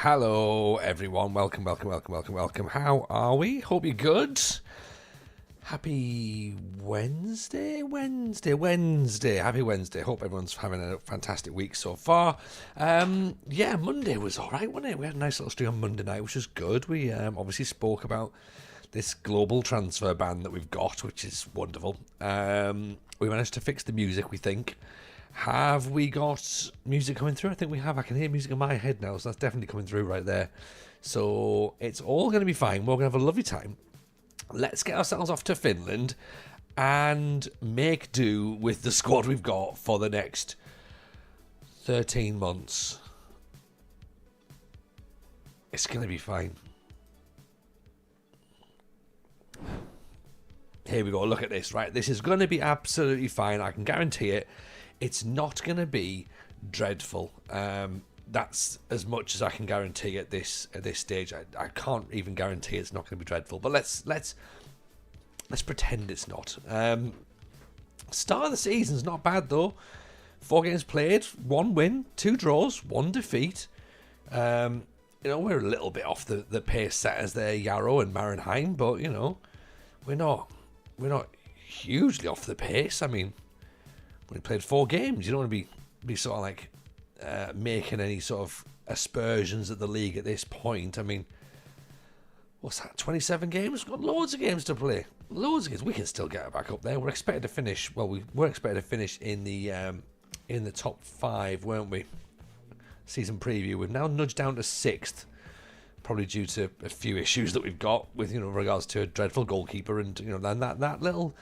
Hello, everyone. Welcome. How are we? Hope you're good. Happy Wednesday. Happy Wednesday. Hope everyone's having a fantastic week so far. Monday was all right, wasn't it? We had a nice little stream on Monday night, which was good. We obviously spoke about this global transfer ban that we've got, which is wonderful. We managed to fix the music, we think. Have we got music coming through? I think we have. I can hear music in my head now, so that's definitely coming through right there. So it's all going to be fine. We're going to have a lovely time. Let's get ourselves off to Finland and make do with the squad we've got for the next 13 months. It's going to be fine. Here we go. Look at this, right? This is going to be absolutely fine. I can guarantee it. It's not going to be dreadful. That's as much as I can guarantee at this stage. I can't even guarantee it's not going to be dreadful. But let's pretend it's not. Start of the season's not bad though. 4 games played, 1 win, 2 draws, 1 defeat. We're a little bit off the pace setters there, Yarrow and Marenheim, but we're not hugely off the pace. I mean, we played 4 games. You don't want to be sort of like making any sort of aspersions at the league at this point. I mean, what's that? 27 games. We've got loads of games to play. Loads of games. We can still get it back up there. We're expected to finish. Well, we were expected to finish in the top 5, weren't we? Season preview. We've now nudged down to 6th. Probably due to a few issues that we've got with regards to a dreadful goalkeeper and that little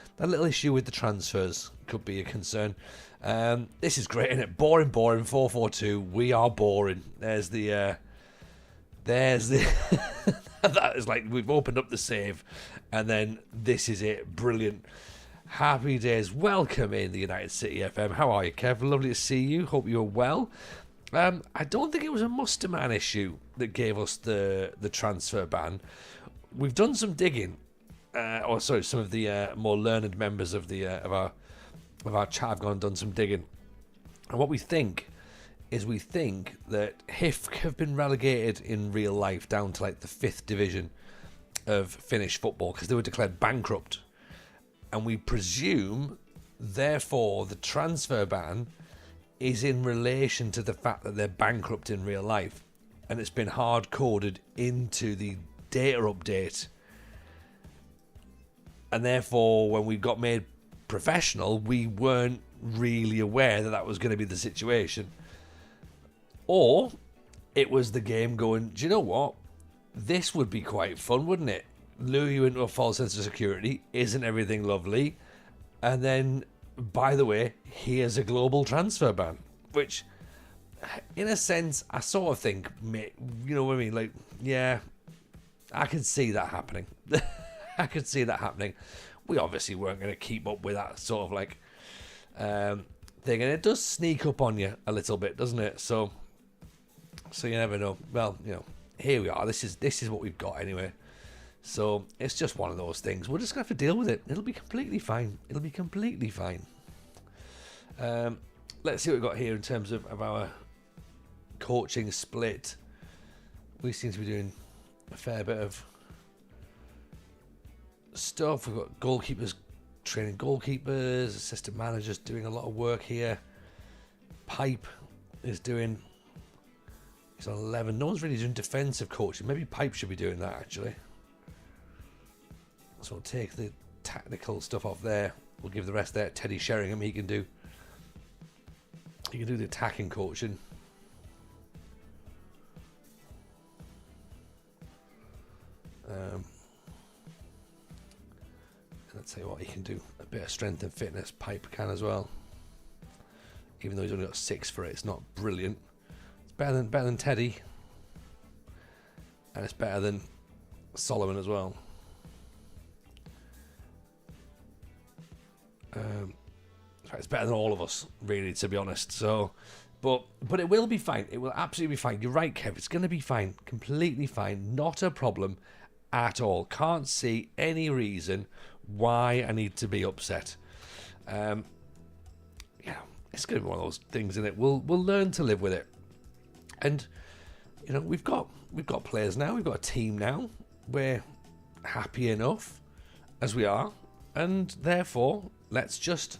issue with the transfers could be a concern. This is great, isn't it? Boring 4-4-2. We are boring. There's the that is like we've opened up the save and then this is it. Brilliant. Happy days. Welcome in the United City FM. How are you, Kev? Lovely to see you. Hope you're well. I don't think it was a Musterman issue that gave us the transfer ban. We've done some digging, some of the more learned members of of our chat have gone and done some digging, and what we think that HIFK have been relegated in real life down to like the 5th division of Finnish football because they were declared bankrupt, and we presume therefore the transfer ban is in relation to the fact that they're bankrupt in real life, and it's been hard-coded into the data update, and therefore when we got made professional we weren't really aware that was going to be the situation. Or it was the game going, do you know what, this would be quite fun, wouldn't it? Lure you into a false sense of security. Isn't everything lovely? And then, by the way, here's a global transfer ban, which, in a sense, I sort of think, you know what I mean? Like, yeah, I could see that happening. I could see that happening. We obviously weren't going to keep up with that sort of like thing, and it does sneak up on you a little bit, doesn't it? So you never know. Well, here we are. This is what we've got anyway. So it's just one of those things. We're just going to have to deal with it. It'll be completely fine. Let's see what we've got here in terms of our coaching split. We seem to be doing a fair bit of stuff. We've got goalkeepers training goalkeepers, assistant managers doing a lot of work here. Pipe is doing... He's on 11. No one's really doing defensive coaching. Maybe Pipe should be doing that, actually. So we'll take the tactical stuff off there. We'll give the rest there. Teddy Sheringham, he can do the attacking coaching. Let's tell you what, he can do a bit of strength and fitness. Pipe can as well. Even though he's only got 6 for it, it's not brilliant. It's better than Teddy, and it's better than Solomon as well. It's better than all of us, really, to be honest. So, but it will be fine. It will absolutely be fine. You're right, Kev. It's going to be fine. Completely fine. Not a problem at all. Can't see any reason why I need to be upset. It's going to be one of those things, isn't it? We'll learn to live with it. And you know, we've got players now. We've got a team now. We're happy enough as we are, and therefore let's just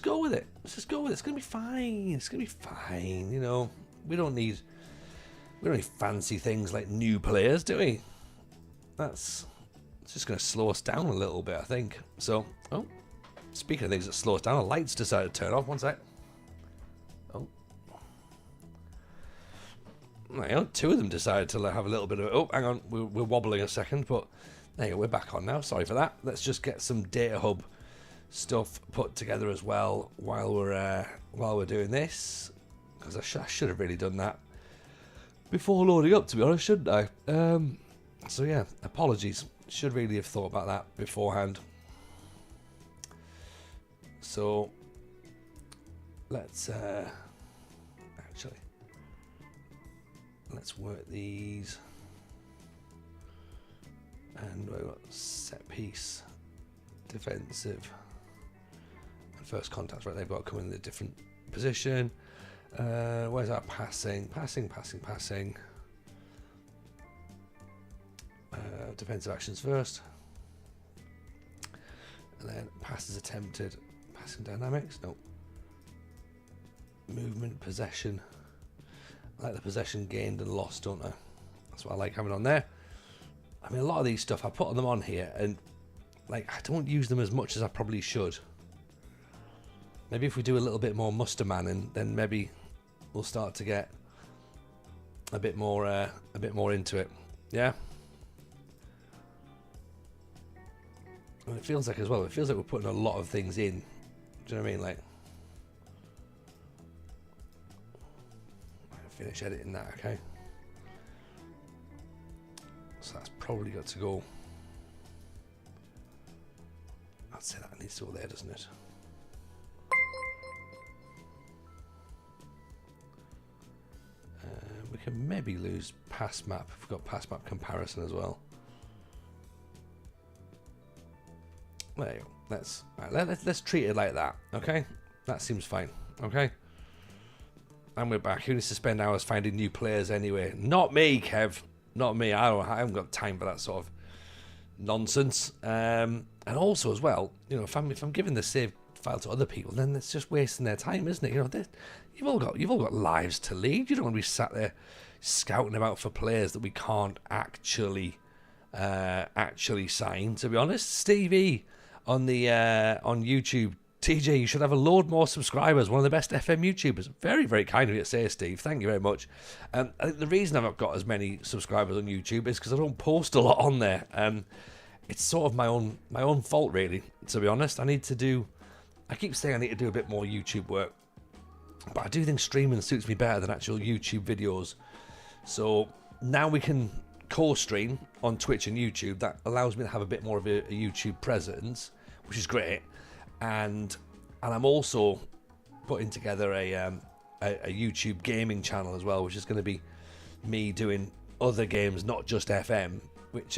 go with it. Let's just go with it. It's gonna be fine. It's gonna be fine. You know, we don't need fancy things like new players, do we? It's just gonna slow us down a little bit, I think. So, oh, speaking of things that slow us down, the lights decided to turn off. One sec. Oh, you know, two of them decided to have a little bit of. Oh, hang on, we're wobbling a second, but there you go, we're back on now. Sorry for that. Let's just get some data hub stuff put together as well while we're doing this, because I should have really done that before loading up, to be honest, shouldn't I? So yeah, apologies. Should really have thought about that beforehand. So let's actually let's work these, and we've got set piece, defensive, and first contact. Right, they've got to come in a different position. Where's our passing? Passing. Defensive actions first, and then passes attempted. Passing dynamics. Nope. Movement, possession. I like the possession gained and lost, don't I? That's what I like having on there. I mean, a lot of these stuff I put them on here, and like I don't use them as much as I probably should. Maybe if we do a little bit more muster manning, then maybe we'll start to get a bit more into it. Yeah. And it feels like as well. It feels like we're putting a lot of things in. Do you know what I mean? Like, I'll finish editing that. Okay. So that's probably got to go. I'd say that needs to go there, doesn't it? We can maybe lose pass map if we've got pass map comparison as well. There you go. Let's treat it like that, okay? That seems fine, okay? And we're back. Who needs to spend hours finding new players anyway? Not me, Kev. Not me. I haven't got time for that sort of nonsense. And also as well, you know, if I'm giving the save file to other people, then it's just wasting their time, isn't it? You know, you've all got lives to lead. You don't want to be sat there scouting about for players that we can't actually sign. To be honest, Stevie on the on YouTube, TJ, you should have a load more subscribers. One of the best FM YouTubers. Very, very kind of you to say, Steve. Thank you very much. I think the reason I've not got as many subscribers on YouTube is because I don't post a lot on there. It's sort of my own fault, really. To be honest, I keep saying I need to do a bit more YouTube work, but I do think streaming suits me better than actual YouTube videos. So now we can co-stream on Twitch and YouTube. That allows me to have a bit more of a YouTube presence, which is great. And I'm also putting together a YouTube gaming channel as well, which is going to be me doing other games, not just FM, which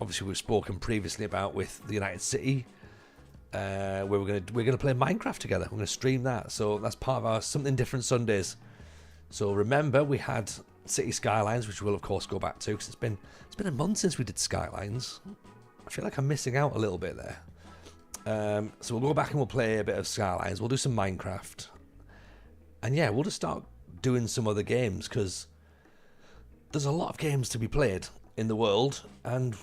obviously we've spoken previously about with the United City, where we're gonna play Minecraft together. We're gonna stream that, so that's part of our Something Different Sundays. So remember, we had City Skylines, which we'll of course go back to, because it's been a month since we did Skylines. I feel like I'm missing out a little bit there. So we'll go back and we'll play a bit of Skylines. We'll do some Minecraft, and yeah, we'll just start doing some other games, because there's a lot of games to be played in the world, and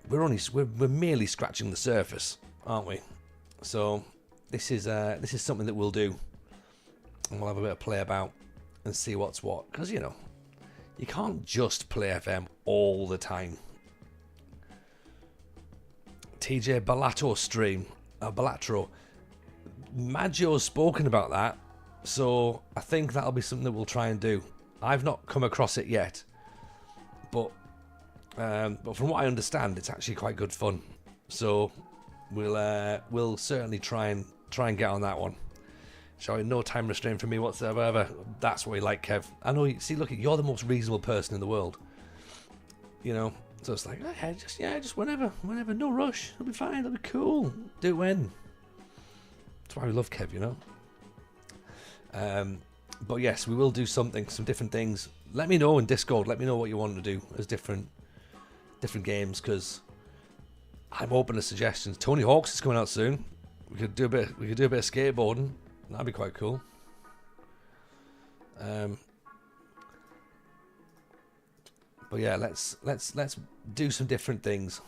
we're merely scratching the surface, aren't we? So this is something that we'll do, and we'll have a bit of play about and see what's what, because you know, you can't just play FM all the time. TJ Balatro stream, Balatro, Maggio's spoken about that, so I think that'll be something that we'll try and do. I've not come across it yet, but from what I understand, it's actually quite good fun. So we'll certainly try and get on that one. Shall we? No time restraint from me whatsoever. That's what we like, Kev. I know. See, look, you're the most reasonable person in the world. You know, so it's like, just whenever, no rush. It'll be fine. It'll be cool. Do it when. That's why we love Kev, you know. But yes, we will do some different things. Let me know in Discord. Let me know what you want to do as different games, because I'm open to suggestions. Tony Hawk's is coming out soon. We could do a bit of skateboarding. That'd be quite cool. But yeah, let's do some different things.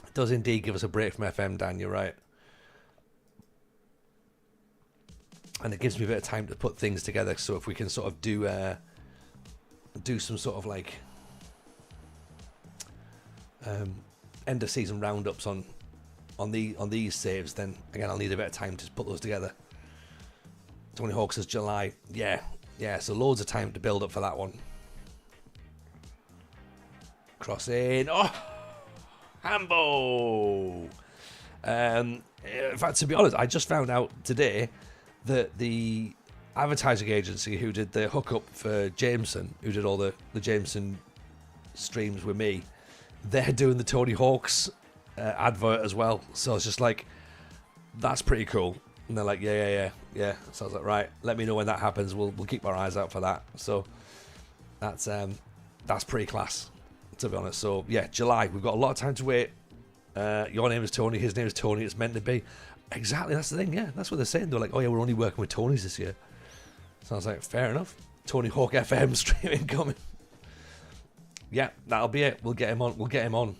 It does indeed give us a break from FM, Dan. You're right. And it gives me a bit of time to put things together. So if we can sort of do some sort of like end of season roundups on these saves, then again I'll need a bit of time to put those together. Tony Hawk says July. Yeah. So loads of time to build up for that one. Crossing. Oh, Hambo. In fact, to be honest, I just found out today that the advertising agency who did the hookup for Jameson, who did all the Jameson streams with me, they're doing the Tony Hawk's advert as well. So it's just like, that's pretty cool. And they're like, yeah. So I was like, right, let me know when that happens. We'll keep our eyes out for that. So that's pretty class, to be honest. So yeah, July. We've got a lot of time to wait. Your name is Tony. His name is Tony. It's meant to be. Exactly, that's the thing. Yeah, that's what they're saying. They're like, oh yeah, we're only working with Tonys this year. So I was like, fair enough. Tony Hawk FM streaming coming. Yeah, that'll be it. We'll get him on.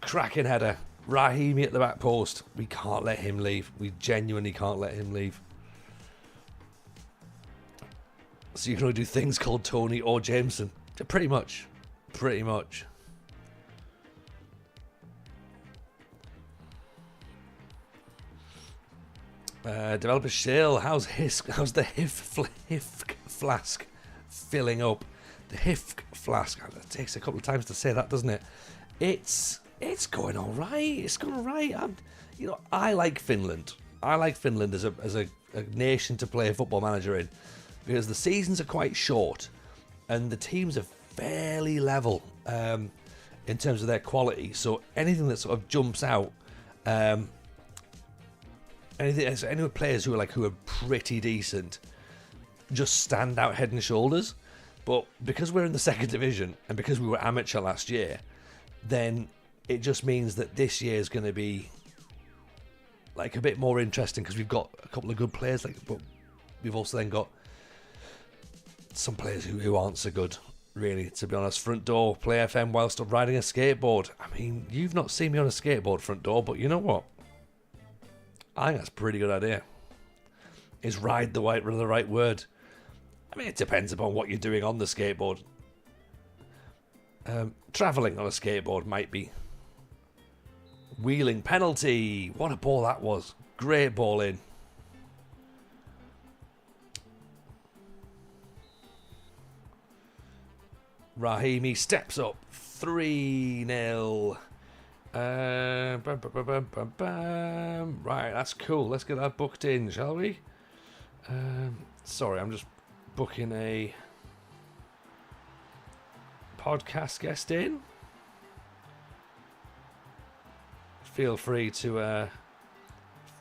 Cracking header. Rahimi at the back post. We can't let him leave. We genuinely can't let him leave. So you can only do things called Tony or Jameson. Pretty much. Developer Shill, how's the HIFK flask filling up? The HIFK flask. It takes a couple of times to say that, doesn't it? It's going all right. It's going all right. I like Finland. I like Finland as a nation to play a football manager in, because the seasons are quite short and the teams are fairly level in terms of their quality. So anything that sort of jumps out. Any players who are pretty decent just stand out head and shoulders. But because we're in the second division and because we were amateur last year, then it just means that this year is going to be like a bit more interesting, because we've got a couple of good players, but we've also then got some players who aren't so good, really, to be honest. Front door, play FM whilst riding a skateboard. I mean, you've not seen me on a skateboard, front door, but you know what? I think that's a pretty good idea. Is ride the right word? I mean, it depends upon what you're doing on the skateboard. Travelling on a skateboard might be. Wheeling penalty. What a ball that was. Great ball in. Rahimi steps up. 3-0. Right, that's cool. Let's get that booked in, shall we? Sorry, I'm just booking a podcast guest in. Feel free to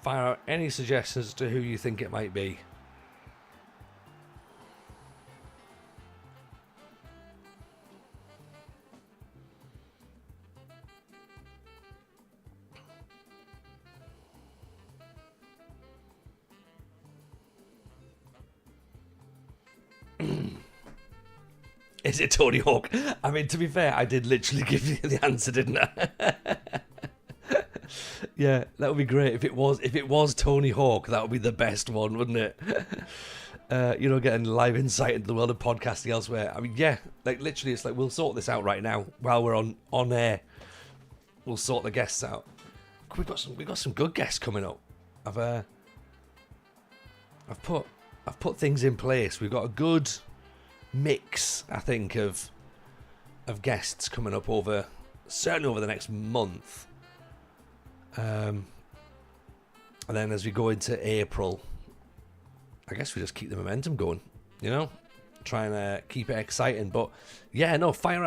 fire out any suggestions as to who you think it might be. Is it Tony Hawk? I mean, to be fair, I did literally give you the answer, didn't I? Yeah, that would be great. If it was Tony Hawk, that would be the best one, wouldn't it? Getting live insight into the world of podcasting elsewhere. I mean, yeah, like literally, it's like we'll sort this out right now while we're on air. We'll sort the guests out. We've got some good guests coming up. I've put things in place. We've got a good mix, I think, of guests coming up certainly over the next month. And then as we go into April, I guess we just keep the momentum going, trying to keep it exciting. But yeah, no, fire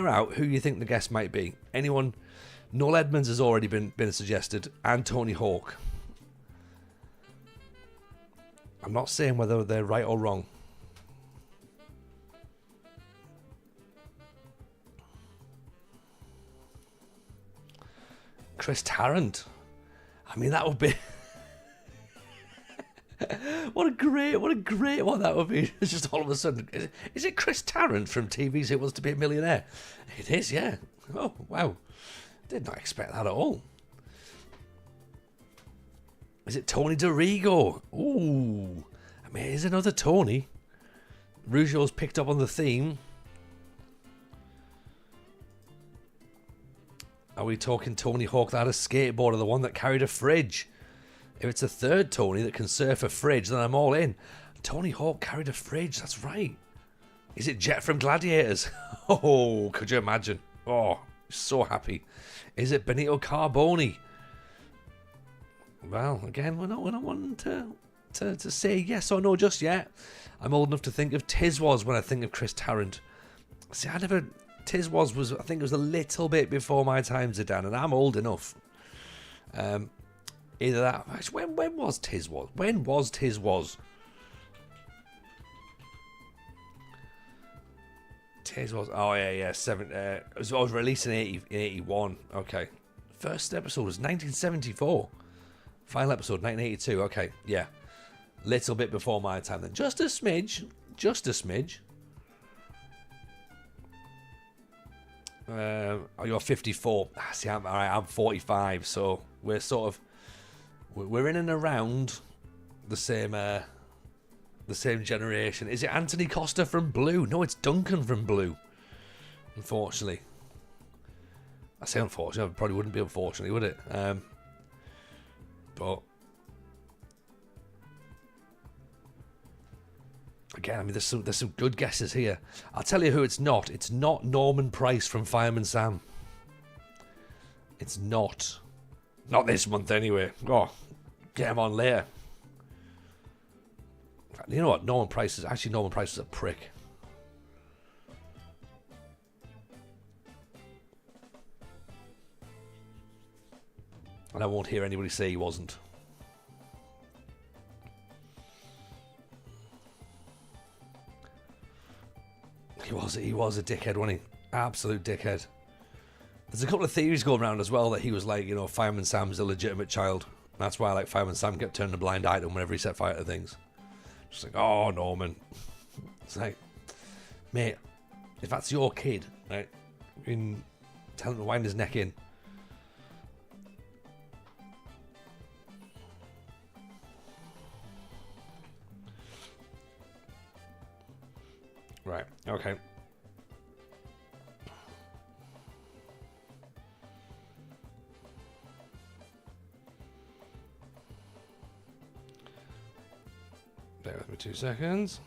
out who you think the guest might be. Anyone? Noel Edmonds has already been suggested, and Tony Hawk. I'm not saying whether they're right or wrong. Chris Tarrant. I mean, that would be... what a great one that would be. It's just all of a sudden... Is it Chris Tarrant from TV's Who Wants to Be a Millionaire? It is, yeah. Oh, wow. Did not expect that at all. Is it Tony DeRigo? Ooh. I mean, here's another Tony. Rougeau's picked up on the theme. Are we talking Tony Hawk that had a skateboard or the one that carried a fridge? If it's a third Tony that can surf a fridge, then I'm all in. Tony Hawk carried a fridge, that's right. Is it Jet from Gladiators? Oh, could you imagine? Oh, so happy. Is it Benito Carboni? Well, again, we're not wanting to say yes or no just yet. I'm old enough to think of Tiswas when I think of Chris Tarrant. See, Tiswas was, I think it was a little bit before my time, Zidane, and I'm old enough. Either that. Actually, when was Tiswas? When was Tiswas? Tiswas. Oh yeah. It was released in 81. Okay. First episode was 1974. Final episode 1982. Okay, yeah. Little bit before my time then. Just a smidge. Oh, you're 54. See, I'm 45, so we're in and around the same generation. Is it Anthony Costa from Blue? No, it's Duncan from Blue. Unfortunately. I say unfortunately, it probably wouldn't be unfortunately, would it? But again, I mean, there's some good guesses here. I'll tell you who it's not. It's not Norman Price from Fireman Sam. It's not. Not this month, anyway. Oh, get him on later. In fact, you know what? Norman Price was a prick. And I won't hear anybody say he wasn't. He was a dickhead, wasn't he? Absolute dickhead. There's a couple of theories going around as well that he was like, Fireman Sam's a legitimate child. That's why like Fireman Sam kept turning a blind eye to him whenever he set fire to things. Just like, oh, Norman. It's like, mate, if that's your kid, right, you can tell him to wind his neck in. Right, okay. Bear with me 2 seconds.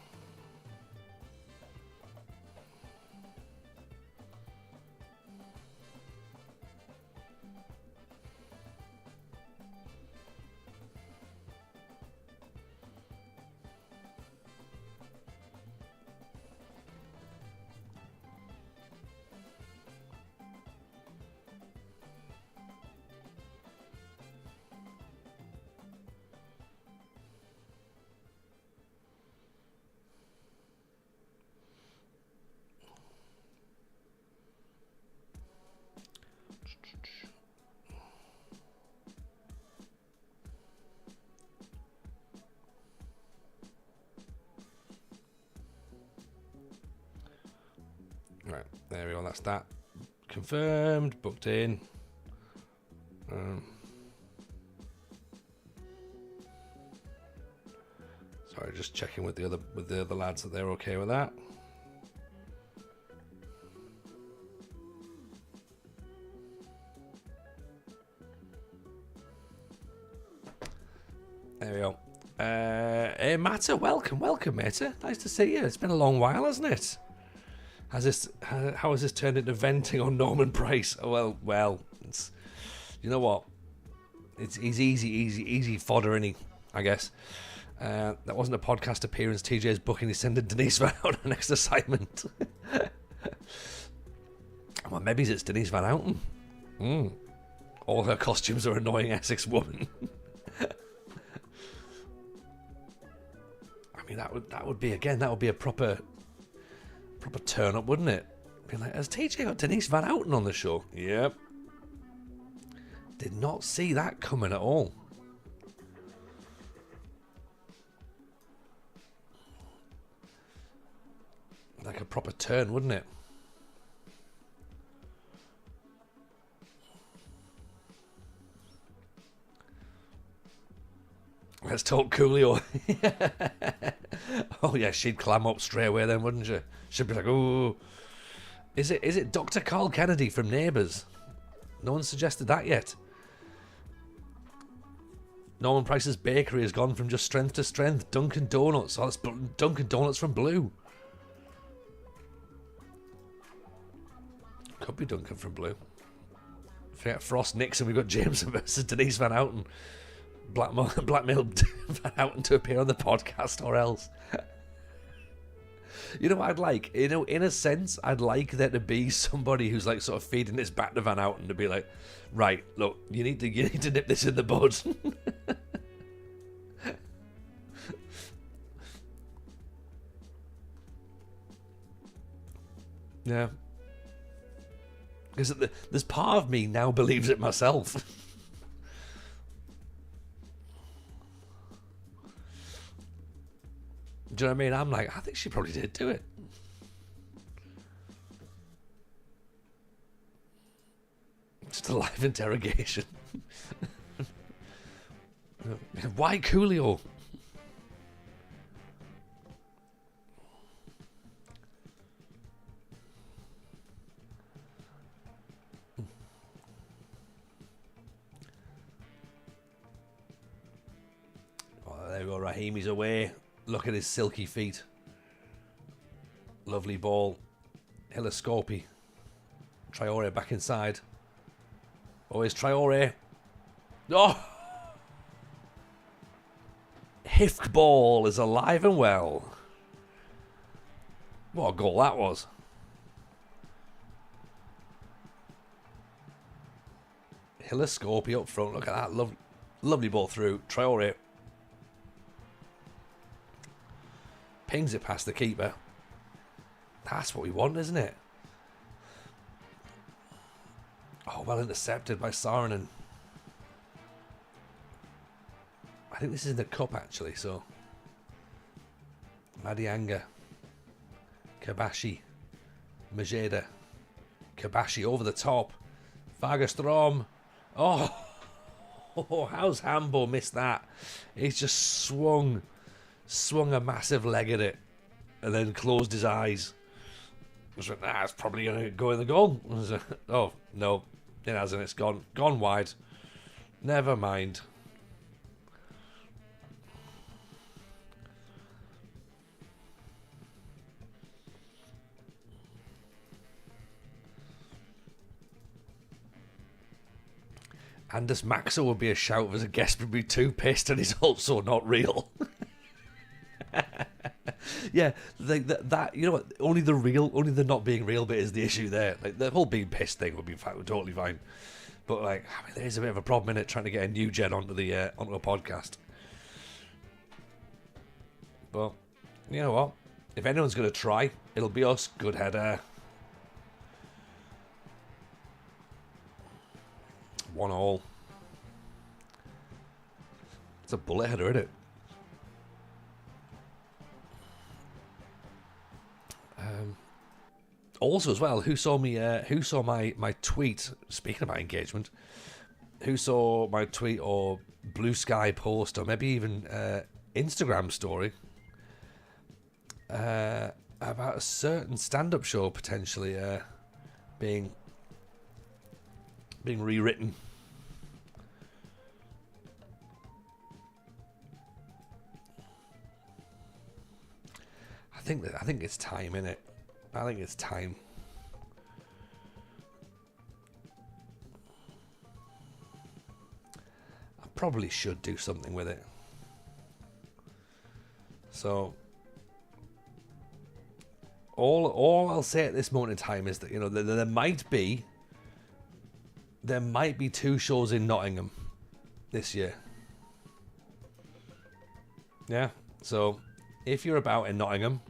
Right, there we go, that's that. Confirmed, booked in. Sorry, just checking with the other lads that they're okay with that. There we go. Hey, Matter, welcome, Matter. Nice to see you. It's been a long while, hasn't it? How has this turned into venting on Norman Price? Oh, well, it's, you know what? He's easy fodder, isn't he? I guess. That wasn't a podcast appearance. TJ's booking. He's sending Denise Van Houten on next assignment. Well, maybe it's Denise Van Houten. All her costumes are annoying Essex woman. mean, that would be a proper turn up, wouldn't it? Be like, has TJ got Denise Van Outen on the show? Yep. Did not see that coming at all. Like a proper turn, wouldn't it? Let's talk Coolio. Oh yeah, she'd clam up straight away then, wouldn't she? She'd be like, "Oh, is it Dr. Carl Kennedy from Neighbours?" No one suggested that yet. Norman Price's bakery has gone from just strength to strength. Dunkin' Donuts. Oh, that's Dunkin' Donuts from Blue. Could be Duncan from Blue. Forget Frost Nixon. We've got Jameson versus Denise Van Outen. Blackmailed Van Outen to appear on the podcast, or else. You know what I'd like? You know, in a sense, I'd like there to be somebody who's like sort of feeding this back to Van Outen to be like, right, look, you need to nip this in the bud. Yeah. Because there's part of me now believes it myself. Do you know what I mean? I'm like, I think she probably did do it. Just a live interrogation. Why Coolio? Oh, there we go. Rahimi's away. Look at his silky feet. Lovely ball. Hilescopi. Traore back inside. Oh, it's Traore. Oh! HIFK ball is alive and well. What a goal that was. Hilescopi up front. Look at that. Lovely ball through. Traore. Pings it past the keeper. That's what we want, isn't it? Oh, well intercepted by Saarinen. I think this is in the cup, actually, so. Madianga. Kabashi. Majeda. Kabashi over the top. Fagerstrom. Oh, how's Hambo missed that? He's just swung a massive leg at it and then closed his eyes. I was like, it's probably going to go in the goal. Like, oh, no, it hasn't. It's gone wide. Never mind. Anders Maxo would be a shout as a guest, would be too pissed, and he's also not real. Yeah, that you know what? Only the not being real bit is the issue there. Like the whole being pissed thing would be totally fine, but like I mean, there is a bit of a problem in it trying to get a new gen onto a podcast. But you know what? If anyone's going to try, it'll be us. Good header. 1-1. It's a bullet header, isn't it? Also, as well, who saw my tweet? Speaking about engagement, who saw my tweet or Blue Sky post or maybe even Instagram story about a certain stand-up show potentially being rewritten. I think it's time, innit? I think it's time. I probably should do something with it. So all I'll say at this moment in time is that, you know, there might be 2 shows in Nottingham this year. Yeah. So if you're about in Nottingham,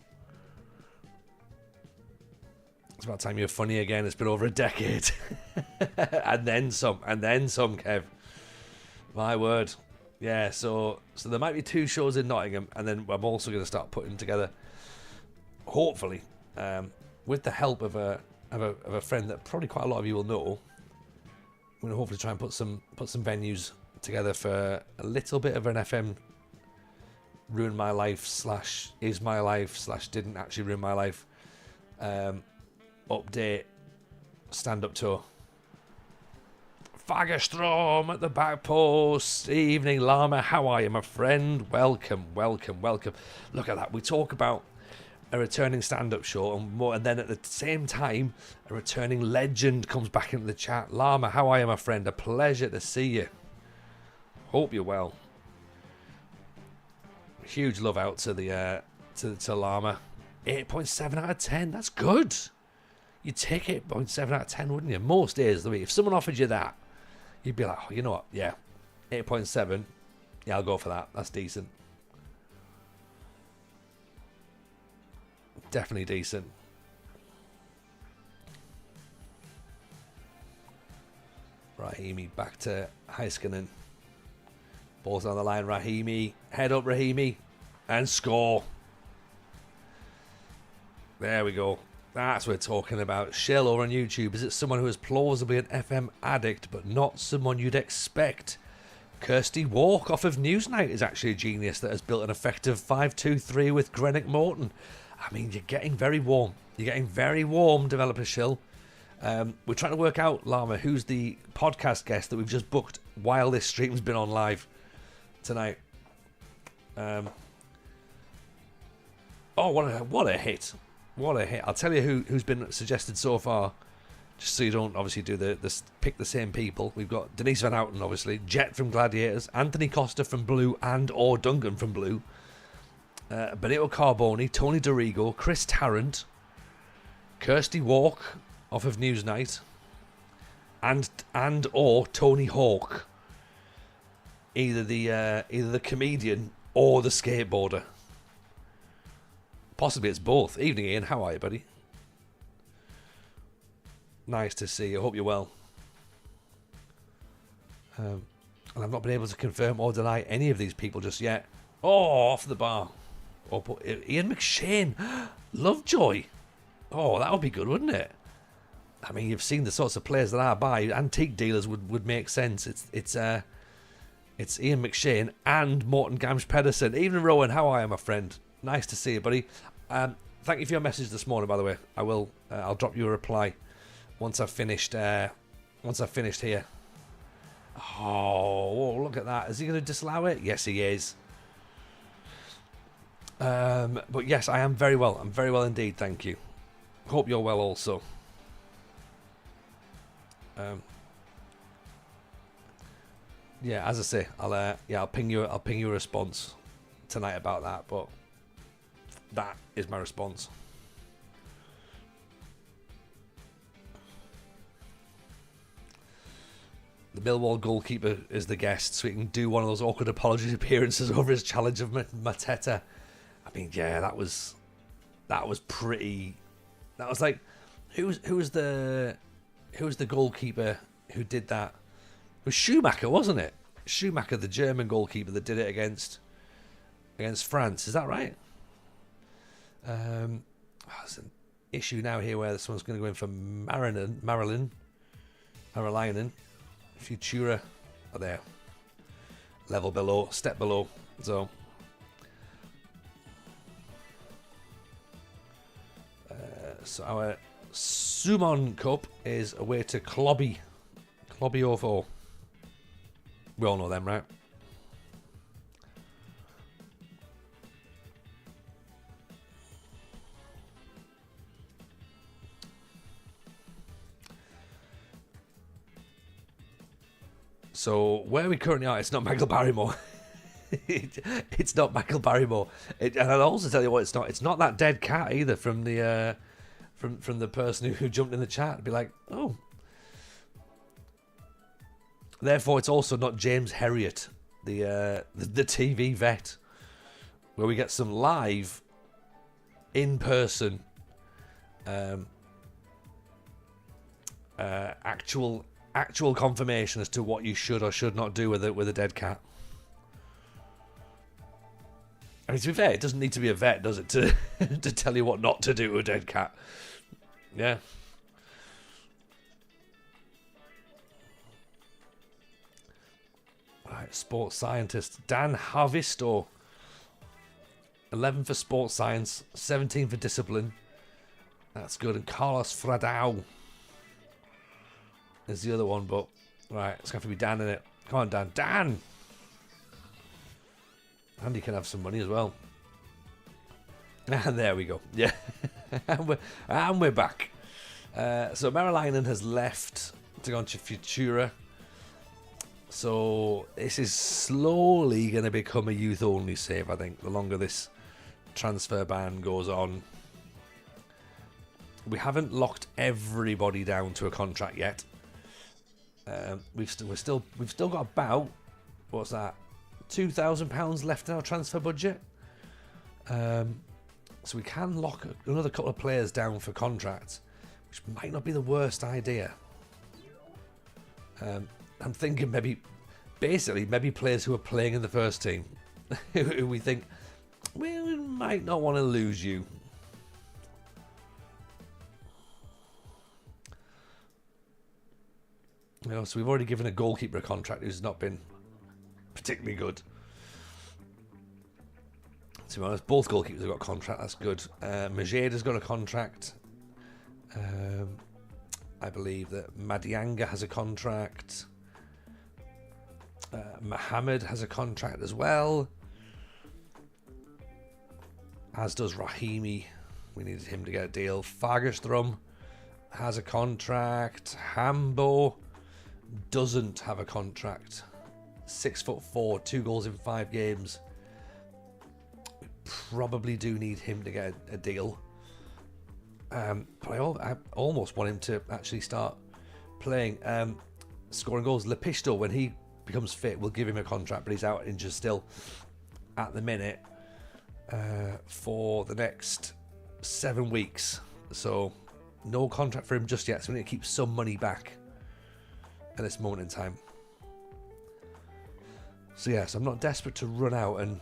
it's about time you're funny again. It's been over a decade. and then some, Kev. My word. Yeah, so there might be 2 shows in Nottingham, and then I'm also going to start putting together, hopefully, with the help of a friend that probably quite a lot of you will know. I'm going to hopefully try and put some venues together for a little bit of an FM ruin my life / is my life / didn't actually ruin my life update stand-up tour. Fagerstrom at the back post. Evening, Llama. How are you, my friend? Welcome. Look at that. We talk about a returning stand-up show and more, and then at the same time, a returning legend comes back into the chat. Llama, how are you, my friend? A pleasure to see you. Hope you're well. Huge love out to the to Llama. 8.7 out of 10. That's good. You'd take 8.7 out of 10, wouldn't you? Most days of the week. If someone offered you that, you'd be like, oh, you know what? Yeah, 8.7. Yeah, I'll go for that. That's decent. Definitely decent. Rahimi back to Heiskanen. Ball's on the line. Rahimi. Head up, Rahimi. And score. There we go. That's what we're talking about. Shell over on YouTube. Is it someone who is plausibly an FM addict, but not someone you'd expect? Kirsty Walk off of Newsnight is actually a genius that has built an effective 5-2-3 with Greenock Morton. I mean, you're getting very warm. You're getting very warm, developer Shill. We're trying to work out, Llama, who's the podcast guest that we've just booked while this stream's been on live tonight. Oh, what a hit. What a hit. I'll tell you who's been suggested so far, just so you don't obviously do the pick the same people. We've got Denise Van Houten, obviously, Jet from Gladiators, Anthony Costa from Blue and or Duncan from Blue, Benito Carboni, Tony Dorigo, Chris Tarrant, Kirsty Walk off of Newsnight, and or Tony Hawk, either the comedian or the skateboarder. Possibly it's both. Evening, Ian. How are you, buddy? Nice to see you. Hope you're well. And I've not been able to confirm or deny any of these people just yet. Oh, off the bar. Oh, Ian McShane. Lovejoy. Oh, that would be good, wouldn't it? I mean, you've seen the sorts of players that I buy. Antique dealers would make sense. It's Ian McShane and Morten Gamsch Pedersen. Evening, Rowan. How are you, my friend? Nice to see you, buddy. Thank you for your message this morning, by the way. I'll drop you a reply once I've finished here. Oh, look at that. Is he going to disallow it? Yes, he is. But yes, I am very well. I'm very well indeed, thank you. Hope you're well also. Yeah, as I say, I'll ping you a response tonight about that, but that is my response. The Millwall goalkeeper is the guest, so he can do one of those awkward apology appearances over his challenge of Mateta. I mean, yeah, that was pretty. That was like, who was the goalkeeper who did that? It was Schumacher, wasn't it? Schumacher, the German goalkeeper that did it against France. Is that right? There's an issue now here where someone's going to go in for Marilyn, Futura are there. Level below, step below. So our Summon Cup is away to Clobby 04. We all know them, right? So where we currently are, it's not Michael Barrymore. It's not Michael Barrymore. And I'll also tell you what, it's not that dead cat either from the from the person who jumped in the chat. It'd be like, oh. Therefore, it's also not James Herriot, the TV vet. where we get some live, in-person, actual confirmation as to what you should or should not do with a dead cat. I mean, to be fair, it doesn't need to be a vet, does it, to to tell you what not to do with a dead cat? Yeah. Right, sports scientist Dan Harvisto. 11 for sports science, 17 for discipline. That's good. And Carlos Fradao is the other one, but right, it's going to have to be Dan in it. Come on, Dan. Dan! And he can have some money as well. And there we go. Yeah. and we're back. So Marilainen has left to go on to Futura. So this is slowly going to become a youth-only save, I think, the longer this transfer ban goes on. We haven't locked everybody down to a contract yet. We've still got about, what's that, £2,000 left in our transfer budget. So we can lock another couple of players down for contracts, which might not be the worst idea. I'm thinking maybe players who are playing in the first team, who we think, well, we might not want to lose you. You know, so we've already given a goalkeeper a contract who's not been particularly good. To be honest, both goalkeepers have got a contract. That's good. Majeda's got a contract. I believe that Madianga has a contract. Mohammed has a contract as well. As does Rahimi. We needed him to get a deal. Fagerstrom has a contract. Hambo doesn't have a contract. 6'4", 2 goals in 5 games. We probably do need him to get a deal. But I almost want him to actually start playing, scoring goals. Lepisto, when he becomes fit, we'll give him a contract, but he's out injured still at the minute for the next 7 weeks. So no contract for him just yet. So we need to keep some money back at this moment in time. So yes, I'm not desperate to run out and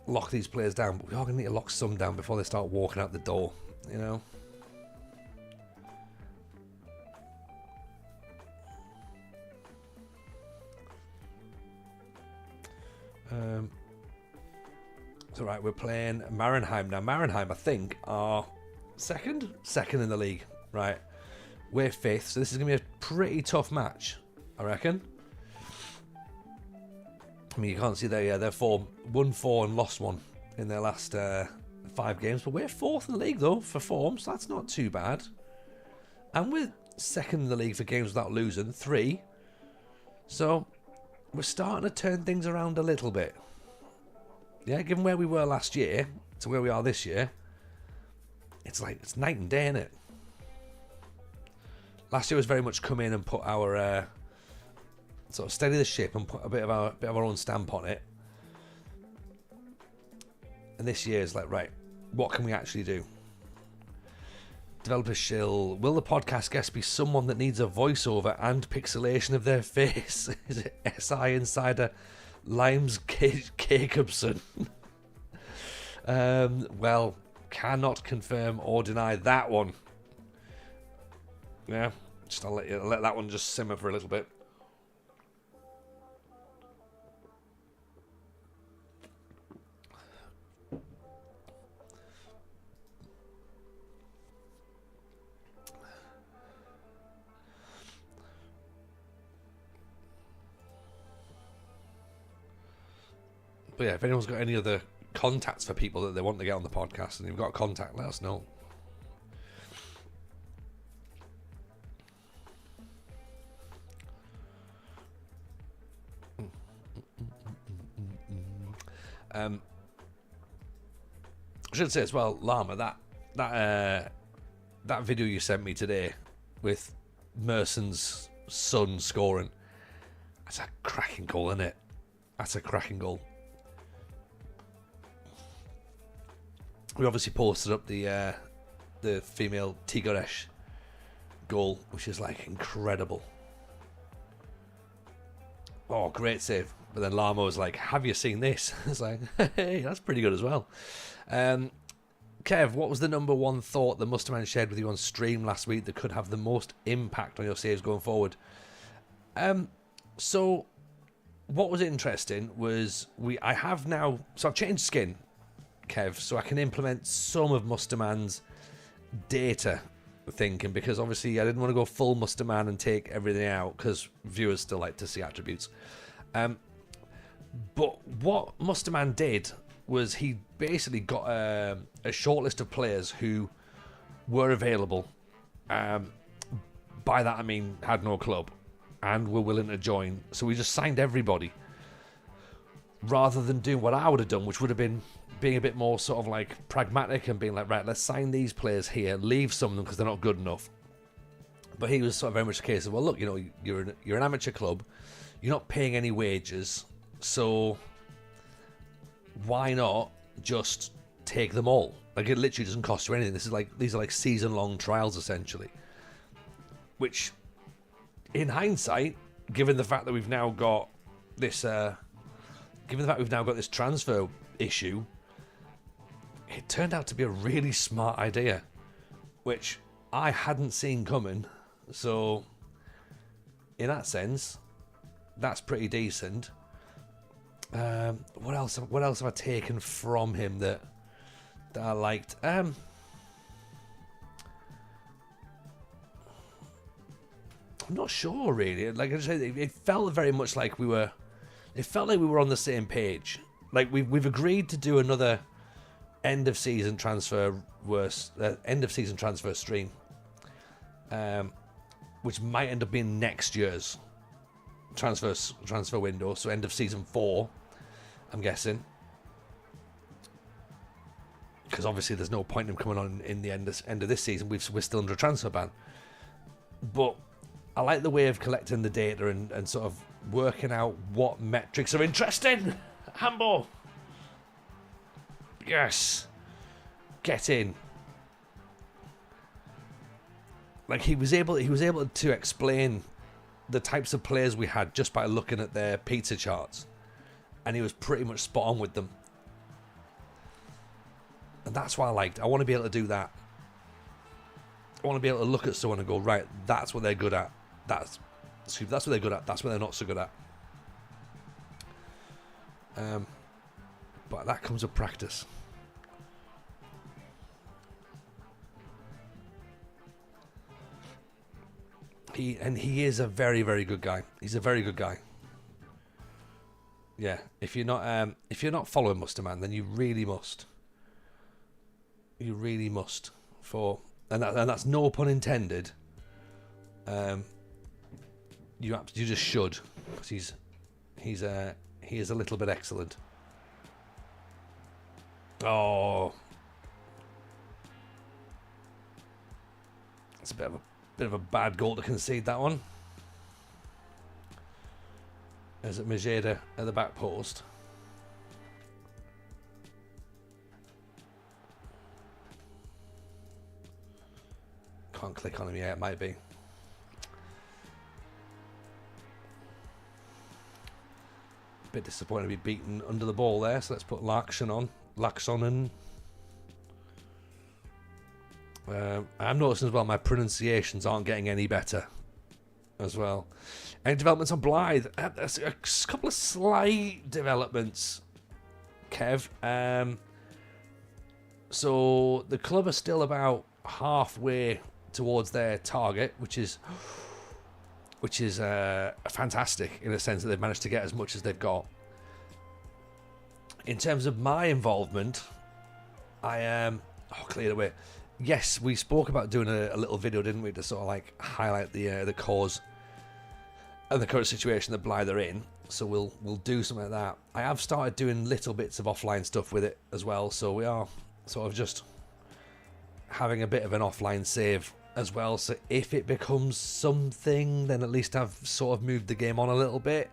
lock these players down, but we are going to need to lock some down before they start walking out the door, you know. So right, we're playing Marenheim now. Marenheim, I think, are second in the league. Right, we're 5th, so this is going to be a pretty tough match, I reckon. I mean, you can't see there, yeah, they're 1-4 and lost 1 in their last 5 games. But we're 4th in the league, though, for form, so that's not too bad. And we're 2nd in the league for games without losing, 3. So we're starting to turn things around a little bit. Yeah, given where we were last year to where we are this year, it's night and day, isn't it? Last year was very much come in and put our sort of steady the ship and put a bit of our own stamp on it. And this year is like, right, what can we actually do? Developer shill. Will the podcast guest be someone that needs a voiceover and pixelation of their face? Is it SI Insider Limes Jacobson? Well, cannot confirm or deny that one. Yeah, I'll let that one just simmer for a little bit. But yeah, if anyone's got any other contacts for people that they want to get on the podcast and you've got a contact, let us know. I should say as well, Llama, that video you sent me today with Merson's son scoring, that's a cracking goal, isn't it? That's a cracking goal. we obviously posted up the female Tigoresh goal, which is like incredible. Oh, great save. But then Lama was like, have you seen this? It's like, hey, that's pretty good as well. Kev, what was the number one thought that Musterman shared with you on stream last week that could have the most impact on your saves going forward? So what was interesting was I've changed skin, Kev, so I can implement some of Musterman's data thinking, because obviously I didn't want to go full Musterman and take everything out because viewers still like to see attributes. But what Musterman did was he basically got a short list of players who were available. By that I mean had no club and were willing to join. So we just signed everybody, rather than doing what I would have done, which would have been being a bit more sort of like pragmatic and being like, right, let's sign these players here, leave some of them because they're not good enough. But he was sort of very much the case of, well, look, you know, you're an amateur club, you're not paying any wages, so why not just take them all? Like, it literally doesn't cost you anything. These are like season-long trials essentially, which, in hindsight, given the fact that we've now got this, transfer issue, it turned out to be a really smart idea, which I hadn't seen coming. So, in that sense, that's pretty decent. What else have I taken from him that I liked? I'm not sure really. Like I said, it felt very much like we were. It felt like we were on the same page. Like we've agreed to do another end of season transfer stream, which might end up being next year's transfer window. So end of season 4, I'm guessing, because obviously there's no point in coming on in the end of this season. We're still under a transfer ban, but I like the way of collecting the data and sort of working out what metrics are interesting. Handball. Yes. Get in. Like he was able to explain the types of players we had just by looking at their pizza charts, and he was pretty much spot on with them. And that's what I liked. I want to be able to do that. I want to be able to look at someone and go, right, that's what they're good at. That's what they're good at. That's what they're not so good at. But that comes with practice. He is a very, very good guy. He's a very good guy. Yeah, if you're not following Musterman, then you really must. You really must. And that's no pun intended. You just should, because he is a little bit excellent. Oh, it's a bit of a bad goal to concede that one. Is it Majeda at the back post? Can't click on him yet. It might be. Bit disappointed to be beaten under the ball there, so let's put Laxon in. I'm noticing as well my pronunciations aren't getting any better as well. Any developments on Blythe? There's a couple of slight developments, Kev. So the club are still about halfway towards their target, which is fantastic in the sense that they've managed to get as much as they've got. In terms of my involvement, I am cleared away. Yes, we spoke about doing a little video, didn't we, to sort of like highlight the cause and the current situation that Blythe are in. So we'll do something like that. I have started doing little bits of offline stuff with it as well. So we are sort of just having a bit of an offline save as well. So if it becomes something, then at least I've sort of moved the game on a little bit.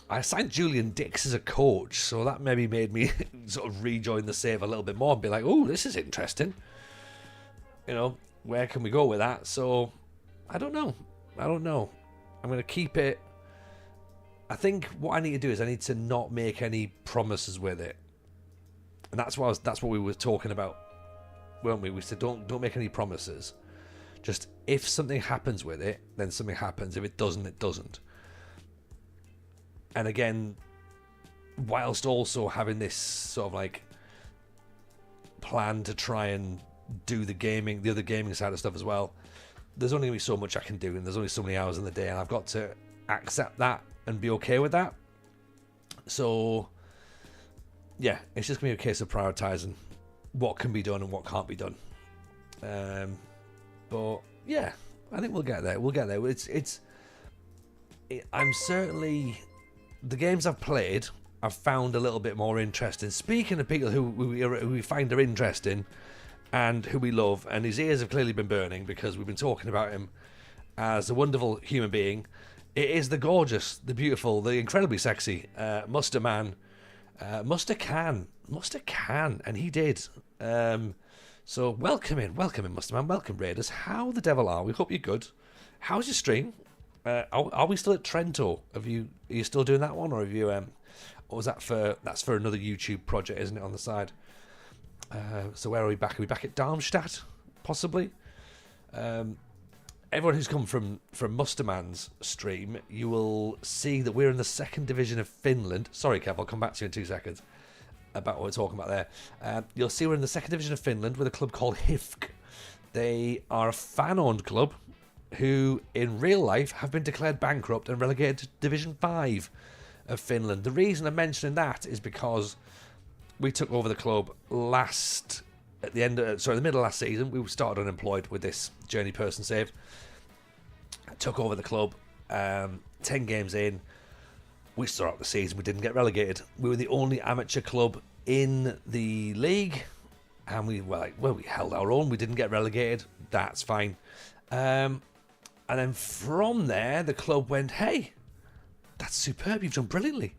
I signed Julian Dix as a coach, so that maybe made me sort of rejoin the save a little bit more and be like, oh, this is interesting. Where can we go with that? So, I don't know. I'm going to keep it. I think what I need to do is I need to not make any promises with it. And that's what we were talking about, weren't we? We said don't make any promises. Just if something happens with it, then something happens. If it doesn't, it doesn't. And again, whilst also having this sort of like plan to try and do the other gaming side of stuff as well, there's only going to be so much I can do, and there's only so many hours in the day, and I've got to accept that and be okay with that. So yeah, it's just going to be a case of prioritizing what can be done and what can't be done. But yeah, I think we'll get there. I'm certainly, the games I've played, I've found a little bit more interesting. Speaking of people who we find are interesting and who we love, and his ears have clearly been burning because we've been talking about him as a wonderful human being. It is the gorgeous, the beautiful, the incredibly sexy Muster Man. Muster can, and he did. So welcome in, Muster Man. Welcome, Raiders. How the devil are we? Hope you're good. How's your stream? Are we still at Trento? Are you still doing that one, or have you? Or was that's for another YouTube project, isn't it, on the side? So where are we back? Are we back at Darmstadt, possibly? Everyone who's come from Musterman's stream, you will see that we're in the 2nd division of Finland. Sorry, Kev, I'll come back to you in 2 seconds about what we're talking about there. You'll see we're in the 2nd division of Finland with a club called HIFK. They are a fan-owned club who, in real life, have been declared bankrupt and relegated to Division 5 of Finland. The reason I'm mentioning that is because we took over the club in the middle of last season. We started unemployed with this journey person save. Took over the club, 10 games in. We started out the season, we didn't get relegated. We were the only amateur club in the league, and we were like, well, we held our own, we didn't get relegated, that's fine. And then from there, the club went, hey, that's superb, you've done brilliantly.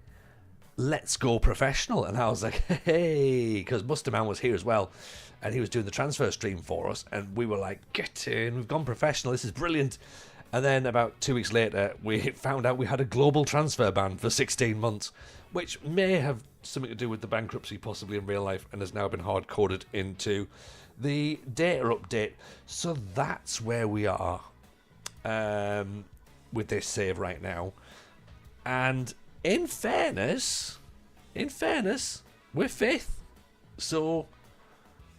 Let's go professional. And I was like, hey, because Musterman was here as well, and he was doing the transfer stream for us, and we were like, get in, we've gone professional, this is brilliant. And then about 2 weeks later, we found out we had a global transfer ban for 16 months, which may have something to do with the bankruptcy possibly in real life, and has now been hard-coded into the data update. So that's where we are with this save right now. And in fairness, we're 5th. So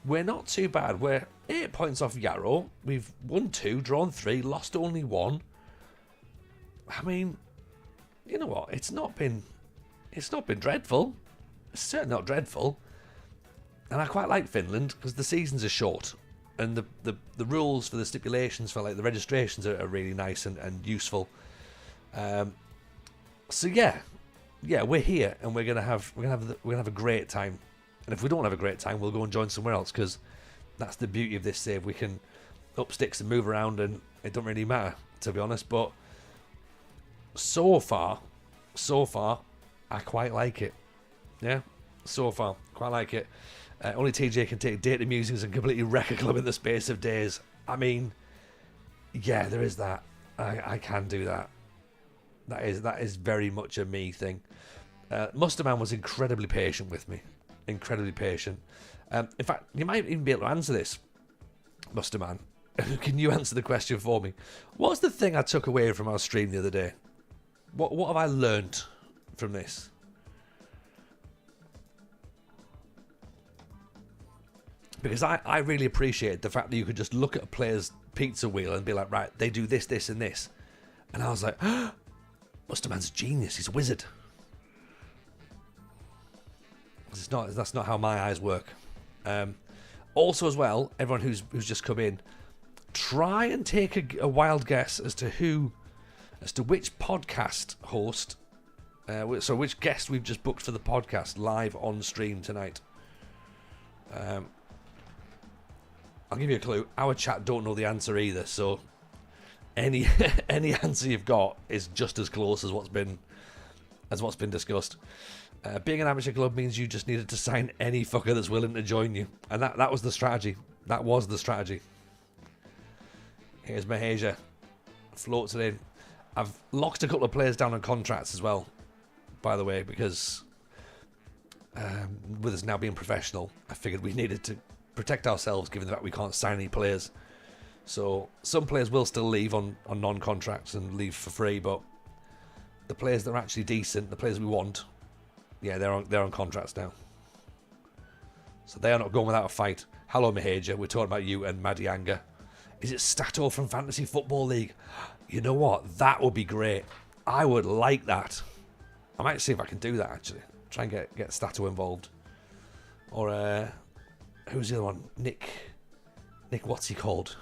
we're not too bad. We're 8 points off Yarrow. We've won 2, drawn 3, lost only 1. I mean, you know what? It's not been dreadful. It's certainly not dreadful. And I quite like Finland because the seasons are short, and the rules for the stipulations for like the registrations are really nice and useful. So yeah, we're here, and we're gonna have a great time. And if we don't have a great time, we'll go and join somewhere else, because that's the beauty of this save. We can up sticks and move around, and it don't really matter, to be honest. But so far, I quite like it. Yeah, so far, quite like it. Only TJ can take data musings and completely wreck a club in the space of days. I mean, yeah, there is that. I can do that. That is very much a me thing. Musterman was incredibly patient with me. Incredibly patient. In fact, you might even be able to answer this, Musterman. Can you answer the question for me? What's the thing I took away from our stream the other day? What have I learnt from this? Because I really appreciate the fact that you could just look at a player's pizza wheel and be like, right, they do this, this, and this. And I was like, Musterman's a genius. He's a wizard. That's not how my eyes work. Also, as well, everyone who's just come in, try and take a wild guess as to which podcast host, so which guest we've just booked for the podcast live on stream tonight. I'll give you a clue. Our chat don't know the answer either, so any answer you've got is just as close as what's been as what's been discussed. Being an amateur club means you just needed to sign any fucker that's willing to join you. And that was the strategy. That was the strategy. Here's Mahasia. Floats it in. I've locked a couple of players down on contracts as well, by the way, because with us now being professional, I figured we needed to protect ourselves given the fact we can't sign any players. So some players will still leave on non-contracts and leave for free, but the players that are actually decent, the players we want, yeah, they're on contracts now. So they are not going without a fight. Hello, Mahaja. We're talking about you and Madianga. Is it Stato from Fantasy Football League? You know what? That would be great. I would like that. I might see if I can do that, actually. Try and get Stato involved. Or, who's the other one? Nick, what's he called?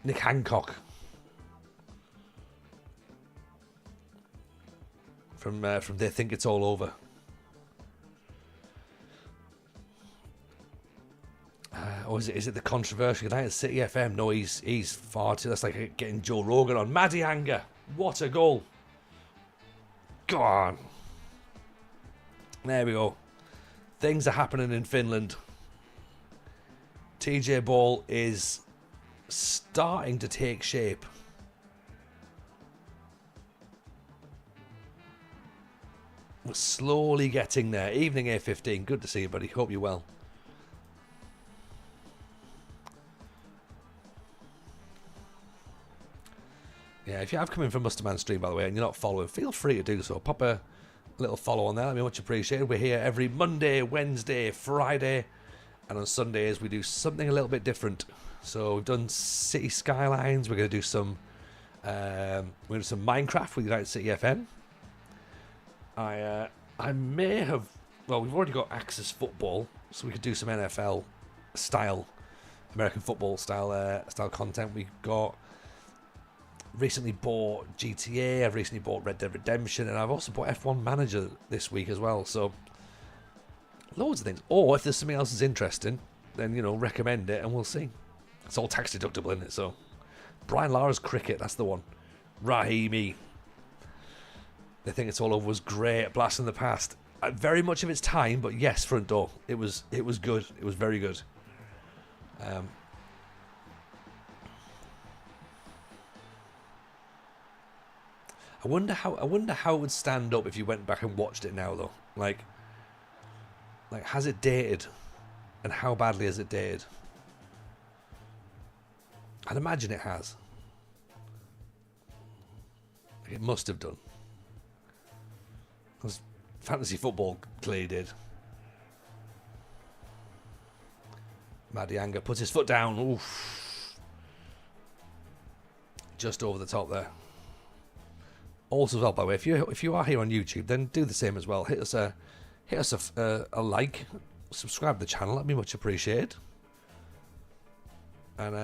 Nick Hancock. From They Think It's All Over. Or is it the controversial United City FM? No, he's far too. That's like getting Joe Rogan on. Madianga, what a goal! Go on. There we go. Things are happening in Finland. TJ Ball is starting to take shape. We're slowly getting there. Evening A15. Good to see you, buddy. Hope you're well. Yeah, if you have come in from Musterman stream, by the way, and you're not following, feel free to do so. Pop a little follow on there. That'd be much appreciated. We're here every Monday, Wednesday, Friday, and on Sundays we do something a little bit different. So we've done City Skylines. We're going to do some Minecraft with United City FM. I may have... Well, we've already got Access Football, so we could do some NFL style, American football style content. We got... Recently bought GTA, I've recently bought Red Dead Redemption, and I've also bought F1 Manager this week as well. So, loads of things. Or if there's something else that's interesting, then, you know, recommend it and we'll see. It's all tax deductible, isn't it? So, Brian Lara's Cricket, that's the one. Rahimi. They Think It's All Over was great. Blast in the Past. Very much of its time, but yes, Front Door. It was good. It was very good. I wonder how it would stand up if you went back and watched it now, though. Like has it dated, and how badly has it dated? I'd imagine it has. It must have done, because fantasy football clearly did. Madianga puts his foot down. Oof. Just over the top there. Also, as well, by the way, if you are here on YouTube, then do the same as well. Hit us a like, subscribe to the channel. That'd be much appreciated. And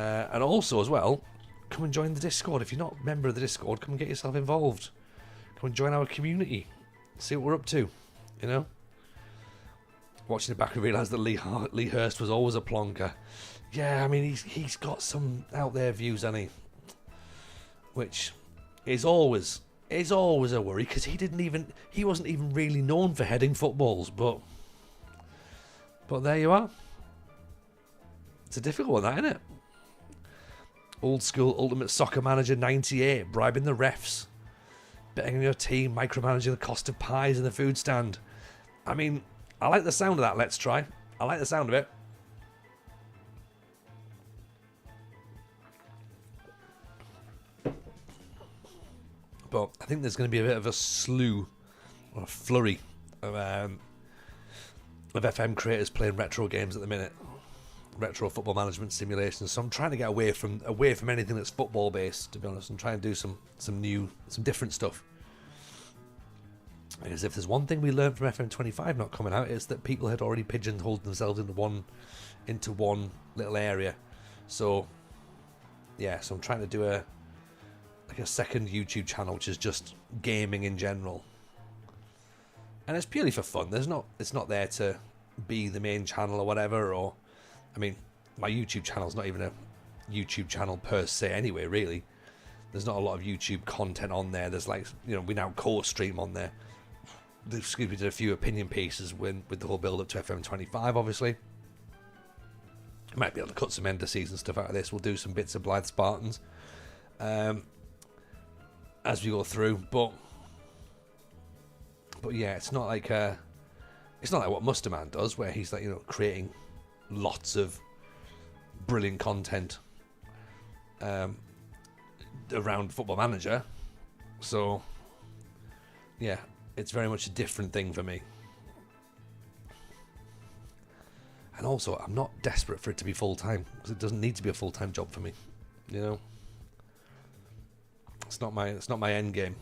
also as well, come and join the Discord. If you're not a member of the Discord, come and get yourself involved. Come and join our community. See what we're up to. You know. Watching it back, I realised that Lee Hurst was always a plonker. Yeah, I mean he's got some out there views, hasn't he? Which is always a worry, because he wasn't even really known for heading footballs, but there you are. It's a difficult one, that, isn't it? Old school Ultimate Soccer Manager 98, bribing the refs, betting on your team, micromanaging the cost of pies in the food stand. I mean, I like the sound of that. Let's try. I like the sound of it. But I think there's going to be a bit of a slew or a flurry of FM creators playing retro games at the minute, retro football management simulations. So I'm trying to get away from anything that's football based. To be honest, I'm trying to do some different stuff. Because if there's one thing we learned from FM25 not coming out, it's that people had already pigeonholed themselves into one little area. So yeah, so I'm trying to do a second YouTube channel, which is just gaming in general, and it's purely for fun. It's not there to be the main channel or whatever. Or, I mean, my YouTube channel is not even a YouTube channel per se anyway, really. There's not a lot of YouTube content on there. There's like, we now co-stream on there. Excuse me, did a few opinion pieces with the whole build up to FM25, obviously. Might be able to cut some end of season stuff out of this. We'll do some bits of Blythe Spartans as we go through, but yeah, it's not like what Musterman does, where he's like creating lots of brilliant content around Football Manager. So yeah, it's very much a different thing for me. And also, I'm not desperate for it to be full-time, because it doesn't need to be a full-time job for me. It's not my end game.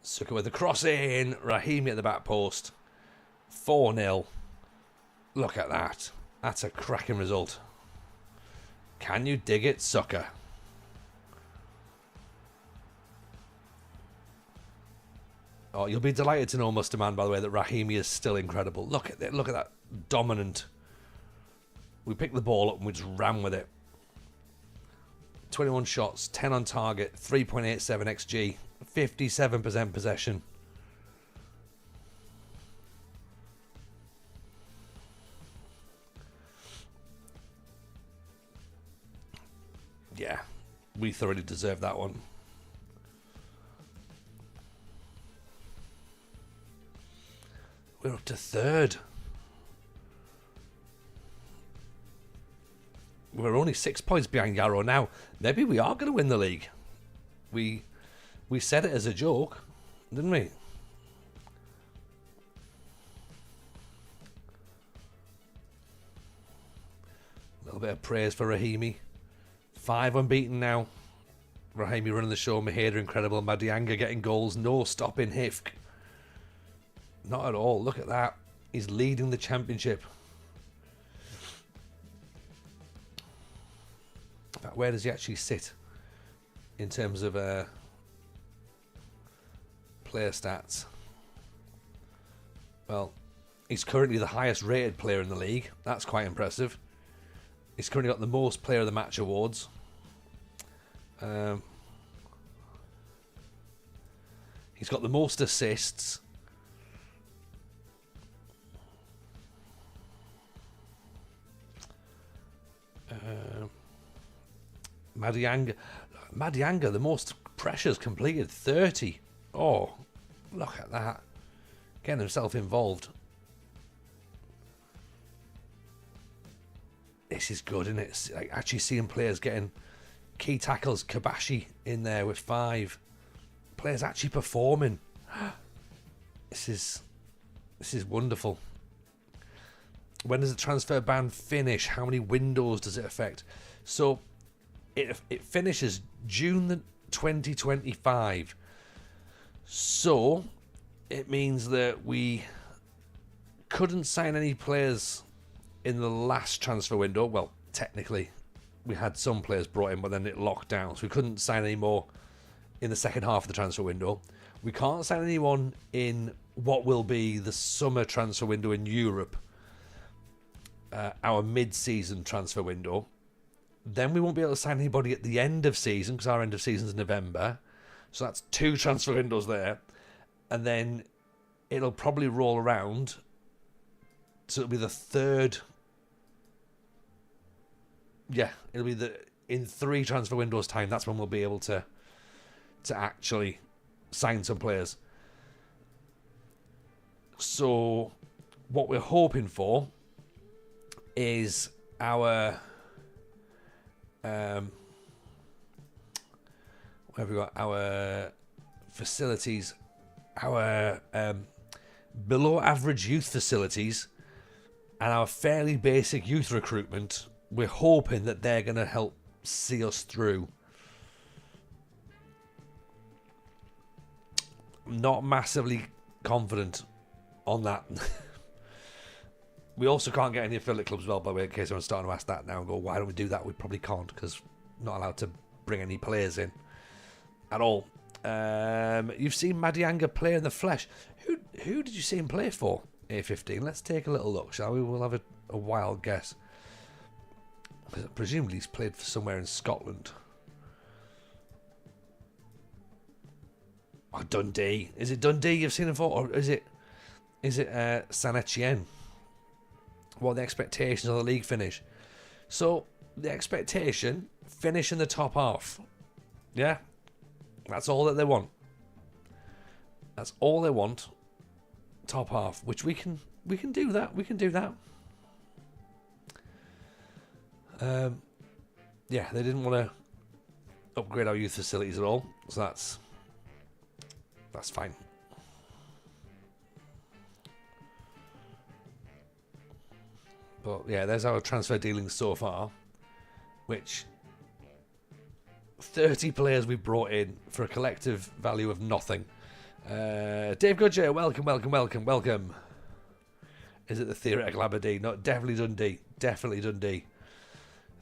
Sucker with the cross in. Rahimi at the back post. 4-0. Look at that. That's a cracking result. Can you dig it, Sucker? Oh, you'll be delighted to know, Musterman, by the way, that Rahimi is still incredible. Look at that dominant. We picked the ball up and we just ran with it. 21 shots, 10 on target, 3.87 XG, 57% possession. Yeah, we thoroughly deserve that one. We're up to third. We're only 6 points behind Yarrow now. Maybe we are going to win the league. We said it as a joke, didn't we? A little bit of praise for Rahimi. 5 unbeaten now. Rahimi running the show. Maheda incredible. Madianga getting goals. No stopping HIFK. Not at all. Look at that. He's leading the championship. In fact, where does he actually sit in terms of player stats? Well, he's currently the highest rated player in the league. That's quite impressive. He's currently got the most player of the match awards. He's got the most assists. Madianga, the most pressures completed, 30. Oh, look at that. Getting himself involved. This is good, isn't it? It's like actually seeing players getting key tackles. Kabashi in there with 5. Players actually performing. This is wonderful. When does the transfer ban finish? How many windows does it affect? So it finishes June 2025. So it means that we couldn't sign any players in the last transfer window. Well, technically, we had some players brought in, but then it locked down. So we couldn't sign any more in the second half of the transfer window. We can't sign anyone in what will be the summer transfer window in Europe, our mid-season transfer window. Then we won't be able to sign anybody at the end of season, because our end of season is November. So that's 2 transfer windows there. And then it'll probably roll around. So it'll be the third. Yeah, it'll be in 3 transfer windows time. That's when we'll be able to actually sign some players. So what we're hoping for is our where have we got our facilities, our below average youth facilities and our fairly basic youth recruitment. We're hoping that they're going to help see us through. I'm not massively confident on that. We also can't get any affiliate clubs as well, by the way, in case anyone's starting to ask that now and go, why don't we do that? We probably can't, because we're not allowed to bring any players in at all. You've seen Madianga play in the flesh. Who did you see him play for, A15? Let's take a little look, shall we? We'll have a wild guess. Presumably he's played for somewhere in Scotland. Or Dundee. Is it Dundee you've seen him for? Or is it Saint Etienne? What are the expectations of the league finish? So, the expectation, finish in the top half. Yeah? That's all that they want. That's all they want. Top half. Which we can do that. We can do that. Yeah, they didn't want to upgrade our youth facilities at all. So that's fine. But yeah, there's our transfer dealings so far, which 30 players we've brought in for a collective value of nothing. Dave Goodyear, welcome. Is it the theoretical Aberdeen? No, definitely Dundee.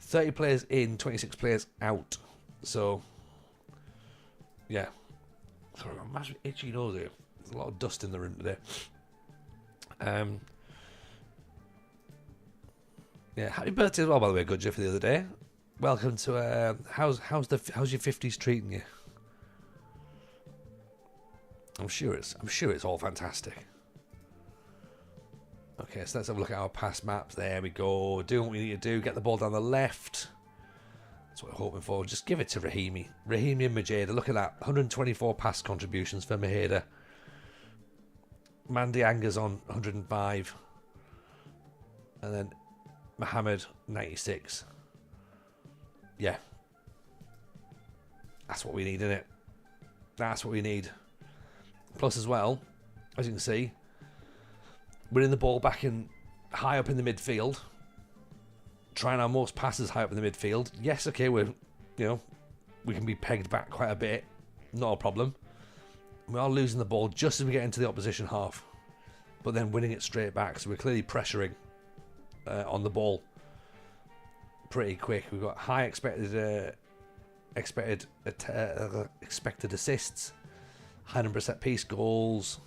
30 players in, 26 players out. So, yeah. Sorry, I'm massive itchy nose here. There's a lot of dust in the room today. Yeah, happy birthday as well, by the way, Goodyear, for the other day. Welcome to how's your 50s treating you? I'm sure it's all fantastic. Okay, so let's have a look at our pass maps. There we go. Doing what we need to do. Get the ball down the left. That's what we're hoping for. Just give it to Rahimi. Rahimi and Majeda. Look at that. 124 pass contributions for Majeda. Mandy Anger's on 105. And then Mohammed, 96. Yeah. That's what we need, isn't it? That's what we need. Plus, as well, as you can see, winning the ball back in high up in the midfield. Trying our most passes high up in the midfield. Yes, okay, we can be pegged back quite a bit. Not a problem. We are losing the ball just as we get into the opposition half. But then winning it straight back. So we're clearly pressuring on the ball pretty quick. We've got high expected assists, high number of set piece goals.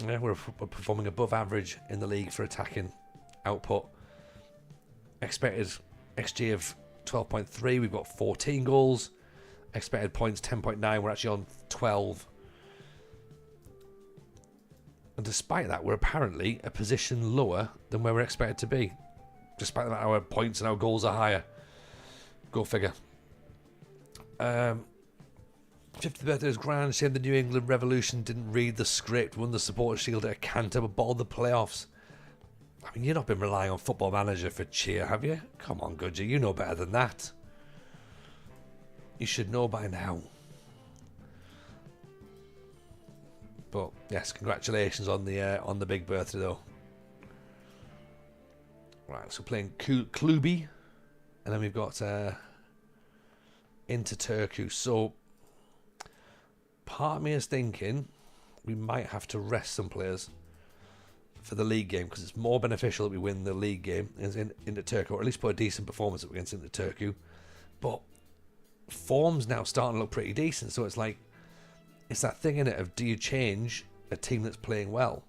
Yeah, we're performing above average in the league for attacking output. Expected XG of 12.3. We've got 14 goals. Expected points 10.9. We're actually on 12. And despite that, we're apparently a position lower than where we're expected to be. Despite that, our points and our goals are higher. Go figure. 50th birthday is grand. Shame the New England Revolution didn't read the script, won the Supporters' Shield at a canter, but bottled the playoffs. I mean, you've not been relying on Football Manager for cheer, have you? Come on, Goodyear, you know better than that. You should know by now. But yes, congratulations on the big birthday, though. Right, so playing Klubi, and then we've got into Turku. So part of me is thinking we might have to rest some players for the league game, because it's more beneficial that we win the league game into Turku, or at least put a decent performance up against into Turku. But form's now starting to look pretty decent, so it's like, it's that thing in it of, do you change a team that's playing well?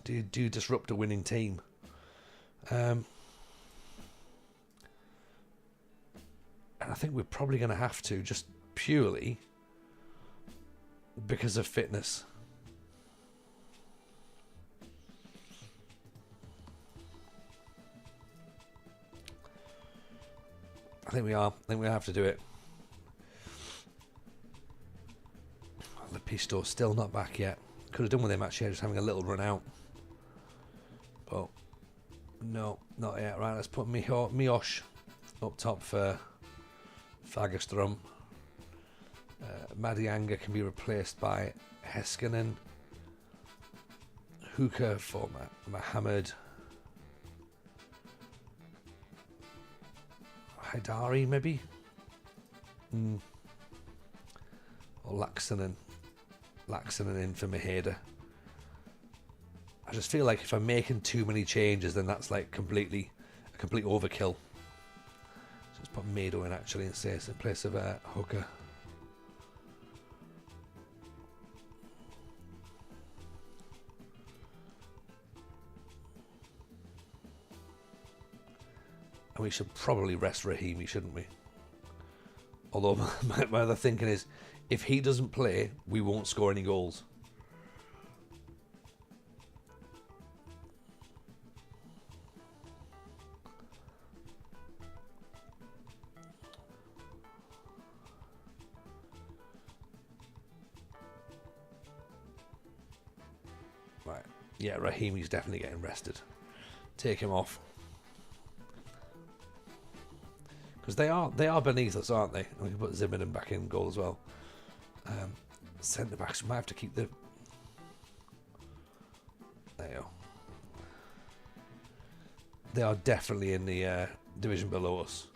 Do you disrupt a winning team? And I think we're probably going to have to, just purely because of fitness. I think we have to do it. Lepisto's still not back yet. Could have done with him actually, just having a little run out. But no, not yet. Right, let's put Miosh up top for Fagerström. Madianga can be replaced by Heiskanen. Hooker for Mohammed. Haidari maybe? Or Laxonen in for Maheda. I just feel like if I'm making too many changes, then that's like a complete overkill. So let's put Mado in actually in place of Hooker. And we should probably rest Rahimi, shouldn't we? Although my other thinking is, if he doesn't play, we won't score any goals. Right. Yeah, Rahimi's definitely getting rested. Take him off. Because they are beneath us, aren't they? And we can put Zimmerman back in goal as well. Centre backs, we might have to keep the... There you go. They are definitely in the division below us.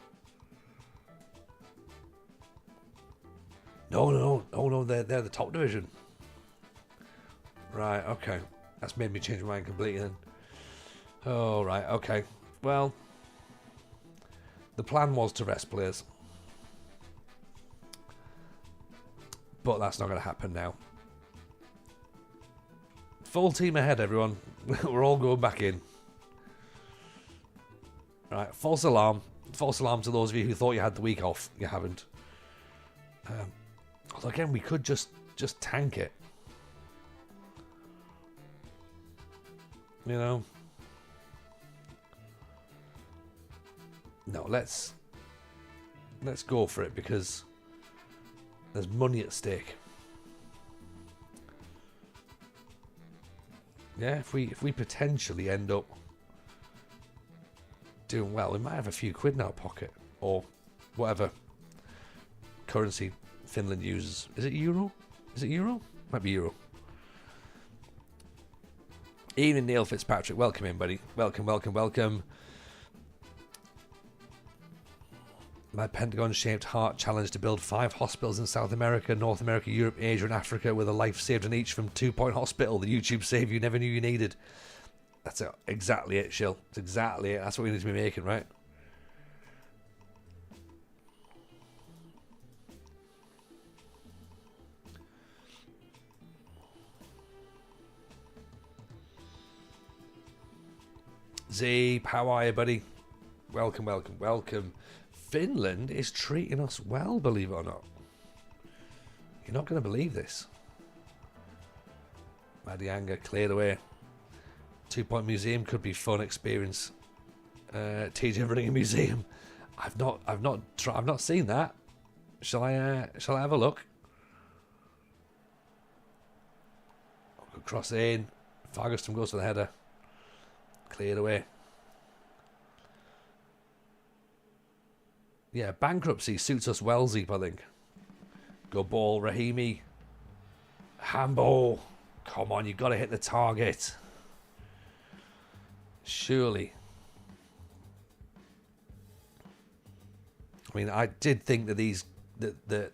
No, they're the top division. Right, okay. That's made me change my mind completely then. Oh, right, okay. Well, the plan was to rest players. But that's not going to happen now. Full team ahead, everyone. We're all going back in. Right, false alarm. False alarm to those of you who thought you had the week off. You haven't. Although again, we could just tank it. You know? No, let's go for it because there's money at stake. Yeah, if we potentially end up doing well, we might have a few quid in our pocket or whatever currency Finland uses. Is it euro? Is it euro? Might be euro. Ian and Neil Fitzpatrick, welcome in, buddy. Welcome. My Pentagon-shaped heart challenge to build 5 hospitals in South America, North America, Europe, Asia and Africa with a life saved in each from 2 Point Hospital, the YouTube save you never knew you needed. That's exactly it, Shill. That's exactly it. That's what we need to be making, right? Zeep, how are you, buddy? Welcome. Finland is treating us well, believe it or not. You're not going to believe this. Madianga cleared away. 2 Point Museum could be fun experience. TJ running a museum. I've not seen that. Shall I have a look? Cross in. Fagerstrom goes for the header. Cleared away. Yeah, bankruptcy suits us well, Zeep, I think. Go ball, Rahimi. Handball. Come on, you've got to hit the target. Surely. I mean, I did think that that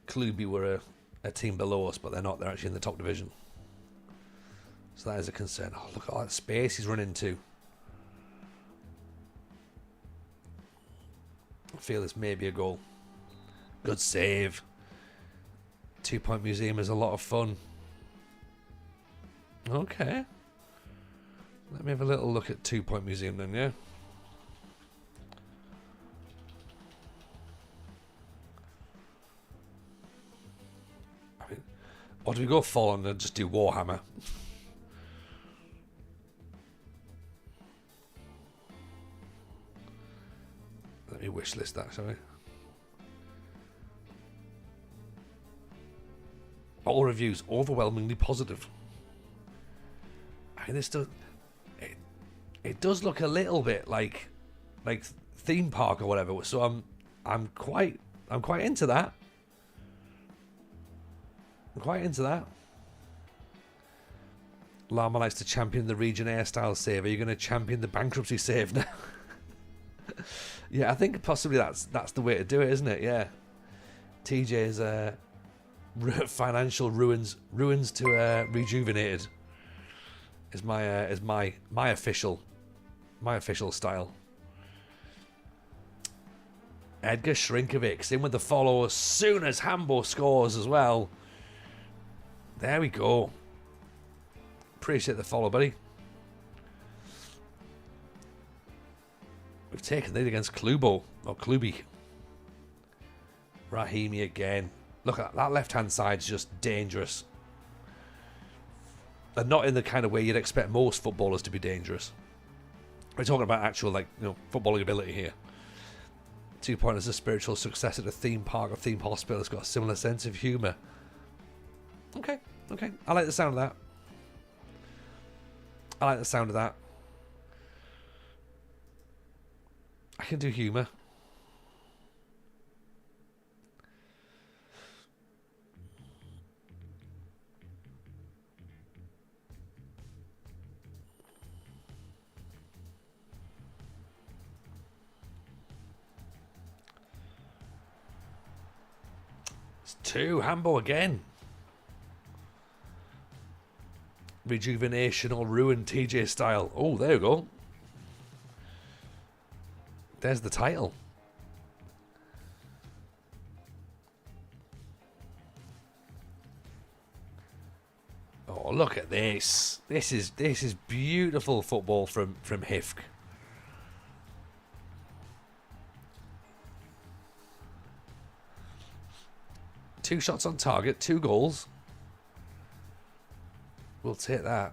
Klubi were a team below us, but they're not. They're actually in the top division. So that is a concern. Oh, look at all that space he's run into. I feel this may be a goal. Good save. 2 Point Museum is a lot of fun. Okay. Let me have a little look at 2 Point Museum then, yeah? I mean, or do we go full on and just do Warhammer? Let me wish list that, shall we? All reviews overwhelmingly positive. I mean, this does it does look a little bit like theme park or whatever. So I'm quite into that. I'm quite into that. Lama likes to champion the region air style save. Are you going to champion the bankruptcy save now? Yeah, I think possibly that's the way to do it, isn't it? Yeah. TJ's financial ruins to rejuvenated is my official style. Edgar Shrinkovic's in with the follow as soon as Hambo scores as well. There we go. Appreciate the follow, buddy. We've taken it against Klubo, or Klubi. Rahimi again. Look at that left-hand side's just dangerous. And not in the kind of way you'd expect most footballers to be dangerous. We're talking about actual, like, you know, footballing ability here. 2 Point is a spiritual successor to theme park or theme hospital. It's got a similar sense of humour. Okay, okay. I like the sound of that. I like the sound of that. I can do humour. It's 2. Hambo again. Rejuvenation or ruin TJ style. Oh, there you go. There's the title. Oh, look at this. This is beautiful football from HIFK. Two shots on target, 2 goals. We'll take that.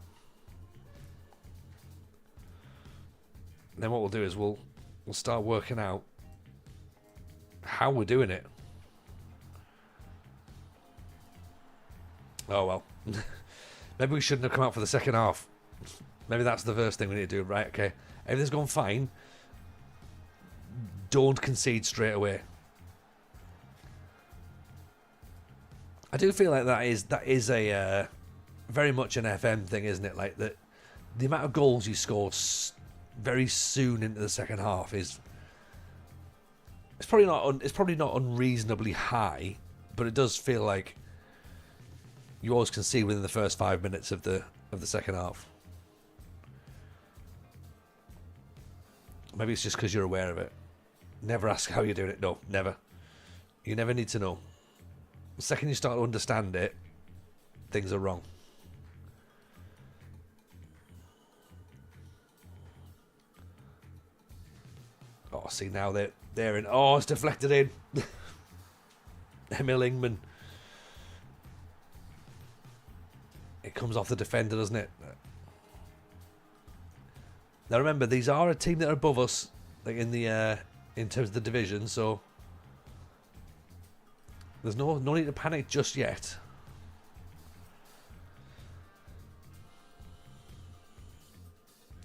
And then what we'll do is we'll start working out how we're doing it. Oh well. Maybe we shouldn't have come out for the second half. Maybe that's the first thing we need to do. Right, okay. Everything's gone fine. Don't concede straight away. I do feel like that is a very much an FM thing, isn't it? Like that, the amount of goals you scored very soon into the second half is it's probably not unreasonably high, but it does feel like you always concede within the first 5 minutes of the second half. Maybe it's just because you're aware of it. Never ask how you're doing it. No, never. You never need to know. The second you start to understand it, things are wrong. Oh, see, now they're in. Oh, it's deflected in. Emil Ingman. It comes off the defender, doesn't it? Now remember, these are a team that are above us, like in terms of the division, so there's no need to panic just yet.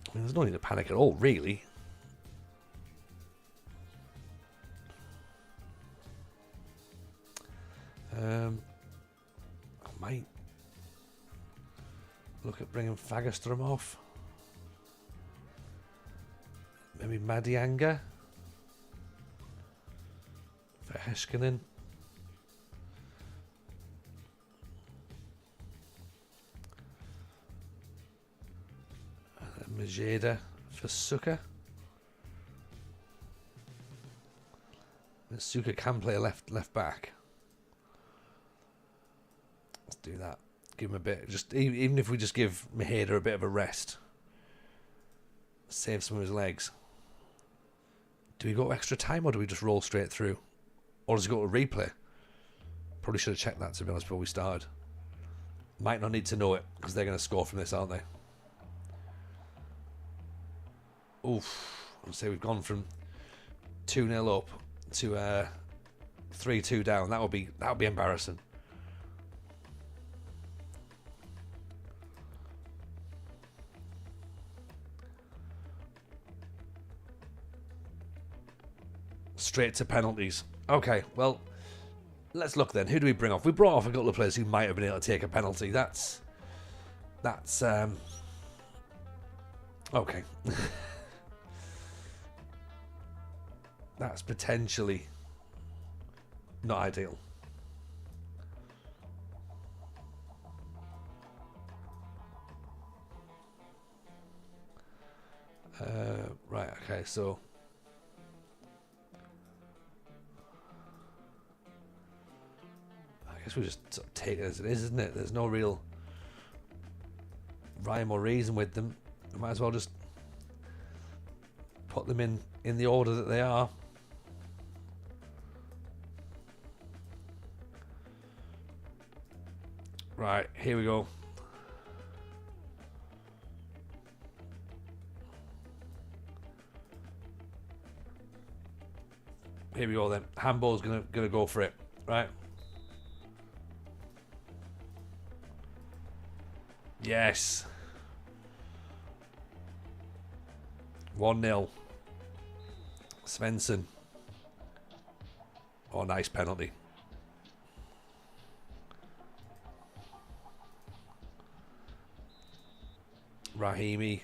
I mean, there's no need to panic at all, really. I might look at bringing Fagerström off. Maybe Madianga for Heiskanen. Majeda for Suka. And Suka can play left back. Let's do that. Give him a bit. Just even if we just give Majeda a bit of a rest, save some of his legs. Do we go extra time or do we just roll straight through? Or does it go to replay? Probably should have checked that, to be honest, before we started. Might not need to know it because they're going to score from this, aren't they? Oof. I'd say we've gone from 2-0 up to 3-2 down. That would be embarrassing. Straight to penalties. Okay, well, let's look then. Who do we bring off? We brought off a couple of players who might have been able to take a penalty. That's okay. That's potentially not ideal. Right, okay, so I guess we just sort of take it as it is, isn't it? There's no real rhyme or reason with them. We might as well just put them in the order that they are. Right, here we go. Here we go then. Handball's gonna go for it, right? Yes. 1-0. Svensson. Oh, nice penalty. Rahimi.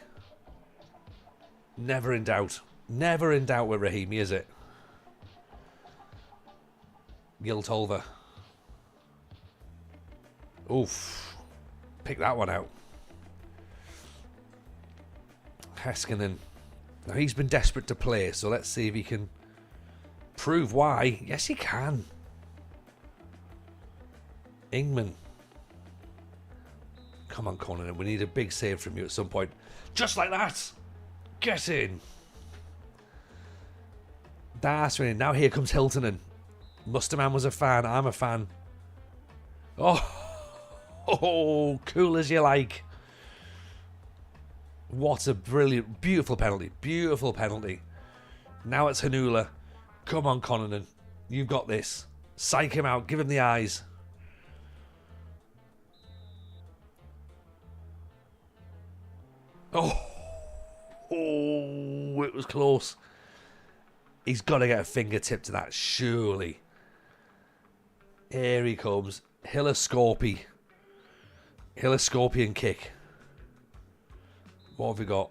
Never in doubt. Never in doubt with Rahimi, is it? Giltolva. Oof. Pick that one out. Heiskanen. Now he's been desperate to play, so let's see if he can prove why. Yes, he can. Ingman. Come on, Conan. We need a big save from you at some point. Just like that. Get in. That's winning. Now here comes Hiltonen. Musterman was a fan. I'm a fan. Oh, cool as you like. What a brilliant, beautiful penalty. Beautiful penalty. Now it's Hanula. Come on, Conanen. You've got this. Psych him out. Give him the eyes. Oh, it was close. He's got to get a fingertip to that, surely. Here he comes. Hillascorpian kick. What have we got?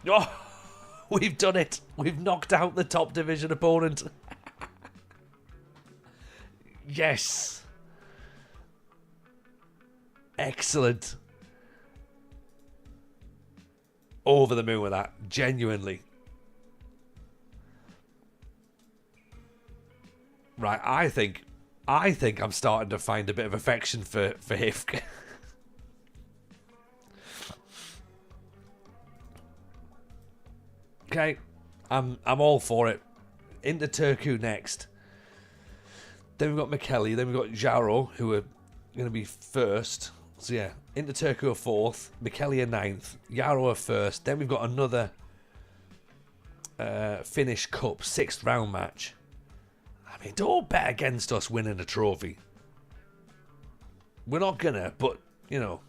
Oh, we've done it. We've knocked out the top division opponent. Yes. Excellent. Over the moon with that. Genuinely. Right, I think I'm starting to find a bit of affection for HIFK. Okay, I'm all for it. Into Turku next. Then we've got McKelly. Then we've got Jaro, who are going to be first. So yeah, into Turku are fourth. McKelly are ninth. Jaro are first. Then we've got another Finnish Cup 6th round match. I mean, don't bet against us winning a trophy. We're not gonna, but you know.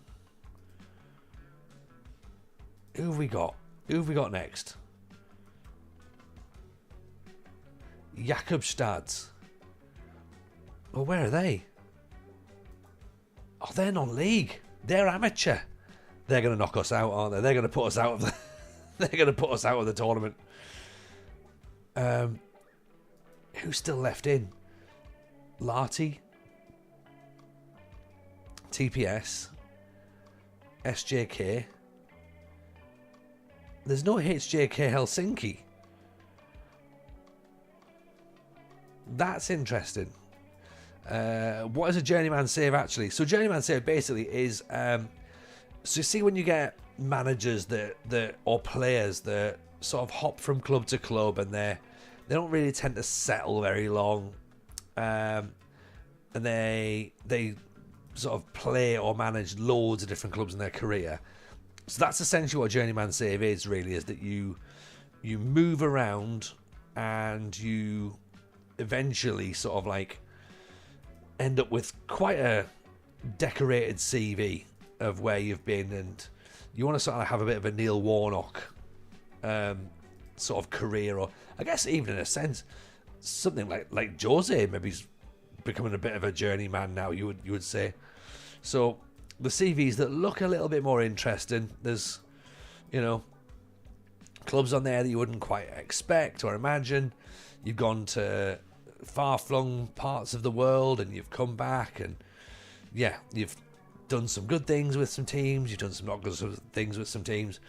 Who have we got? Who have we got next? Jakobstad. Well, where are they? Oh, they're non-league. They're amateur. They're going to knock us out, aren't they? They're going to put us out of the. They're going to put us out of the tournament. Who's still left in? Lahti, TPS, SJK. There's no HJK Helsinki. That's interesting. What is a journeyman save actually? So journeyman save basically is so you see when you get managers that or players that sort of hop from club to club and they don't really tend to settle very long, and they sort of play or manage loads of different clubs in their career. So that's essentially what a journeyman save is really, is that you move around and you eventually sort of like end up with quite a decorated CV of where you've been, and you want to sort of have a bit of a Neil Warnock sort of career, or I guess even in a sense something like Jose maybe's becoming a bit of a journeyman now, you would say. So the CVs that look a little bit more interesting, there's, you know, clubs on there that you wouldn't quite expect or imagine. You've gone to far-flung parts of the world and you've come back, and yeah, you've done some good things with some teams, you've done some not good things with some teams,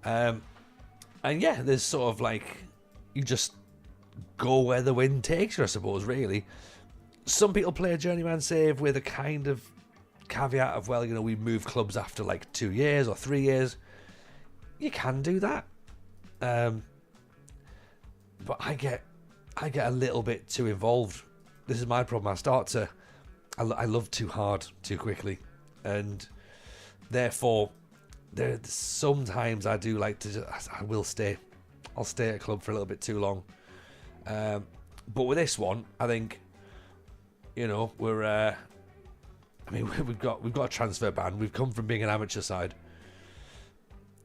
and yeah, there's sort of like, you just go where the wind takes you, I suppose, really. Some people play a journeyman save with a kind of caveat of, well, you know, we move clubs after like 2 years or 3 years. you can do that. But I get a little bit too involved. This is my problem. I love too hard too quickly, and therefore sometimes I do like to. I'll stay at a club for a little bit too long. But with this one, I think, you know, we've got a transfer ban. We've come from being an amateur side,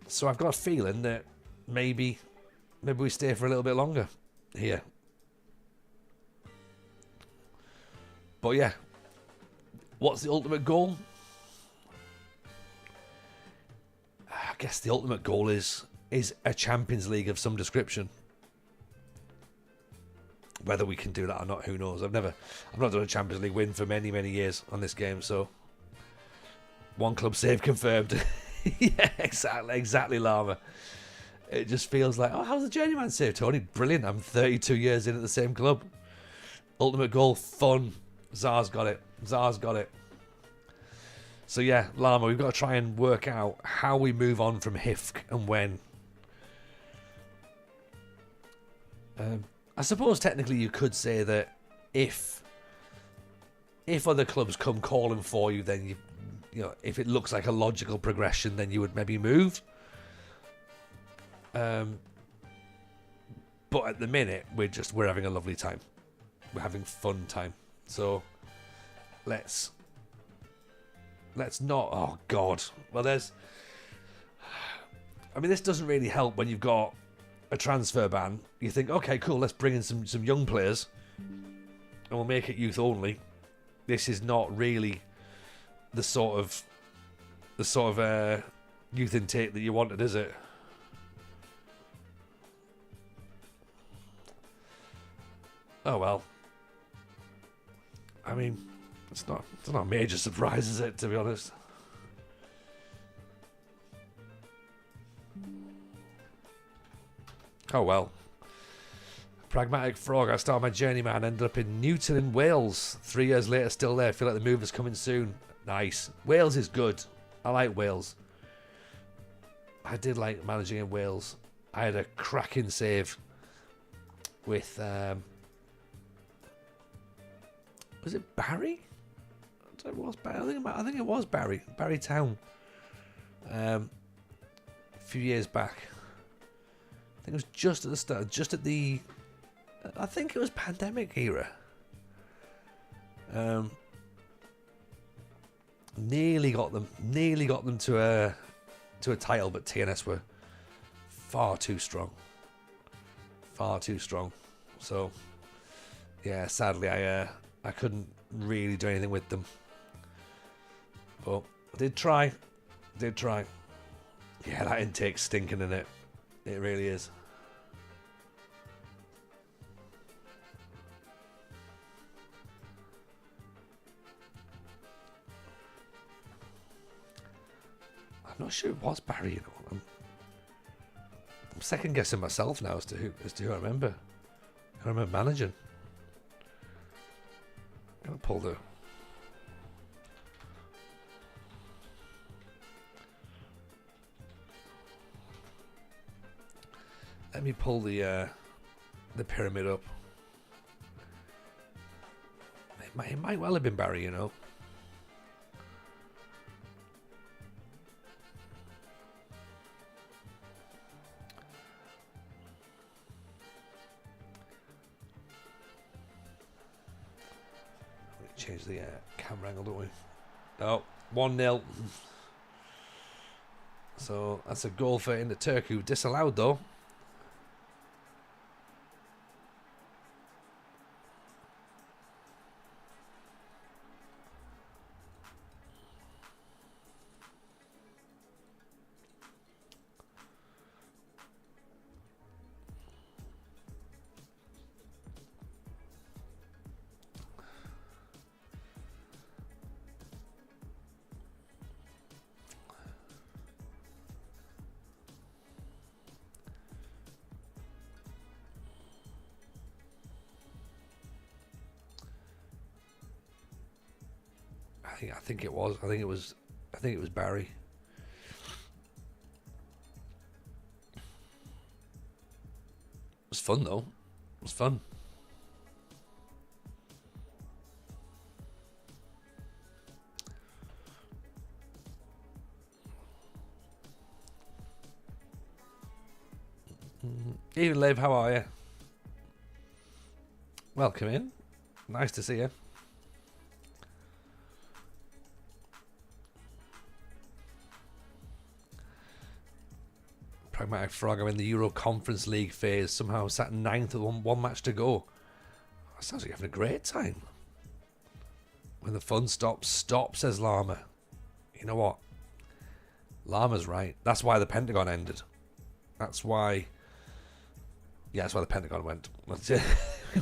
so I've got a feeling that maybe we stay for a little bit longer here. But yeah, what's the ultimate goal? I guess the ultimate goal is a Champions League of some description. Whether we can do that or not, who knows? I've not done a Champions League win for many, many years on this game, so one club save confirmed. Yeah, exactly, Llama. It just feels like, oh, how's the Journeyman save, Tony? Brilliant. I'm 32 years in at the same club. Ultimate goal, fun. Czar's got it. So yeah, Llama, we've got to try and work out how we move on from HIFK and when. I suppose technically you could say that if other clubs come calling for you, then you know, if it looks like a logical progression, then you would maybe move. But at the minute, we're having a lovely time. We're having fun time. So let's not. Oh God. Well, this doesn't really help when you've got a transfer ban. You think, okay, cool, let's bring in some young players and we'll make it youth only. This is not really the sort of youth intake that you wanted, is it? Oh well. I mean, it's not a major surprise, is it, to be honest? Oh well. Pragmatic Frog, I started my Journeyman, ended up in Newton in Wales. 3 years later, still there. Feel like the move is coming soon. Nice. Wales is good. I like Wales. I did like managing in Wales. I had a cracking save with was it Barry? I think it was Barry. Barry Town. A few years back. I think it was just at the start, I think it was pandemic era. Nearly got them to a title, but TNS were far too strong. So yeah, sadly I couldn't really do anything with them. But I did try. Yeah, that intake's stinking in it. It really is. I'm not sure it was Barry, you know. I'm second guessing myself now as to who I remember. I remember managing. I'm gonna pull the. Let me pull the pyramid up. It might well have been Barry, you know. Change the camera angle, don't we? Oh, 1-0. So that's a goal for Inter Turku. Disallowed though. I think it was Barry. was fun, though. It was fun. Even Liv, how are you? Welcome in. Nice to see you. Pragmatic Frog, I'm in the Euro Conference League phase. Somehow sat ninth with one match to go. That sounds like you're having a great time. When the fun stops, stop, says Llama. You know what? Llama's right. That's why the Pentagon ended. That's why... Yeah, that's why the Pentagon went.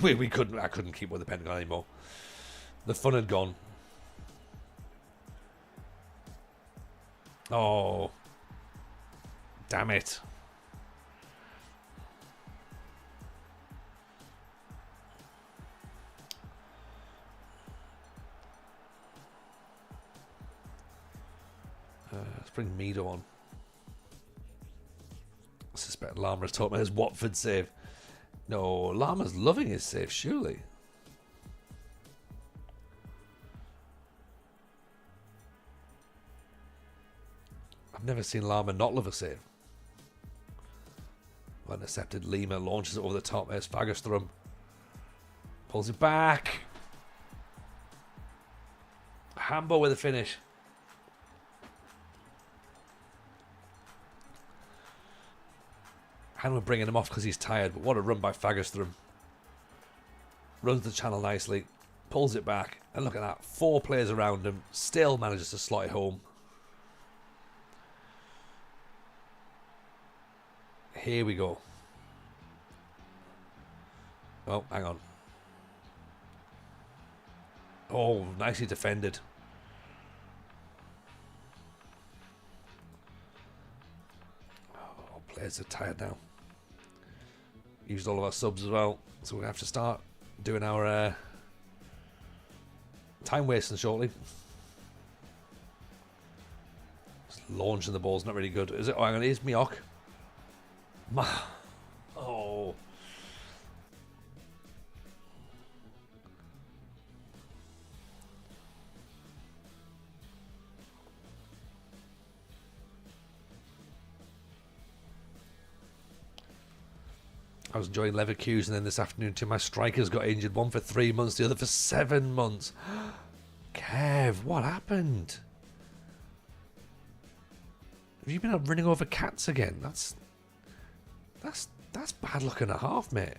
we couldn't. I couldn't keep with the Pentagon anymore. The fun had gone. Oh, damn it! Let's bring Mido on. I suspect Llama's talking about his Watford save. No, Llama's loving his save, surely. I've never seen Llama not love a save. Well intercepted. Lima launches it over the top. There's Fagerström. Pulls it back. Hambo with a finish. And we're bringing him off because he's tired, but what a run by Fagerström. Runs the channel nicely, pulls it back, and look at that. 4 players around him, still manages to slot it home. Here we go. Oh, hang on. Oh, nicely defended. Oh, players are tired now. Used all of our subs as well, so we're going to have to start doing our time wasting shortly. Just launching the ball's not really good. Is it? Oh, hang on, it is Miok. Oh. I was enjoying Leverkusen, and then this afternoon two of my strikers got injured. One for 3 months, the other for 7 months. Kev, what happened? Have you been out running over cats again? That's bad luck and a half, mate.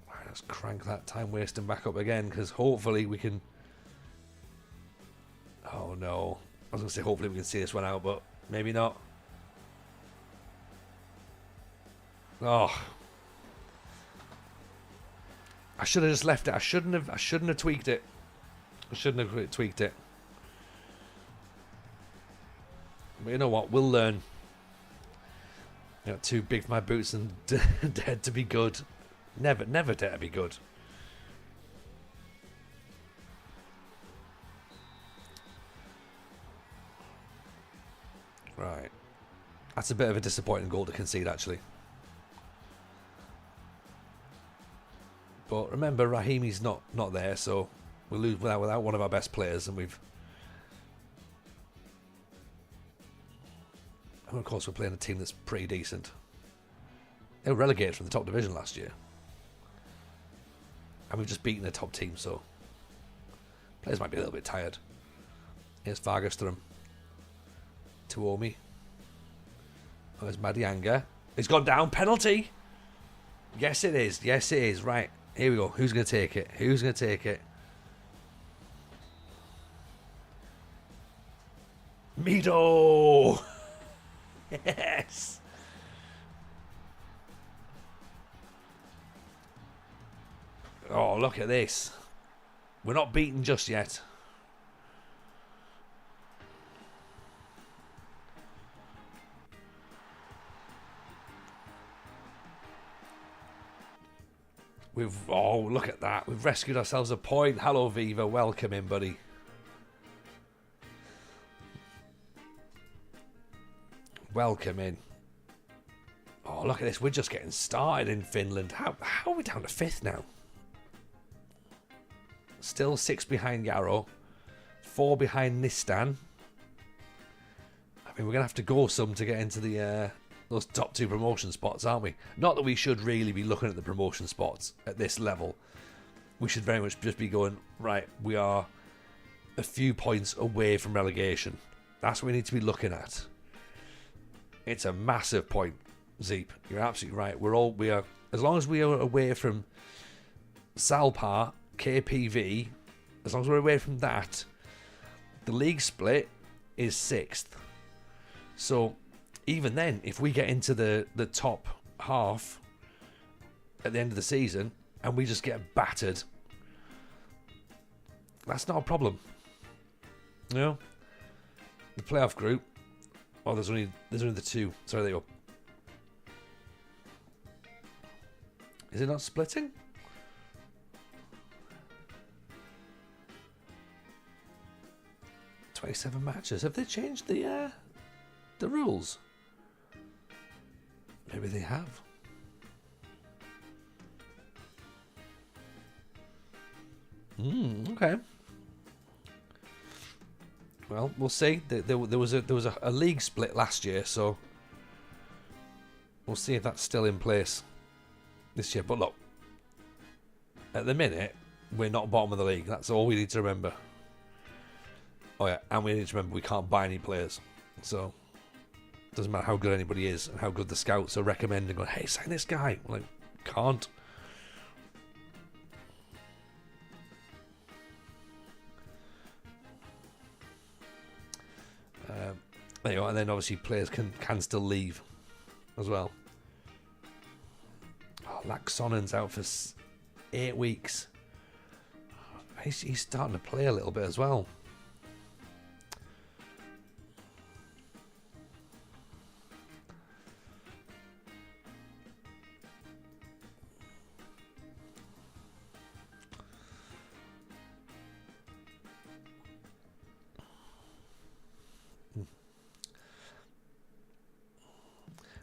Right, let's crank that time wasting back up again, because hopefully we can... Oh no. I was going to say hopefully we can see this one out, but maybe not. Oh. I should have just left it. I shouldn't have tweaked it. I shouldn't have tweaked it. But you know what? We'll learn. You know, too big for my boots and dead to be good. Never dead to be good. Right. That's a bit of a disappointing goal to concede, actually. But remember, Rahimi's not there, so we'll lose without one of our best players, and we've... And of course, we're playing a team that's pretty decent. They were relegated from the top division last year. And we've just beaten the top team, so... Players might be a little bit tired. Here's Fagerström. Tuomi. Oh, there's Madianga. He's gone down. Penalty. Yes, it is. Yes, it is. Right. Here we go. Who's going to take it? Who's going to take it? Mido. Yes. Oh, look at this. We're not beaten just yet. Oh, look at that. We've rescued ourselves a point. Hello, Viva. Welcome in, buddy. Welcome in. Oh, look at this. We're just getting started in Finland. How are we down to 5th now? Still 6 behind Yarrow. 4 behind Nistan. I mean, we're going to have to go some to get into the those top 2 promotion spots, aren't we? Not that we should really be looking at the promotion spots at this level. We should very much just be going, right, we are a few points away from relegation. That's what we need to be looking at. It's a massive point, Zeep. You're absolutely right. We are, as long as we are away from Salpa, KPV, as long as we're away from that, the league split is 6th. So even then, if we get into the top half at the end of the season and we just get battered, that's not a problem. You know? The playoff group. Oh, there's only the 2. Sorry, there you go. Is it not splitting? "27 matches. Have they changed the rules? Maybe they have. Okay. Well, we'll see. There was a league split last year, so we'll see if that's still in place this year. But look, at the minute, we're not bottom of the league. That's all we need to remember. Oh yeah, and we need to remember we can't buy any players. So it doesn't matter how good anybody is and how good the scouts are recommending. Going, hey, sign this guy. We're like, can't. There you go, and then obviously players can still leave as well. Oh, Laxonen's out for 8 weeks. He's starting to play a little bit as well.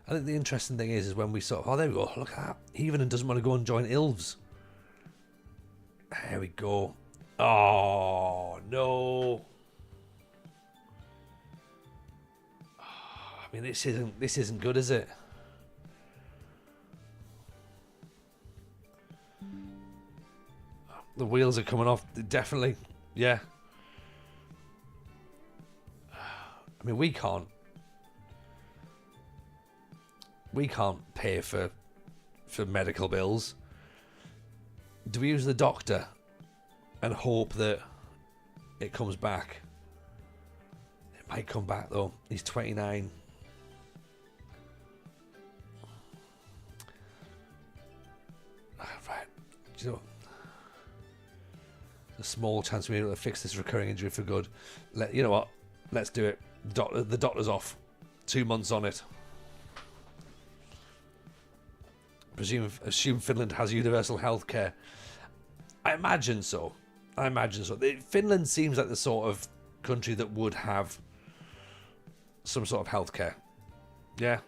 I think the interesting thing is when we sort of, oh, there we go, look at that. Heaven doesn't want to go and join Ilves. There we go. Oh, no. I mean, this isn't good, is it? The wheels are coming off, definitely. Yeah. I mean, we can't pay for medical bills. Do we use the doctor and hope that it comes back? It might come back though. He's 29. Right. Do you know, a small chance we're able to fix this recurring injury for good. You know what? Let's do it. The doctor's off. 2 months on it. Assume Finland has universal healthcare. I imagine so. Finland seems like the sort of country that would have some sort of healthcare. Yeah,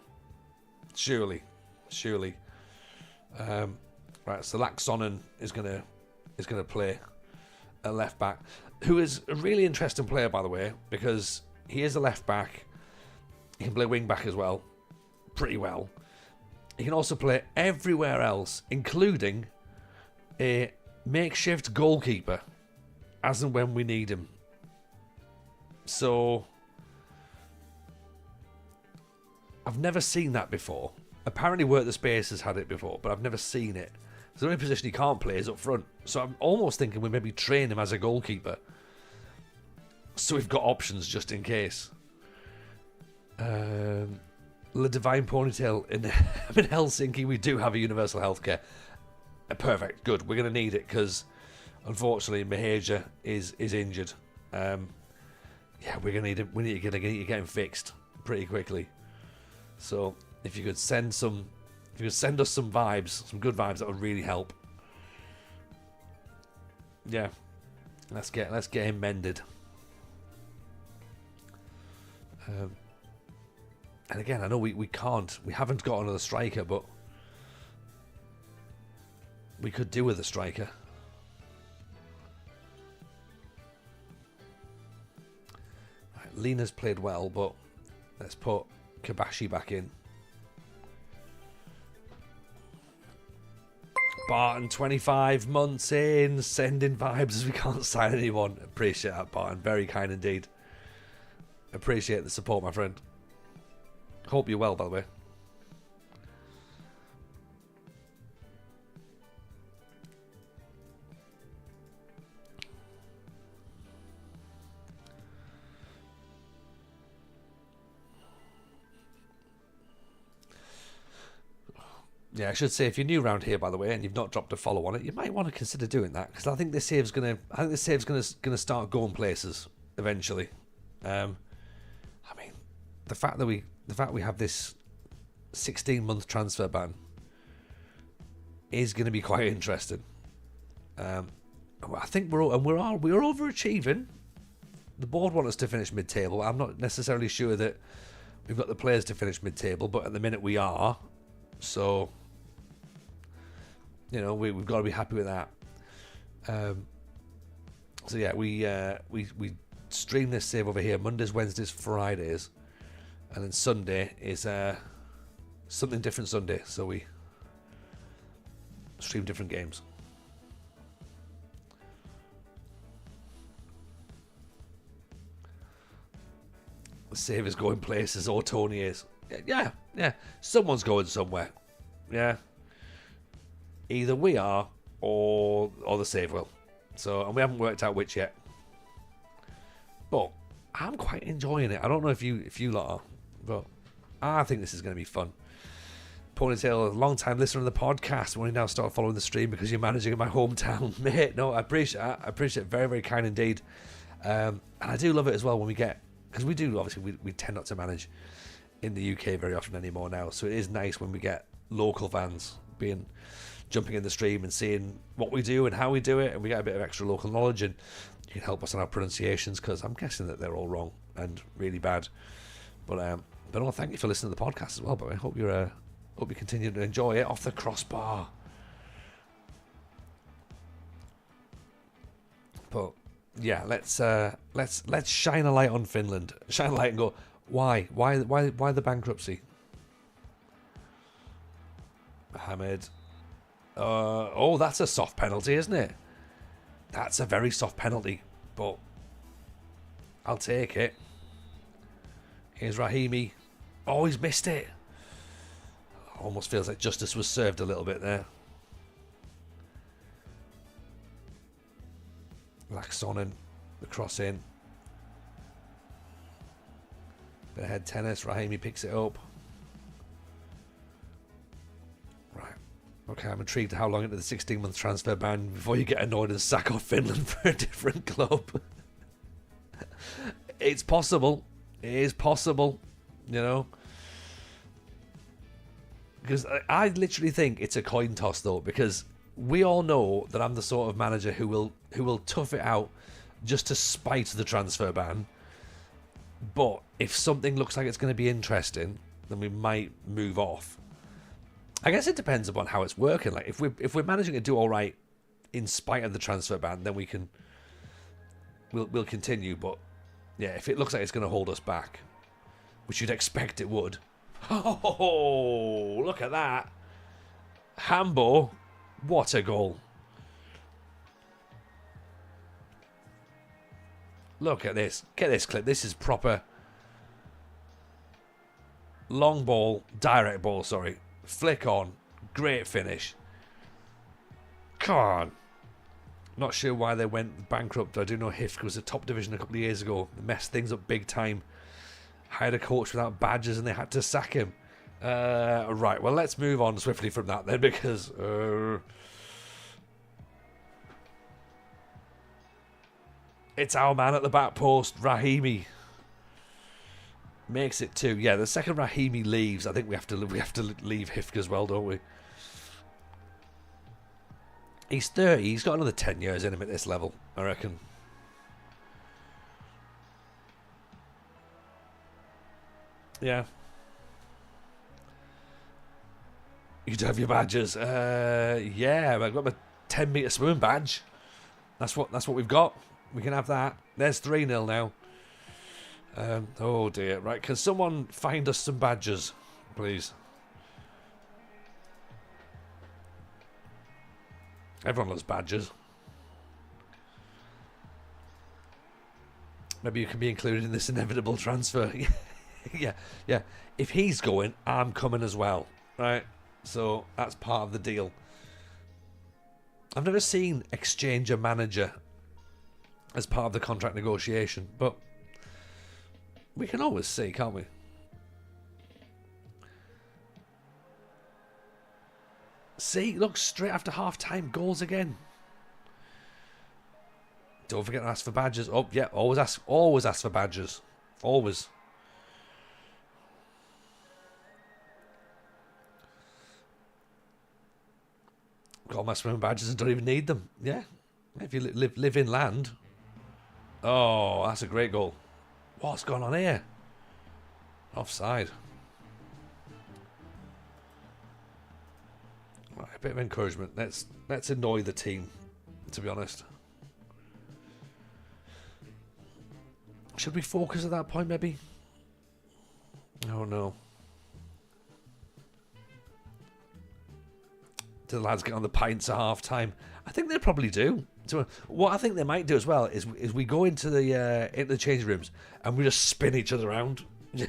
surely. Right, so Laxonen is gonna play a left back, who is a really interesting player, by the way, because he is a left back. He can play wing back as well, pretty well. He can also play everywhere else, including a makeshift goalkeeper, as and when we need him. So, I've never seen that before. Apparently Work the Space has had it before, but I've never seen it. So the only position he can't play is up front. So I'm almost thinking we maybe train him as a goalkeeper. So we've got options just in case. The Divine Ponytail in Helsinki, we do have a universal healthcare. Perfect, good. We're going to need it because, unfortunately, Mahaja is injured. Yeah, we're going to need him. We need to get him fixed pretty quickly. So if you could send us some vibes, some good vibes, that would really help. Yeah, let's get him mended. And again, I know we haven't got another striker, but we could do with a striker. Right, Lena's played well, but let's put Kabashi back in. Barton, 25 months in, sending vibes as we can't sign anyone. Appreciate that, Barton. Very kind indeed. Appreciate the support, my friend. Hope you're well, by the way. Yeah, I should say, if you're new around here, by the way, and you've not dropped a follow on it, you might want to consider doing that, because I think this save's gonna start going places eventually. I mean, the fact we have this 16-month transfer ban is going to be quite interesting. I think we're overachieving. The board want us to finish mid-table. I'm not necessarily sure that we've got the players to finish mid-table, but at the minute we are. So, you know, we've got to be happy with that. So yeah, we stream this save over here Mondays, Wednesdays, Fridays, and then Sunday is something different Sunday. So we stream different games. The save is going places, or Tony is. Yeah. Someone's going somewhere. Yeah. Either we are, or the save will. So, and we haven't worked out which yet. But I'm quite enjoying it. I don't know if you lot are, but I think this is going to be fun. Ponytail, a long time listener of the podcast. When you now start following the stream because you're managing in my hometown, mate. No, I appreciate that. I appreciate it very, very kind indeed. And I do love it as well when we get, because we do obviously we tend not to manage in the UK very often anymore now. So it is nice when we get local fans jumping in the stream and seeing what we do and how we do it, and we get a bit of extra local knowledge, and you can help us on our pronunciations, because I'm guessing that they're all wrong and really bad. But no, thank you for listening to the podcast as well. But I hope you continue to enjoy it. Off the crossbar. But yeah, let's shine a light on Finland. Shine a light and go, why the bankruptcy? Mohamed. Oh, that's a soft penalty, isn't it? That's a very soft penalty, but I'll take it. Here's Rahimi. Oh, he's missed it. Almost feels like justice was served a little bit there. Laxonen, the cross in. Bit of head tennis. Rahimi picks it up. Right. Okay, I'm intrigued how long into the 16-month transfer ban before you get annoyed and sack off Finland for a different club. It's possible. It is possible, you know. Because I literally think it's a coin toss, though, because we all know that I'm the sort of manager who will tough it out just to spite the transfer ban. But if something looks like it's going to be interesting, then we might move off. I guess it depends upon how it's working. Like if we're managing to do all right in spite of the transfer ban, then we'll continue. But yeah, if it looks like it's going to hold us back, which you'd expect it would. Oh, look at that. Hambo, what a goal. Look at this. Get this clip. This is proper long ball, direct ball, sorry. Flick on. Great finish. Come on. Not sure why they went bankrupt. I do know HIFK was a top division a couple of years ago. They messed things up big time. Hired a coach without badges and they had to sack him. Right, well, let's move on swiftly from that then, because it's our man at the back post, Rahimi. Makes it 2. Yeah, the second Rahimi leaves, I think we have to leave HIFK as well, don't we? He's 30. He's got another 10 years in him at this level, I reckon. Yeah. You do have your badges. Yeah, I've got my 10-metre swimming badge. That's what we've got. We can have that. There's 3-0 now. Oh dear. Right, can someone find us some badges, please? Everyone loves badges. Maybe you can be included in this inevitable transfer. yeah. If he's going, I'm coming as well. Right? So that's part of the deal. I've never seen exchange a manager as part of the contract negotiation, but we can always see, can't we? See, look, straight after half-time, goals again. Don't forget to ask for badges. Oh, yeah, always ask for badges. Always. Got all my swimming badges and don't even need them. Yeah. If you live inland. Oh, that's a great goal. What's going on here? Offside. Right, a bit of encouragement. Let's annoy the team, to be honest. Should we focus at that point, maybe? Oh, no. Do the lads get on the pints at half-time? I think they probably do. So what I think they might do as well is we go into the changing rooms and we just spin each other around.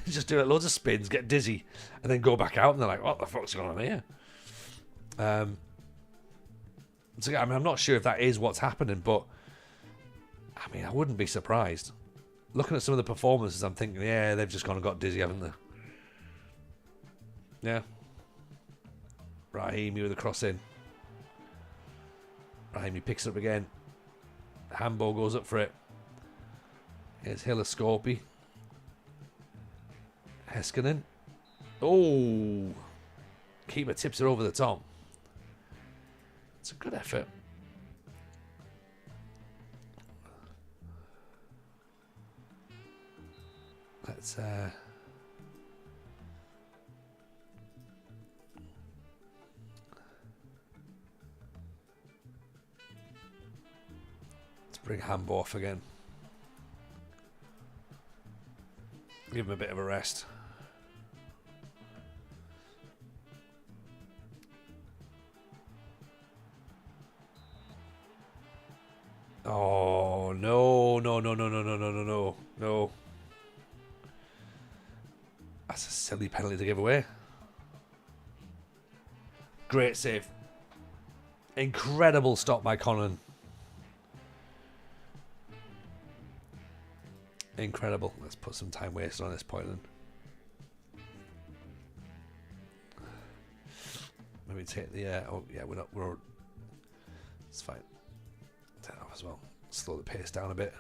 Just do loads of spins, get dizzy, and then go back out, and they're like, what the fuck's going on here? So, I mean, I'm not sure if that is what's happening, but I mean, I wouldn't be surprised. Looking at some of the performances, I'm thinking, yeah, they've just gone and got dizzy, haven't they? Yeah. Raheem with a cross in. Raheem picks it up again. Hambo goes up for it. Here's Hillascorpi. Heskinen. Oh. Keeper tips it over the top. It's a good effort. Let's bring Hambo off again. Give him a bit of a rest. Oh, no. That's a silly penalty to give away. Great save. Incredible stop by Conan. Incredible. Let's put some time wasted on this point then. Maybe take the oh yeah, we're it's fine. Take that off as well. Slow the pace down a bit.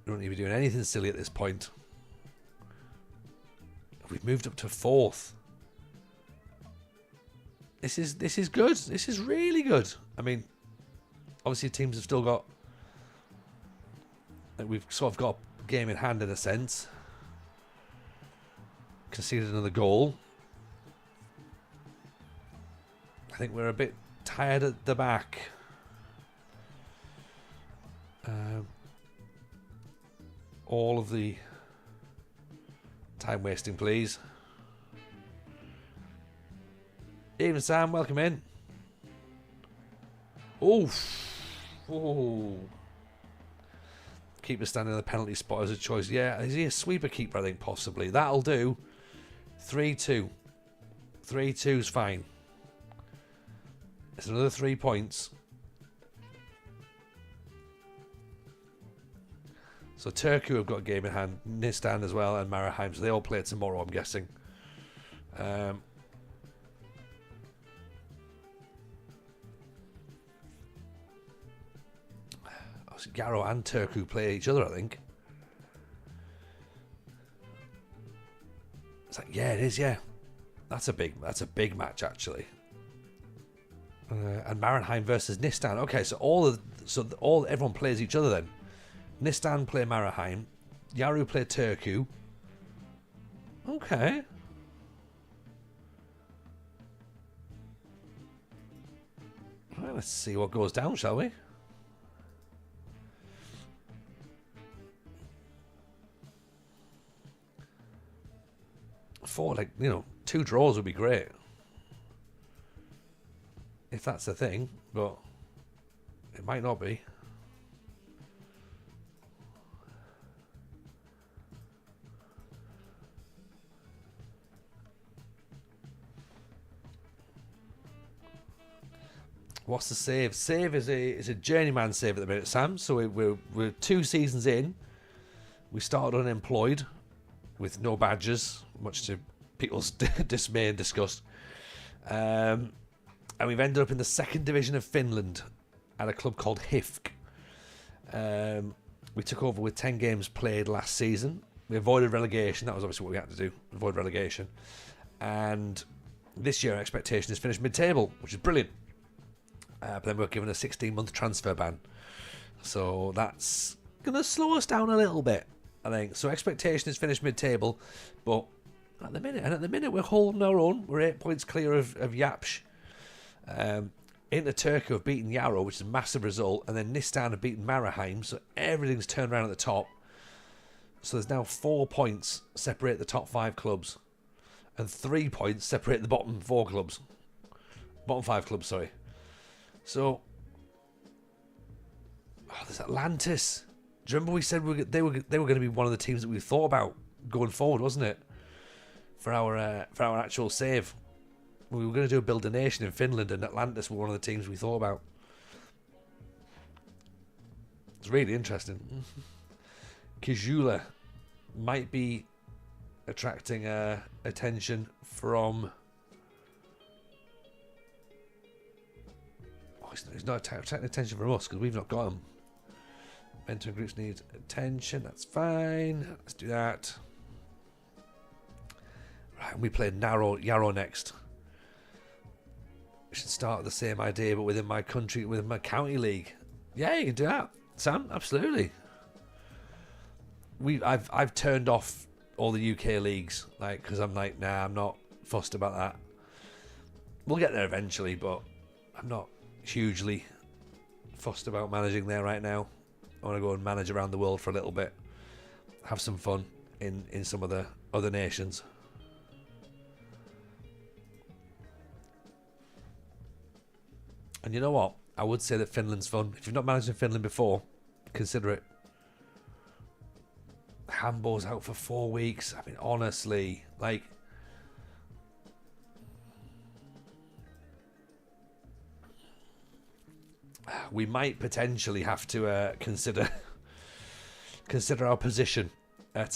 We don't need to be doing anything silly at this point. We've moved up to 4th. This is good. This is really good. I mean, obviously teams have still got, we've sort of got a game in hand in a sense. Conceded another goal. I think we're a bit tired at the back. All of the time wasting, please. Even Sam, welcome in. Oh. Keeper standing in the penalty spot as a choice. Yeah, is he a sweeper keeper? I think possibly. That'll do. 3-2. 3-2's fine. It's another 3 points. So Turku have got a game in hand. Nistan as well, and Maraheim. So they all play tomorrow, I'm guessing. Garrow and Turku play each other, I think. It's like, yeah, it is, yeah. That's a big match actually. And Maranheim versus Nistan. Okay, so everyone plays each other then. Nistan play Maraheim. Yaru play Turku. Okay. Well, let's see what goes down, shall we? You know, 2 draws would be great. If that's the thing, but it might not be. What's the save? Save is a journeyman save at the minute, Sam. So we're 2 seasons in. We started unemployed with no badges, much to people's dismay and disgust. And we've ended up in the 2nd division of Finland at a club called HIFK. We took over with 10 games played last season. We avoided relegation. That was obviously what we had to do, avoid relegation. And this year our expectation is finish mid-table, which is brilliant. But then we're given a 16-month transfer ban. So that's going to slow us down a little bit, I think. So expectation is finish mid-table. But at the minute we're holding our own. We're 8 points clear of Yapsh. Into Turku have beaten Yarrow, which is a massive result. And then Nistan have beaten Maraheim. So everything's turned around at the top. So there's now 4 points separate the top 5 clubs. And 3 points separate the bottom 4 clubs. Bottom 5 clubs, sorry. So, there's Atlantis. Do you remember we said they were going to be one of the teams that we thought about going forward, wasn't it? For our actual save, we were going to do a Build a Nation in Finland, and Atlantis were one of the teams we thought about. It's really interesting. Kijula might be attracting attention from. He's not attracting attention from us because we've not got him. Mentoring groups need attention. That's fine. Let's do that. Right, we play Yarrow next. We should start the same idea, but within my country, within my county league. Yeah, you can do that, Sam. Absolutely. I've turned off all the UK leagues, like, because I'm like, nah, I'm not fussed about that. We'll get there eventually, but I'm not hugely fussed about managing there right now. I want to go and manage around the world for a little bit, have some fun in some of the other nations. And you know what? I would say that Finland's fun. If you've not managed in Finland before, consider it. Hambo's out for 4 weeks. I mean, honestly, like, we might potentially have to consider our position at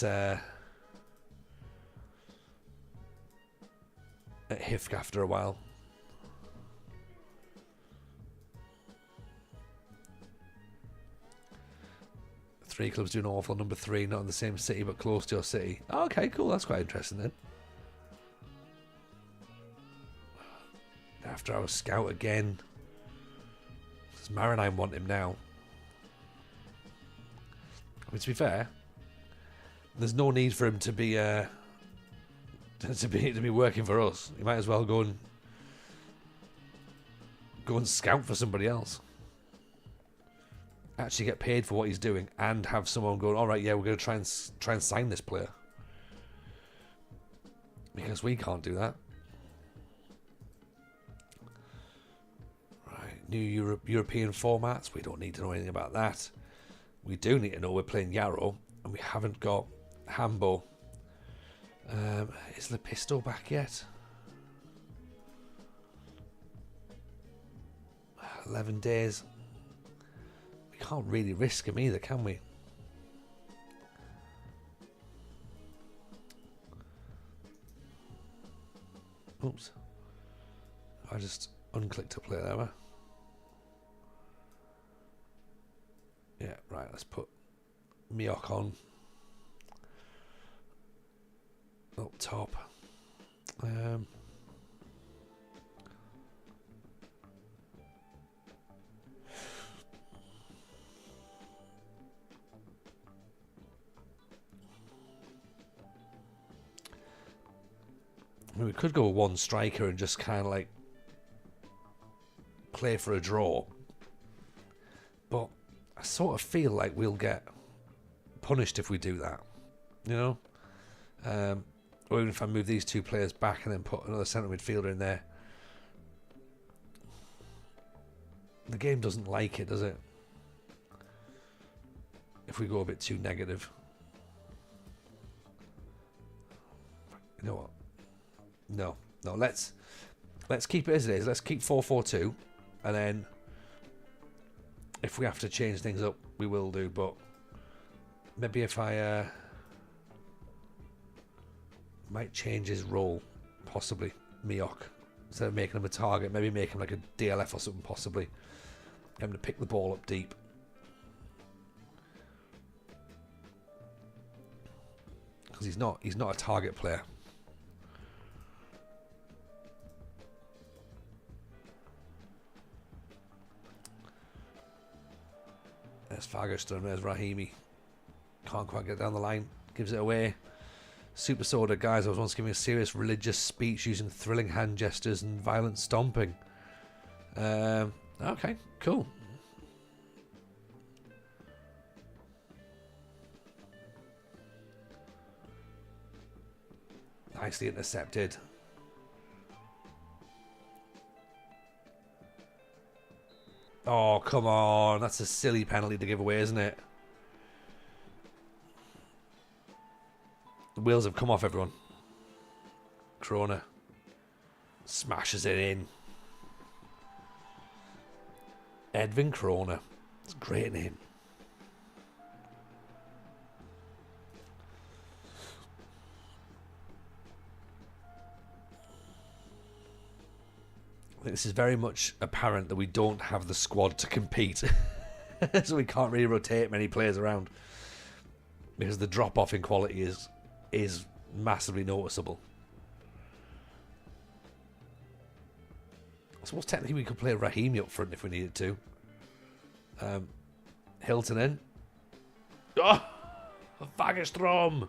HIFK after a while. Three clubs doing awful. Number 3, not in the same city but close to your city. Oh, okay, cool. That's quite interesting then. After our scout again. Maranham want him now. I mean, to be fair, there's no need for him to be to be working for us. He might as well go and scout for somebody else. Actually get paid for what he's doing and have someone going, all right, yeah, we're going to try and sign this player, because we can't do that. New European formats. We don't need to know anything about that. We do need to know we're playing Yarrow, and we haven't got Hambo. Is Lepisto back yet? 11 days. We can't really risk him either, can we? Oops. I just unclicked a player there. Yeah, right, let's put Miok on up top. I mean, we could go with one striker and just kind of like play for a draw. But I sort of feel like we'll get punished if we do that, you know? Or even if I move these two players back and then put another centre midfielder in there. The game doesn't like it, does it? If we go a bit too negative. You know what? No, let's keep it as it is. Let's keep 4-4-2, and then if we have to change things up, we will do. But maybe if I might change his role, possibly Mioch, instead of making him a target, maybe make him like a DLF or something, possibly. Get him to pick the ball up deep. Because he's not a target player. There's Fagerström, there's Rahimi. Can't quite get down the line. Gives it away. Super Soda, guys, I was once giving a serious religious speech using thrilling hand gestures and violent stomping. Okay, cool. Nicely intercepted. Oh, come on. That's a silly penalty to give away, isn't it? The wheels have come off, everyone. Krona smashes it in. Edvin Krona. It's a great name. This is very much apparent that we don't have the squad to compete. So we can't really rotate many players around. Because the drop-off in quality is massively noticeable. I suppose technically we could play Rahimi up front if we needed to. Hilton in. Oh! Fagerström!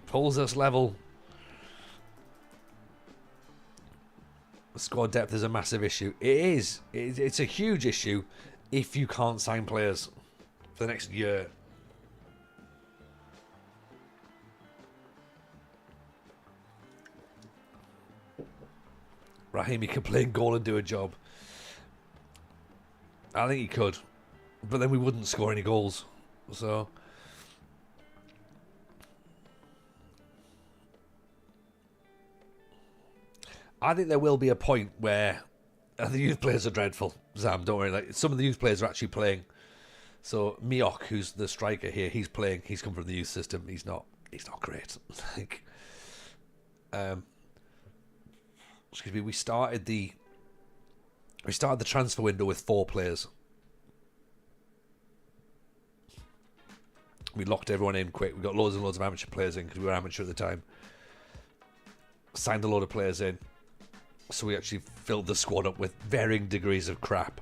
Pulls us level. Squad depth is a massive issue. It is. It's a huge issue if you can't sign players for the next year. Rahimi can play in goal and do a job. I think he could. But then we wouldn't score any goals. So I think there will be a point where the youth players are dreadful. Sam, don't worry. Like, some of the youth players are actually playing. So Mioch, who's the striker here, he's playing. He's come from the youth system. He's not great. Like, excuse me. We started the transfer window with 4 players. We locked everyone in quick. We got loads and loads of amateur players in because we were amateur at the time. Signed a load of players in. So we actually filled the squad up with varying degrees of crap.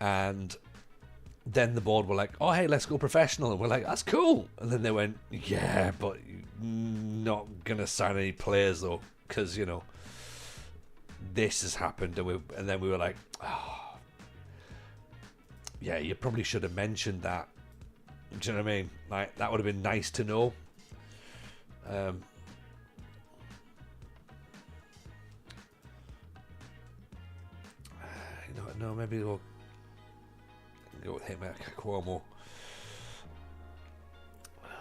And then the board were like, oh, hey, let's go professional. And we're like, that's cool. And then they went, yeah, but you're not going to sign any players, though. Because, you know, this has happened. And then we were like, oh, yeah, you probably should have mentioned that. Do you know what I mean? Like, that would have been nice to know. No, maybe we'll go with him at Cuomo.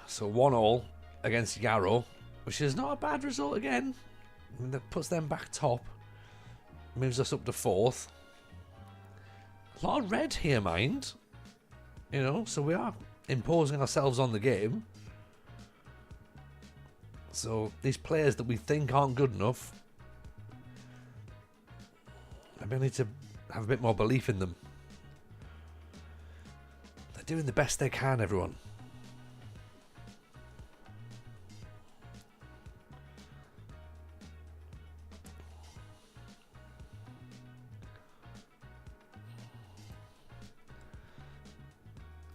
So 1-1 against Yarrow, which is not a bad result again. I mean, that puts them back top. Moves us up to 4th. A lot of red here, mind. You know, so we are imposing ourselves on the game. So these players that we think aren't good enough, maybe I need to have a bit more belief in them. They're doing the best they can, everyone.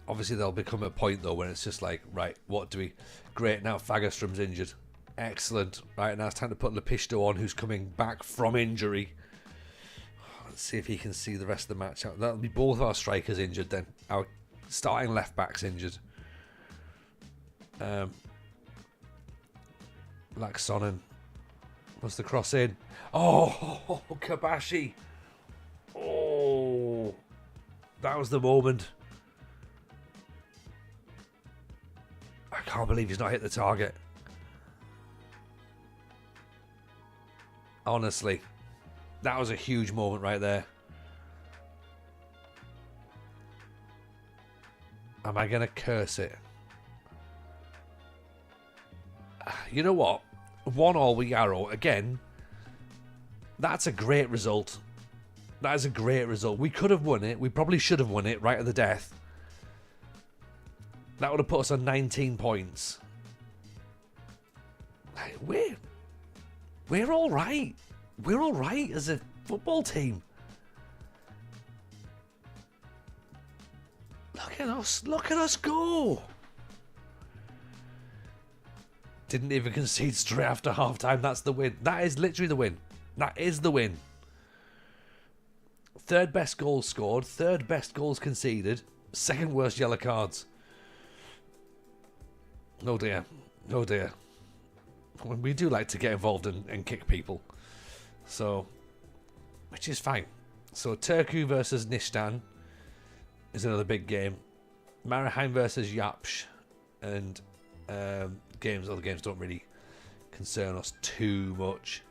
Obviously there'll become a point though when it's just like, right, what do we... Great, now Fagerström's injured. Excellent. Right, now it's time to put Lepisto on, who's coming back from injury. Let's see if he can see the rest of the match out. That'll be both of our strikers injured then. Our starting left back's injured. Laksonen. What's the cross in? Oh, Kabashi. Oh, that was the moment. I can't believe he's not hit the target. Honestly, that was a huge moment right there. Am I going to curse it? You know what? 1-1 with Yarrow. Again, that's a great result. That is a great result. We could have won it. We probably should have won it right at the death. That would have put us on 19 points. We're all right. We're all right as a football team. Look at us. Look at us go. Didn't even concede straight after half-time. That's the win. That is literally the win. That is the win. Third best goals scored. Third best goals conceded. Second worst yellow cards. Oh dear. Oh dear. We do like to get involved and kick people. So, which is fine. So Turku versus Nishtan is another big game. Maraheim versus Yapsh. And other games don't really concern us too much.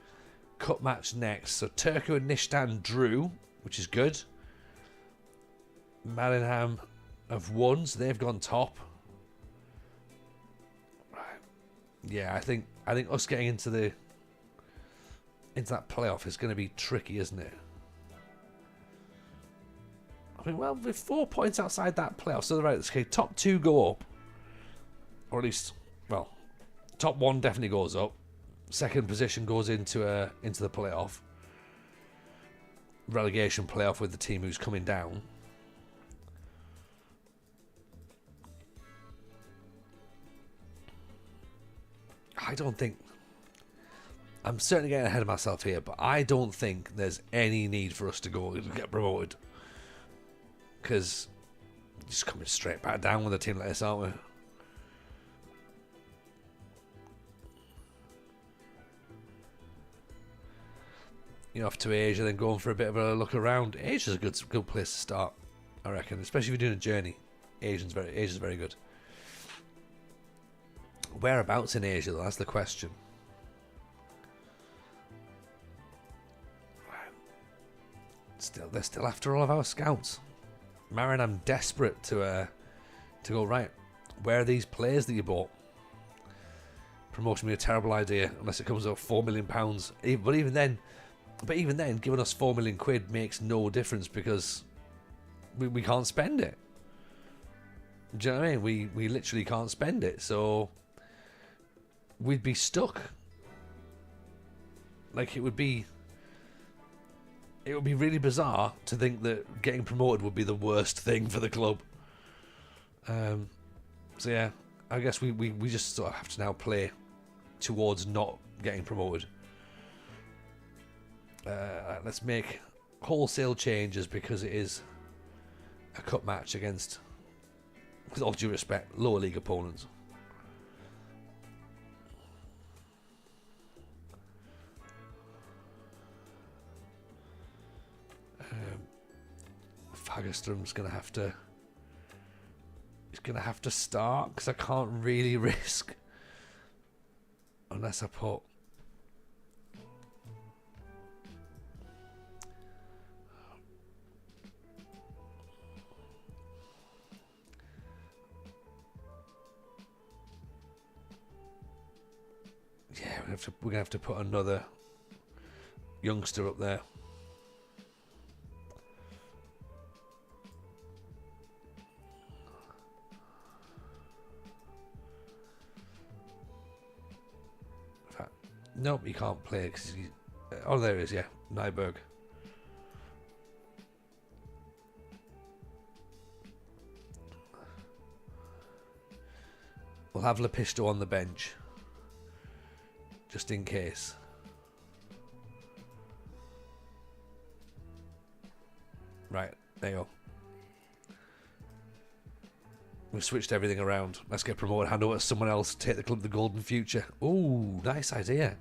Cup match next. So Turku and Nishtan drew, which is good. Maraheim have won, so they've gone top. Yeah, I think us getting into that playoff is going to be tricky, isn't it? I mean, well, with 4 points outside that playoff, so right, okay, top 2 go up, or at least, well, top 1 definitely goes up. Second position goes into the playoff, relegation playoff with the team who's coming down. I don't think... I'm certainly getting ahead of myself here, but I don't think there's any need for us to get promoted. Because just coming straight back down with a team like this, aren't we? You're off to Asia, then going for a bit of a look around. Asia's a good place to start, I reckon. Especially if you're doing a journey. Asia's very good. Whereabouts in Asia, though? That's the question. They're still after all of our scouts. Marin, I'm desperate to go, right, where are these players that you bought? Promotion would be a terrible idea unless it comes up £4 million. But even then, giving us £4 million makes no difference because we can't spend it. Do you know what I mean? We literally can't spend it, so we'd be stuck. Like, it would be really bizarre to think that getting promoted would be the worst thing for the club. So yeah, I guess we just sort of have to now play towards not getting promoted. Let's make wholesale changes because it is a cup match against, with all due respect, lower league opponents. Fagerström's gonna have to. He's gonna have to start because I can't really risk unless I put. Yeah, we're gonna have to put another youngster up there. Nope, he can't play because oh, there he is, yeah, Nyberg. We'll have Lepisto on the bench, just in case. Right, there you go. We've switched everything around. Let's get promoted, hand over to someone else, take the club to the golden future. Ooh, nice idea.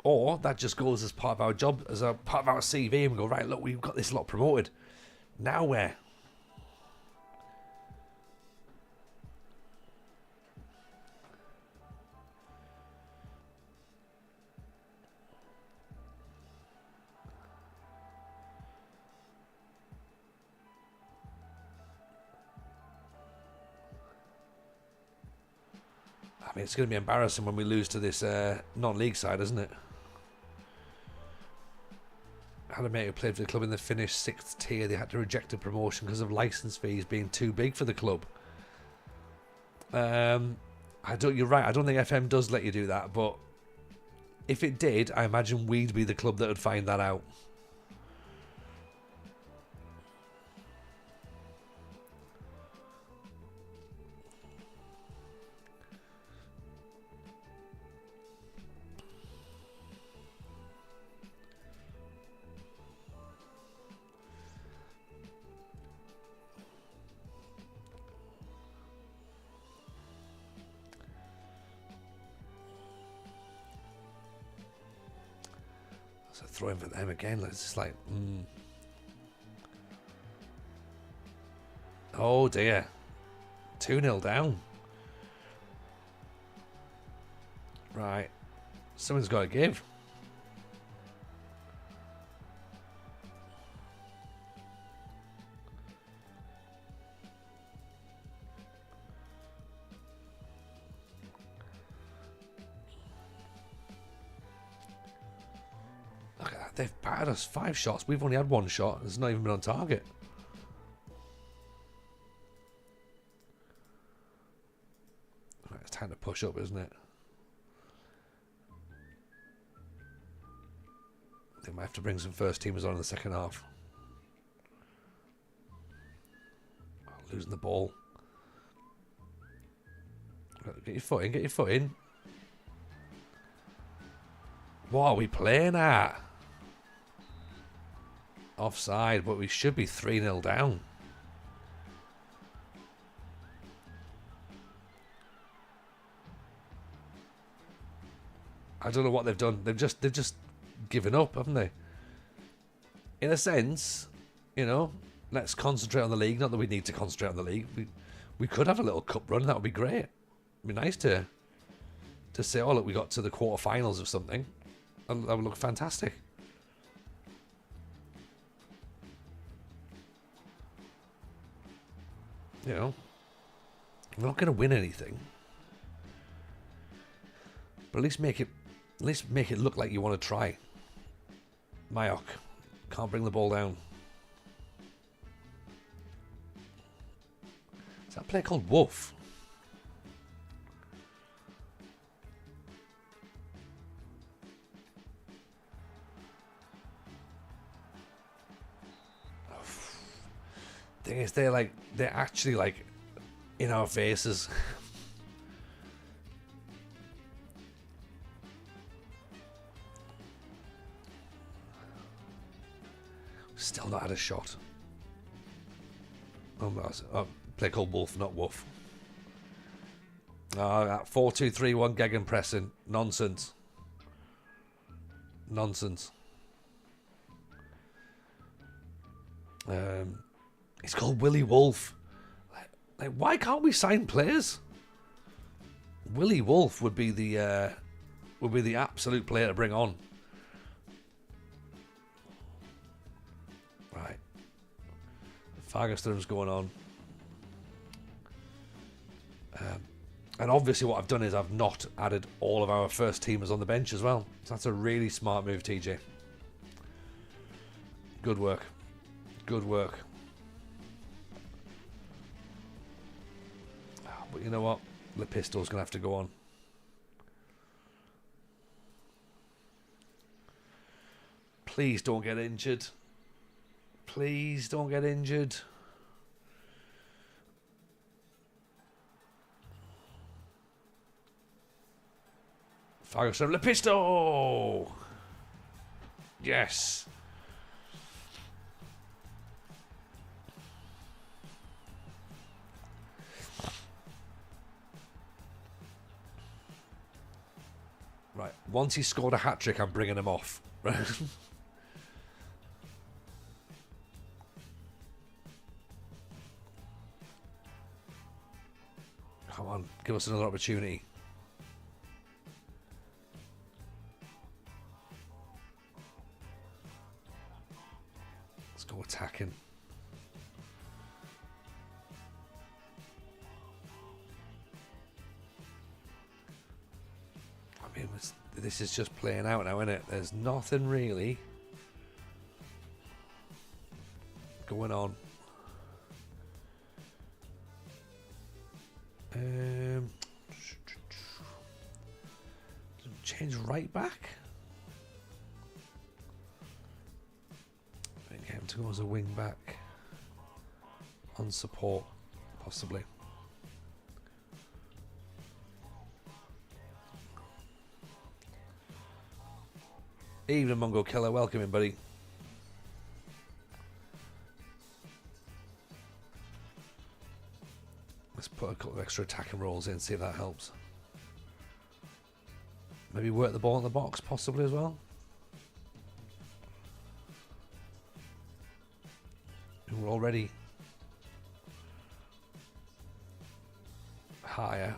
Or that just goes as part of our job, as a part of our CV, and we go, right, look, we've got this lot promoted. Now where? I mean, it's going to be embarrassing when we lose to this non-league side, isn't it? Had a mate who played for the club in the Finnish 6th tier. They had to reject a promotion because of licence fees being too big for the club. You're right. I don't think FM does let you do that, but if it did, I imagine we'd be the club that would find that out. So throwing for them again. It's just like, oh dear. 2-0 down. Right. Someone's got to give. Look at that. They've battered us 5 shots. We've only had 1 shot. It's not even been on target. Right, it's time to push up, isn't it? They might have to bring some first teamers on in the second half. Oh, losing the ball. Get your foot in, get your foot in. What are we playing at? Offside, but we should be 3-0 down. I don't know what they've done. They've just given up, haven't they? In a sense, you know, let's concentrate on the league. Not that we need to concentrate on the league. We could have a little cup run. That would be great. It'd be nice to say, oh look, we got to the quarterfinals of something. That would look fantastic. You know, we're not going to win anything, but at least make it look like you want to try. Mayok can't bring the ball down. Is that player called Wolf? Thing is, they're actually like in our faces. Still not had a shot. Oh, play called Wolf, not Wolf. 4-2-3-1 gegenpressing. Nonsense. Nonsense. He's called Willie Wolf. Like, why can't we sign players? Willie Wolf would be the absolute player to bring on. Right. Fagerström's going on. And obviously what I've done is I've not added all of our first teamers on the bench as well. So that's a really smart move, TJ. Good work. Good work. But you know what? Lepisto's going to have to go on. Please don't get injured. Please don't get injured. Ferguson, Lepisto! Yes. Right, once he scored a hat-trick, I'm bringing him off. Come on, give us another opportunity. Let's go attacking. I mean, this is just playing out now, isn't it? There's nothing really going on. Change right back. Get him to go as a wing back on support, possibly. Evening, Mongo Killer. Welcome in, buddy. Let's put a couple of extra attacking rolls in, see if that helps. Maybe work the ball in the box, possibly as well. We're already higher.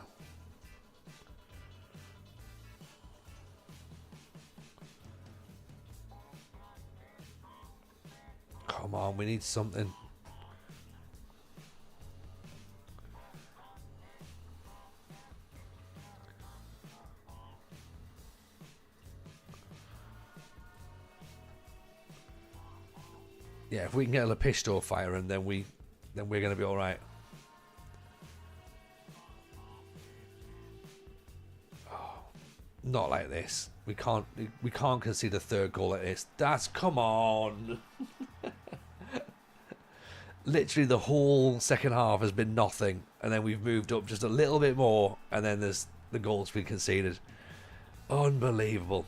Come on, we need something. Yeah, if we can get a Lepisto firing, then we're going to be all right. Oh, not like this. We can't concede a third goal like this. Come on. Literally the whole second half has been nothing, and then we've moved up just a little bit more, and then there's the goals we conceded. Unbelievable.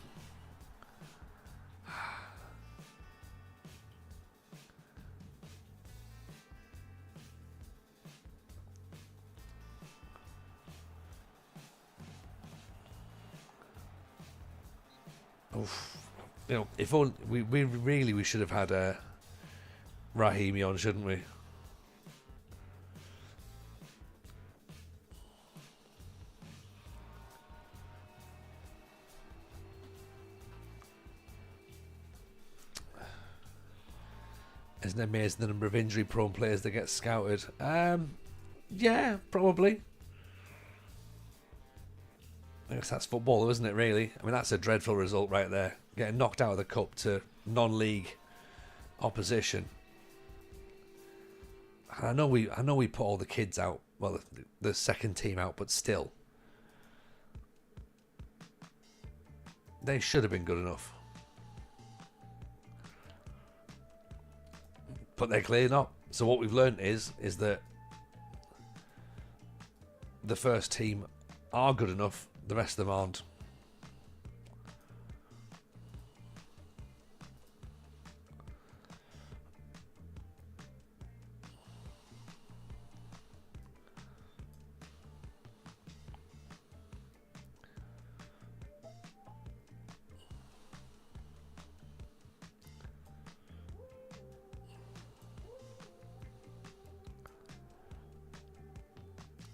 Oof. You know, if only, we should have had Raheem on, shouldn't we? Isn't it amazing the number of injury-prone players that get scouted? Yeah, probably. I guess that's football, isn't it, really? I mean, that's a dreadful result right there. Getting knocked out of the cup to non-league opposition. And I know we put all the kids out, well, the second team out, but still. They should have been good enough. But they're clearly not. So what we've learned is that the first team are good enough, the rest of them aren't.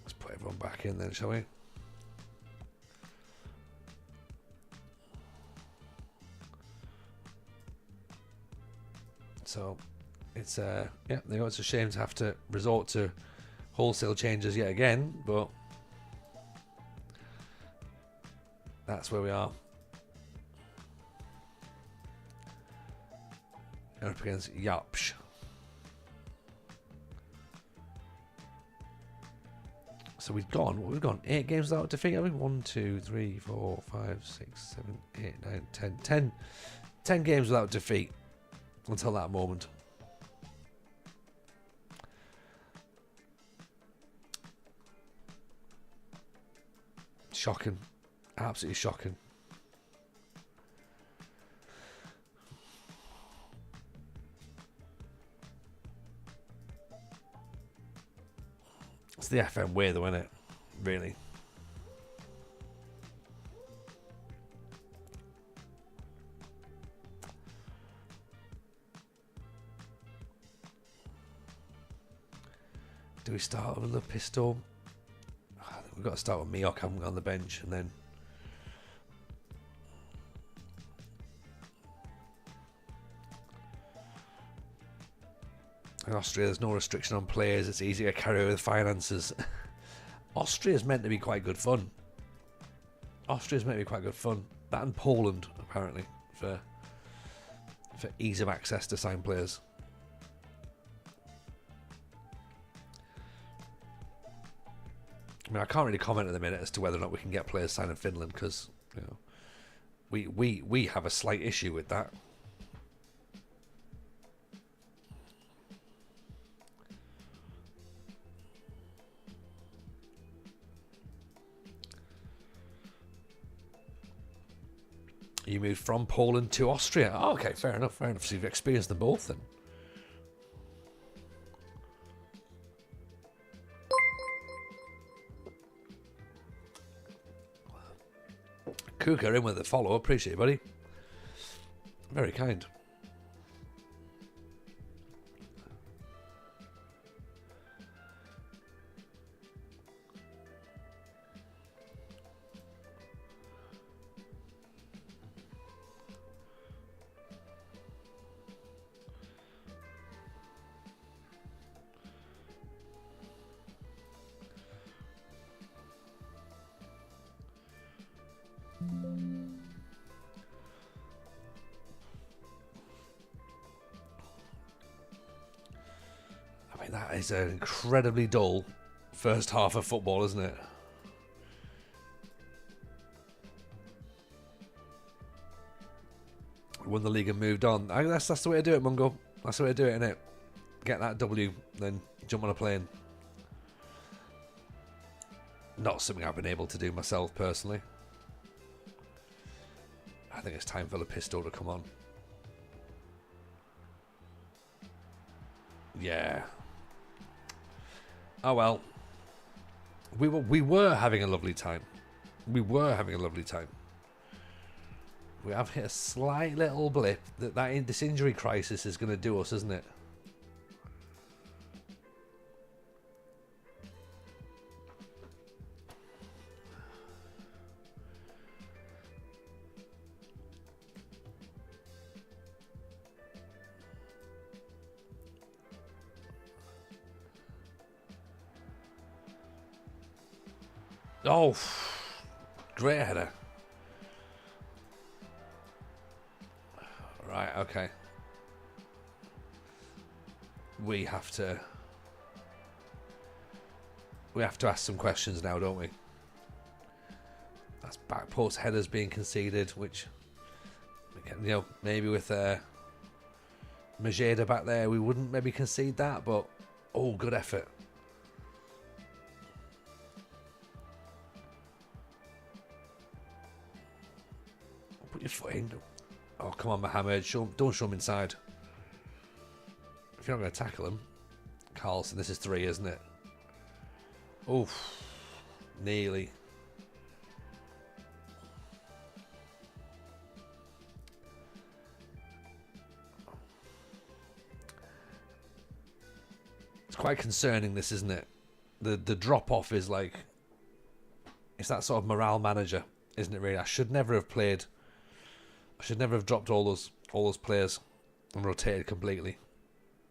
Let's put everyone back in then, shall we? So it's yeah, they know it's a shame to have to resort to wholesale changes yet again, but that's where we are. Up against Yapsh. So we've gone 8 games without defeat, have we? 1, 2, 3, 4, 5, 6, 7, 8, 9, 10 games without defeat until that moment. Shocking. Absolutely shocking. It's the FM way, though, isn't it? Really. Do we start with the pistol? I think we've got to start with Miok, haven't we, on the bench, and then in Austria there's no restriction on players, it's easy to carry over the finances. Austria's meant to be quite good fun. Austria's meant to be quite good fun. That and Poland, apparently, for ease of access to sign players. I mean, I can't really comment at the minute as to whether or not we can get players signed in Finland, because, you know, we have a slight issue with that. You moved from Poland to Austria. Oh, okay, fair enough, fair enough. So you've experienced them both then. Kuka in with the follow. Appreciate it, buddy. Very kind. I mean, that is an incredibly dull first half of football, isn't it? Won the league and moved on. I think that's the way to do it, Mungo. That's the way to do it, innit? Get that W, then jump on a plane. Not something I've been able to do myself personally. I think it's time for the pistol to come on. Yeah. Oh well. We were having a lovely time. We were having a lovely time. We have hit a slight little blip. This injury crisis is going to do us, isn't it? Oh, great header. Right, okay. We have to ask some questions now, don't we? That's back post headers being conceded, which, you know, maybe with Majeda back there, we wouldn't maybe concede that, but oh, good effort. Put your foot in. Oh, come on, Mohammed. Don't show him inside. If you're not going to tackle him. Carlson, this is 3, isn't it? Oof. Nearly. It's quite concerning, this, isn't it? The drop-off is like... It's that sort of morale manager, isn't it, really? I should never have played... I should never have dropped all those players and rotated completely.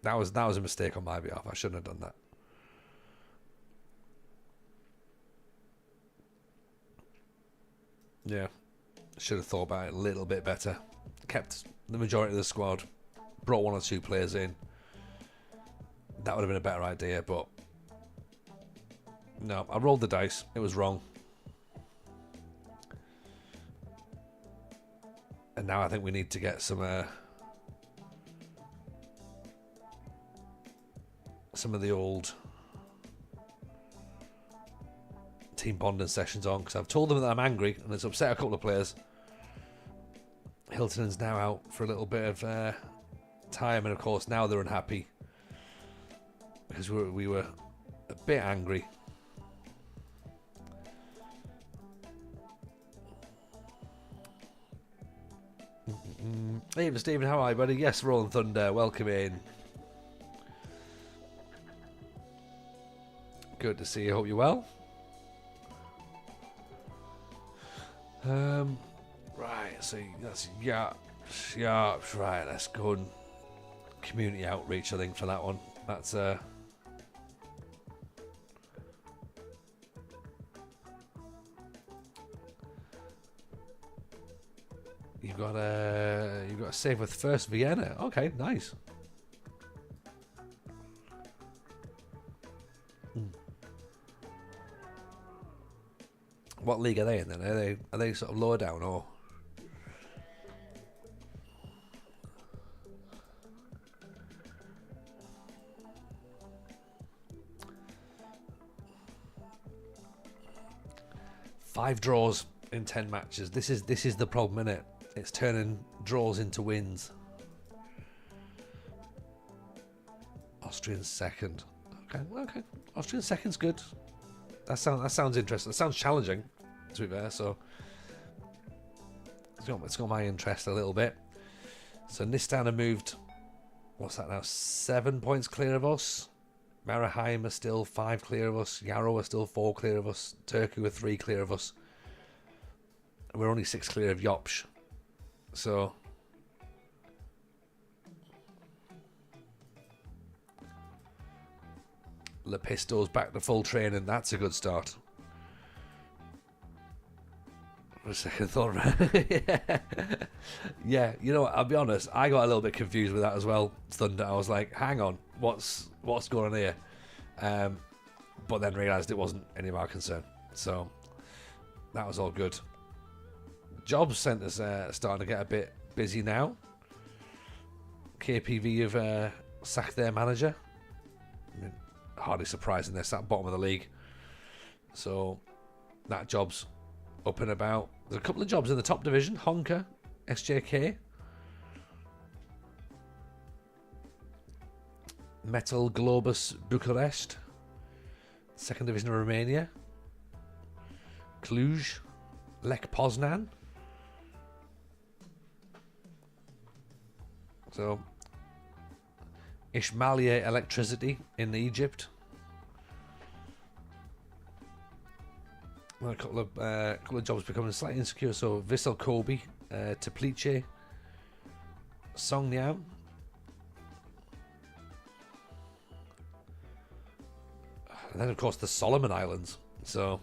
That was a mistake on my behalf. I shouldn't have done that. Yeah, should have thought about it a little bit better. Kept the majority of the squad. Brought 1 or 2 players in. That would have been a better idea, but no, I rolled the dice. It was wrong. And now I think we need to get some of the old team bonding sessions on, because I've told them that I'm angry and it's upset a couple of players. Hilton's now out for a little bit of time, and of course now they're unhappy because we were a bit angry. Even Stephen, how are you, buddy? Yes, Rolling Thunder, welcome in. Good to see you. Hope you're well. Right, so that's Yarps. Right, let's go and community outreach, I think, for that one. That's you've got a save with First Vienna. Okay, nice. What league are they in then? Are they sort of lower down or? Five draws in 10 matches. This is the problem, isn't it? It's turning draws into wins. Austrian second. Okay. Austrian second's good. That sounds interesting. That sounds challenging, to be fair. So it's got my interest a little bit. So Nistan have moved. What's that now? 7 points clear of us. Maraheim are still 5 clear of us. Yarrow are still 4 clear of us. Turku are 3 clear of us. And we're only 6 clear of Yopsh. So Lepisto's back to full training. That's a good start. For a second thought. Yeah, you know what, I'll be honest, I got a little bit confused with that as well, Thunder. I was like, hang on, what's going on here? But then realised it wasn't any of our concern. So that was all good. Jobs centres starting to get a bit busy now. KPV have sacked their manager. I mean, hardly surprising, they're sat bottom of the league. So that job's up and about. There's a couple of jobs in the top division. Honka, SJK. Metal Globus Bucharest. Second division of Romania. Cluj. Lech Poznan. So Ismailia Electricity in Egypt. Well, a couple of jobs becoming slightly insecure. So Vissel Kobe, Teplice, Songnam, and then of course the Solomon Islands. So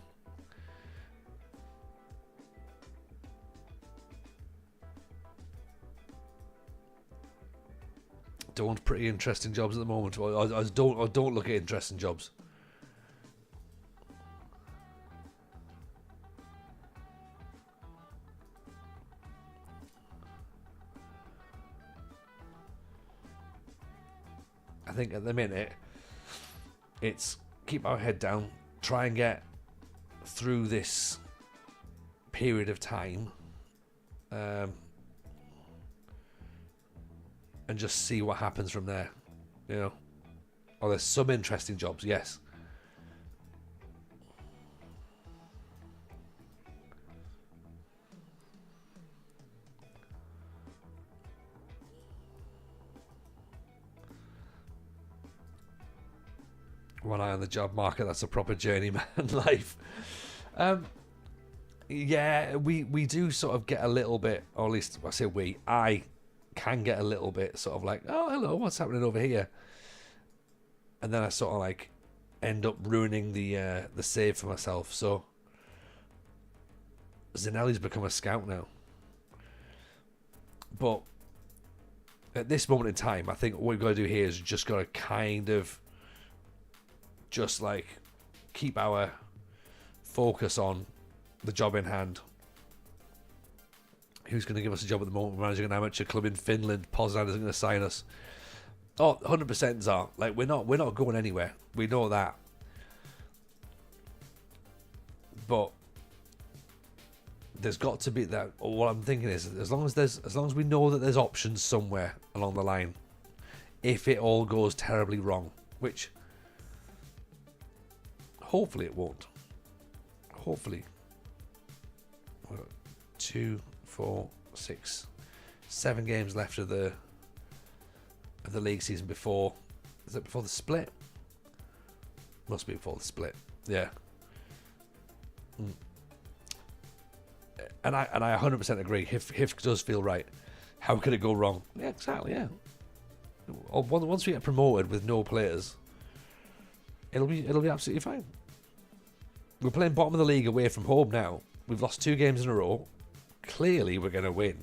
don't pretty interesting jobs at the moment. I don't look at interesting jobs. I think at the minute it's keep our head down, try and get through this period of time, and just see what happens from there. You know, oh, there's some interesting jobs, yes. One eye on the job market. That's a proper journeyman life. Yeah, we do sort of get a little bit, or at least I say I can get a little bit sort of like, oh, hello, what's happening over here? And then I sort of like end up ruining the save for myself. So Zanelli's become a scout now. But at this moment in time, I think what we've got to do here is just got to kind of just like keep our focus on the job in hand. Who's going to give us a job at the moment? We're managing an amateur club in Finland. Poznan isn't going to sign us. Oh, 100% Zar. Like we're not going anywhere. We know that. But there's got to be that. What I'm thinking is, as long as we know that there's options somewhere along the line, if it all goes terribly wrong, which hopefully it won't. Hopefully. 2, 4, 6, 7 games left of the league season before. Is it before the split? Must be before the split. Yeah. And I 100% agree. HIFK does feel right. How could it go wrong? Yeah, exactly. Yeah. Once we get promoted with no players, it'll be absolutely fine. We're playing bottom of the league away from home now. We've lost 2 games in a row. Clearly, we're going to win.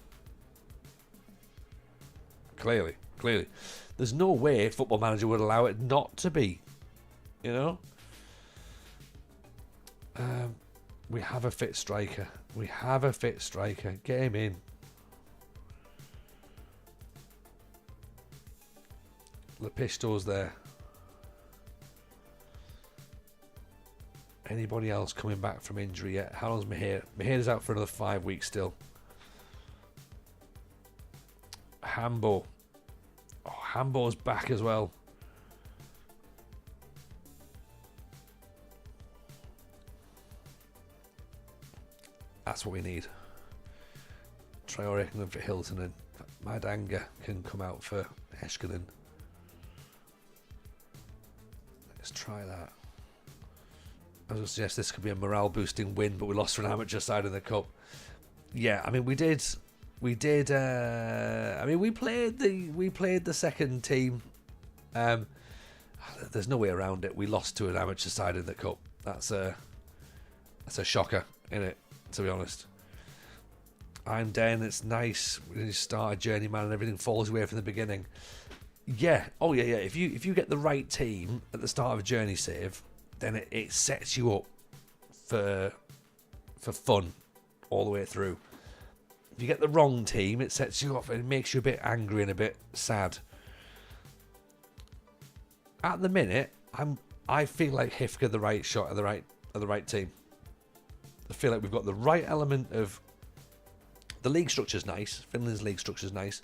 Clearly. There's no way Football Manager would allow it not to be. You know? We have a fit striker. Get him in. Lepisto's there. Anybody else coming back from injury yet? How long's Mahir? Mahir's out for another 5 weeks still. Hambo. Oh, Hambo's back as well. That's what we need. Traore can go for Hilton, and Madanga can come out for Eshkinen. Let's try that. I was going to suggest this could be a morale boosting win, but we lost to an amateur side in the cup. Yeah, I mean we did. I mean we played the second team. There's no way around it. We lost to an amateur side in the cup. That's a shocker, isn't it? To be honest. I'm Den. It's nice when you start a Journeyman and everything falls away from the beginning. Yeah. Oh yeah. If you get the right team at the start of a journey save, then it sets you up for fun all the way through. If you get the wrong team, it sets you up and it makes you a bit angry and a bit sad. At the minute, I feel like HIFK are the right shot at the right team. I feel like we've got the right element of the league structure's nice. Finland's league structure's nice.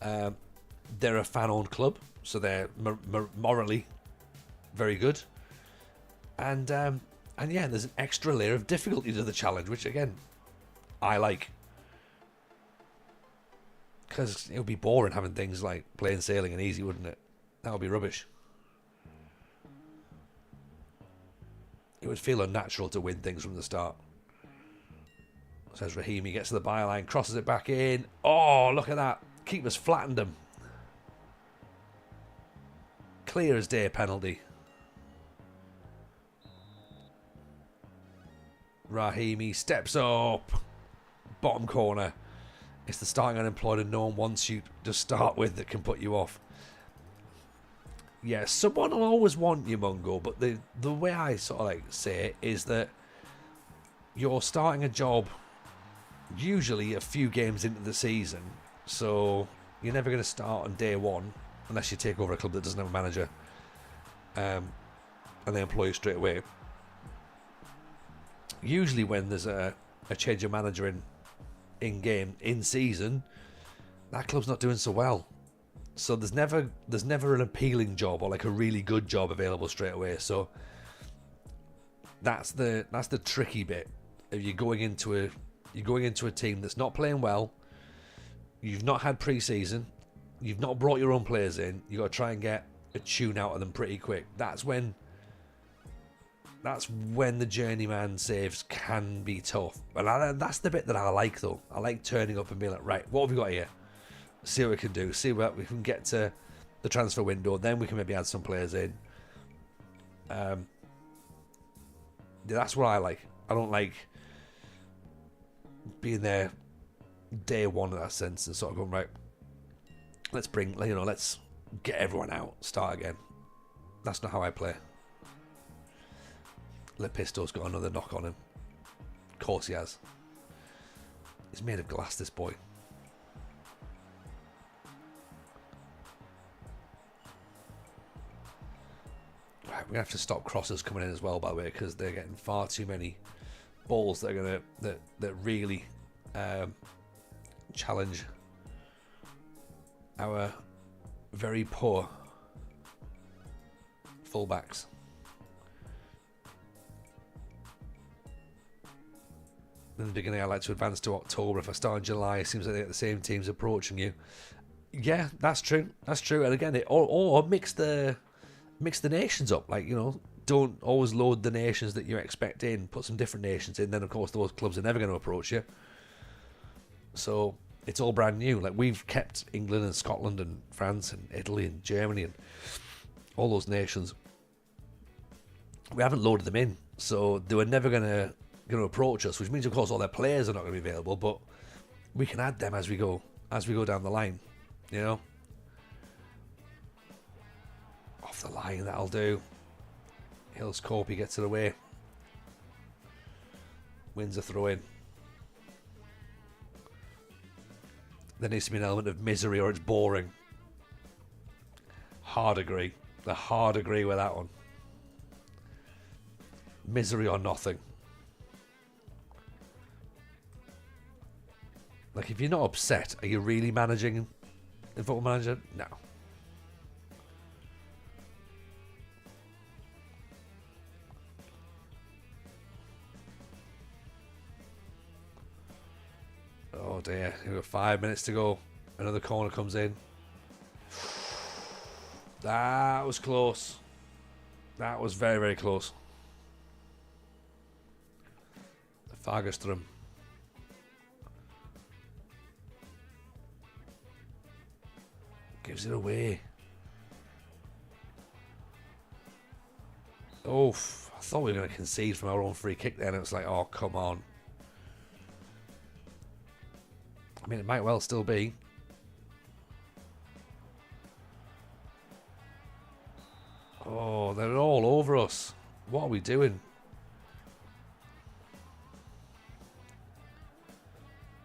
They're a fan-owned club, so they're morally very good. And yeah, there's an extra layer of difficulty to the challenge, which again, I like. Because it would be boring having things like plain sailing and easy, wouldn't it? That would be rubbish. It would feel unnatural to win things from the start. Says Raheem, he gets to the byline, crosses it back in. Oh, look at that. Keeper's flattened him. Clear as day penalty. Rahimi steps up. Bottom corner. It's the starting unemployed and no one wants you to start with that can put you off. Yeah, someone will always want you, Mungo, but the way I sort of like say it is that you're starting a job usually a few games into the season, so you're never going to start on day one unless you take over a club that doesn't have a manager, and they employ you straight away. Usually when there's a change of manager in game, in season, that club's not doing so well. So there's never an appealing job or like a really good job available straight away. So that's the tricky bit. If you're going into a team that's not playing well, you've not had pre-season, you've not brought your own players in, you've got to try and get a tune out of them pretty quick. That's when the Journeyman saves can be tough. But that's the bit that I like, though. I like turning up and being like, right, what have we got here? See what we can do. See what we can get to the transfer window. Then we can maybe add some players in. That's what I like. I don't like being there day one in that sense and sort of going, right, let's get everyone out, start again. That's not how I play. Lepisto's got another knock on him. Of course he has. He's made of glass, this boy. Right, we're gonna have to stop crosses coming in as well, by the way, because they're getting far too many balls that are that really challenge our very poor fullbacks. in the beginning I like to advance to October. If I start in July, it seems like they get the same teams approaching you. Yeah, that's true. That's true. And again, or mix the nations up. Like, you know, don't always load the nations that you expect in. Put some different nations in. Then of course those clubs are never going to approach you. So it's all brand new. Like, we've kept England and Scotland and France and Italy and Germany and all those nations. We haven't loaded them in, so they were never going to approach us. Which means, of course, all their players are not going to be available, but we can add them as we go down the line. You know, off the line, that'll do. Hills Corpy gets it away. Wins a throw in. There needs to be an element of misery or it's boring. Hard agree. The hard agree with that one. Misery or nothing. Like, if you're not upset, are you really managing in Football Manager? No. Oh dear, we've got 5 minutes to go. Another corner comes in. That was close. That was very, very close. Fagerström. Gives it away. Oh, I thought we were going to concede from our own free kick then. It was like, oh, come on. I mean, it might well still be. Oh, they're all over us. What are we doing?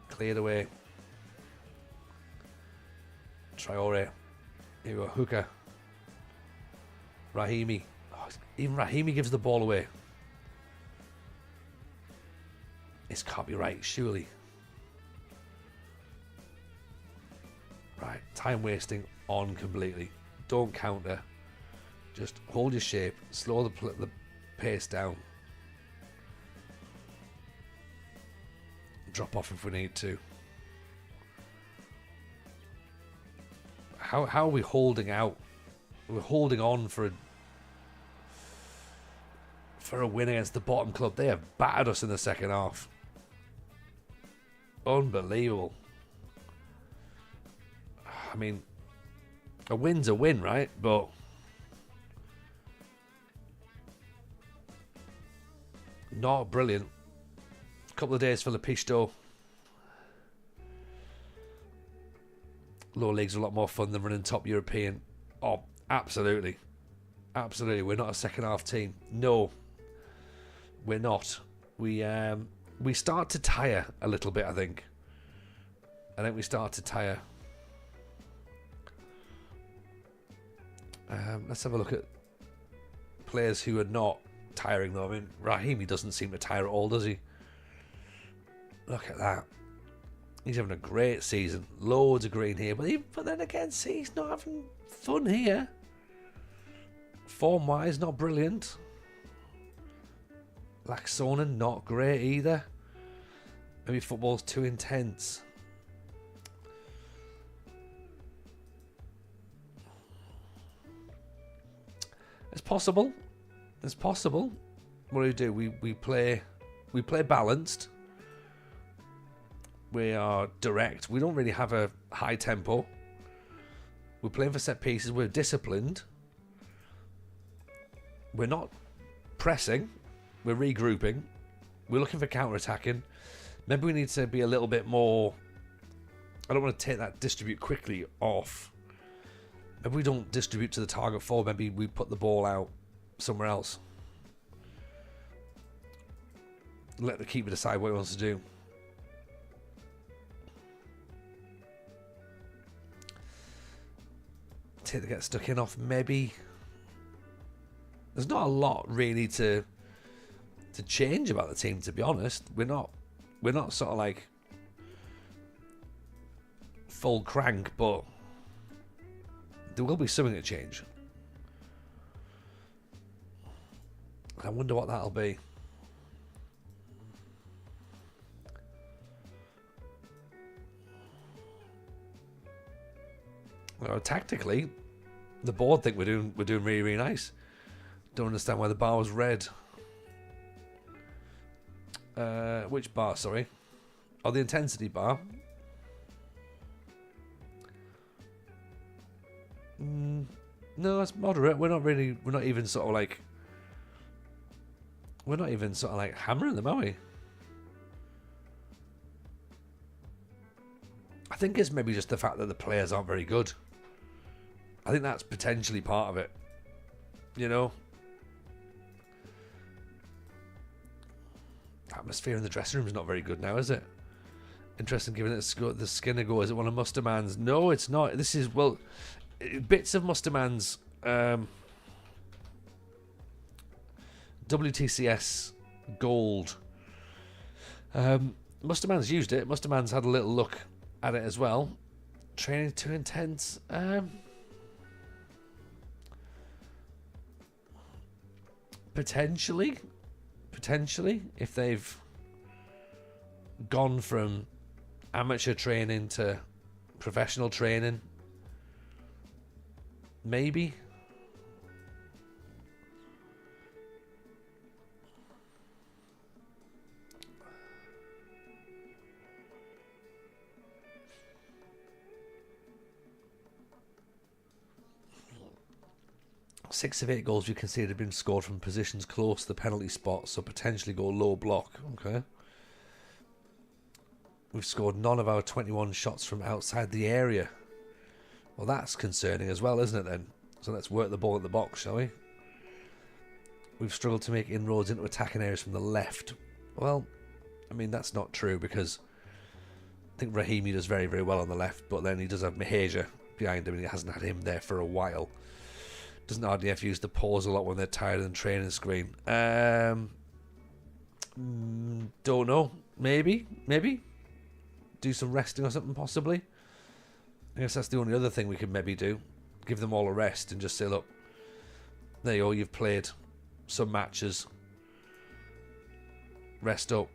Cleared away. Traore. Here we go. Hooker. Rahimi. Oh, even Rahimi gives the ball away. This can't be right, surely. Right, time wasting on completely. Don't counter. Just hold your shape. Slow the pace down. Drop off if we need to. How are we holding out? We're holding on for a win against the bottom club. They have battered us in the second half. Unbelievable. I mean, a win's a win, right? But not brilliant. Couple of days for Lepisto. Lower leagues are a lot more fun than running top European. Oh, absolutely. Absolutely. We're not a second half team. No. We're not. We start to tire a little bit, I think. We start to tire. Let's have a look at players who are not tiring though. I mean, Rahimi doesn't seem to tire at all, does he? Look at that. He's having a great season. Loads of green here. But then again, see, he's not having fun here. Form-wise, not brilliant. Laxonen, not great either. Maybe football's too intense. It's possible. It's possible. What do? We play balanced. We are direct. We don't really have a high tempo. We're playing for set pieces. We're disciplined. We're not pressing. We're regrouping. We're looking for counter-attacking. Maybe we need to be a little bit more... I don't want to take that distribute quickly off. Maybe we don't distribute to the target forward. Maybe we put the ball out somewhere else. Let the keeper decide what he wants to do. Take the get stuck in off, maybe. There's not a lot really to change about the team, to be honest. We're not sort of like full crank, but there will be something to change. I wonder what that'll be. Tactically, the board think we're doing really, really nice. Don't understand why the bar was red. Which bar, sorry? Oh, the intensity bar. No, it's moderate. We're not even sort of like hammering them, are we? I think it's maybe just the fact that the players aren't very good. I think that's potentially part of it. You know? Atmosphere in the dressing room is not very good now, is it? Interesting, given that the Skinner go. Is it one of Musterman's? No, it's not. This is, well, bits of Musterman's WTCS gold. Musterman's used it. Musterman's had a little look at it as well. Training too intense. Potentially, if they've gone from amateur training to professional training, maybe. Six of 8 goals we conceded have been scored from positions close to the penalty spot, so potentially go low block. Okay. We've scored none of our 21 shots from outside the area. Well, that's concerning as well, isn't it then? So let's work the ball at the box, shall we? We've struggled to make inroads into attacking areas from the left. Well, I mean, that's not true because I think Rahimi does very, very well on the left, but then he does have Mahaja behind him and he hasn't had him there for a while. Doesn't RDF use the pause a lot when they're tired and training screen? Don't know. Maybe. Do some resting or something, possibly. I guess that's the only other thing we could maybe do. Give them all a rest and just say, look, there you go, you've played some matches. Rest up.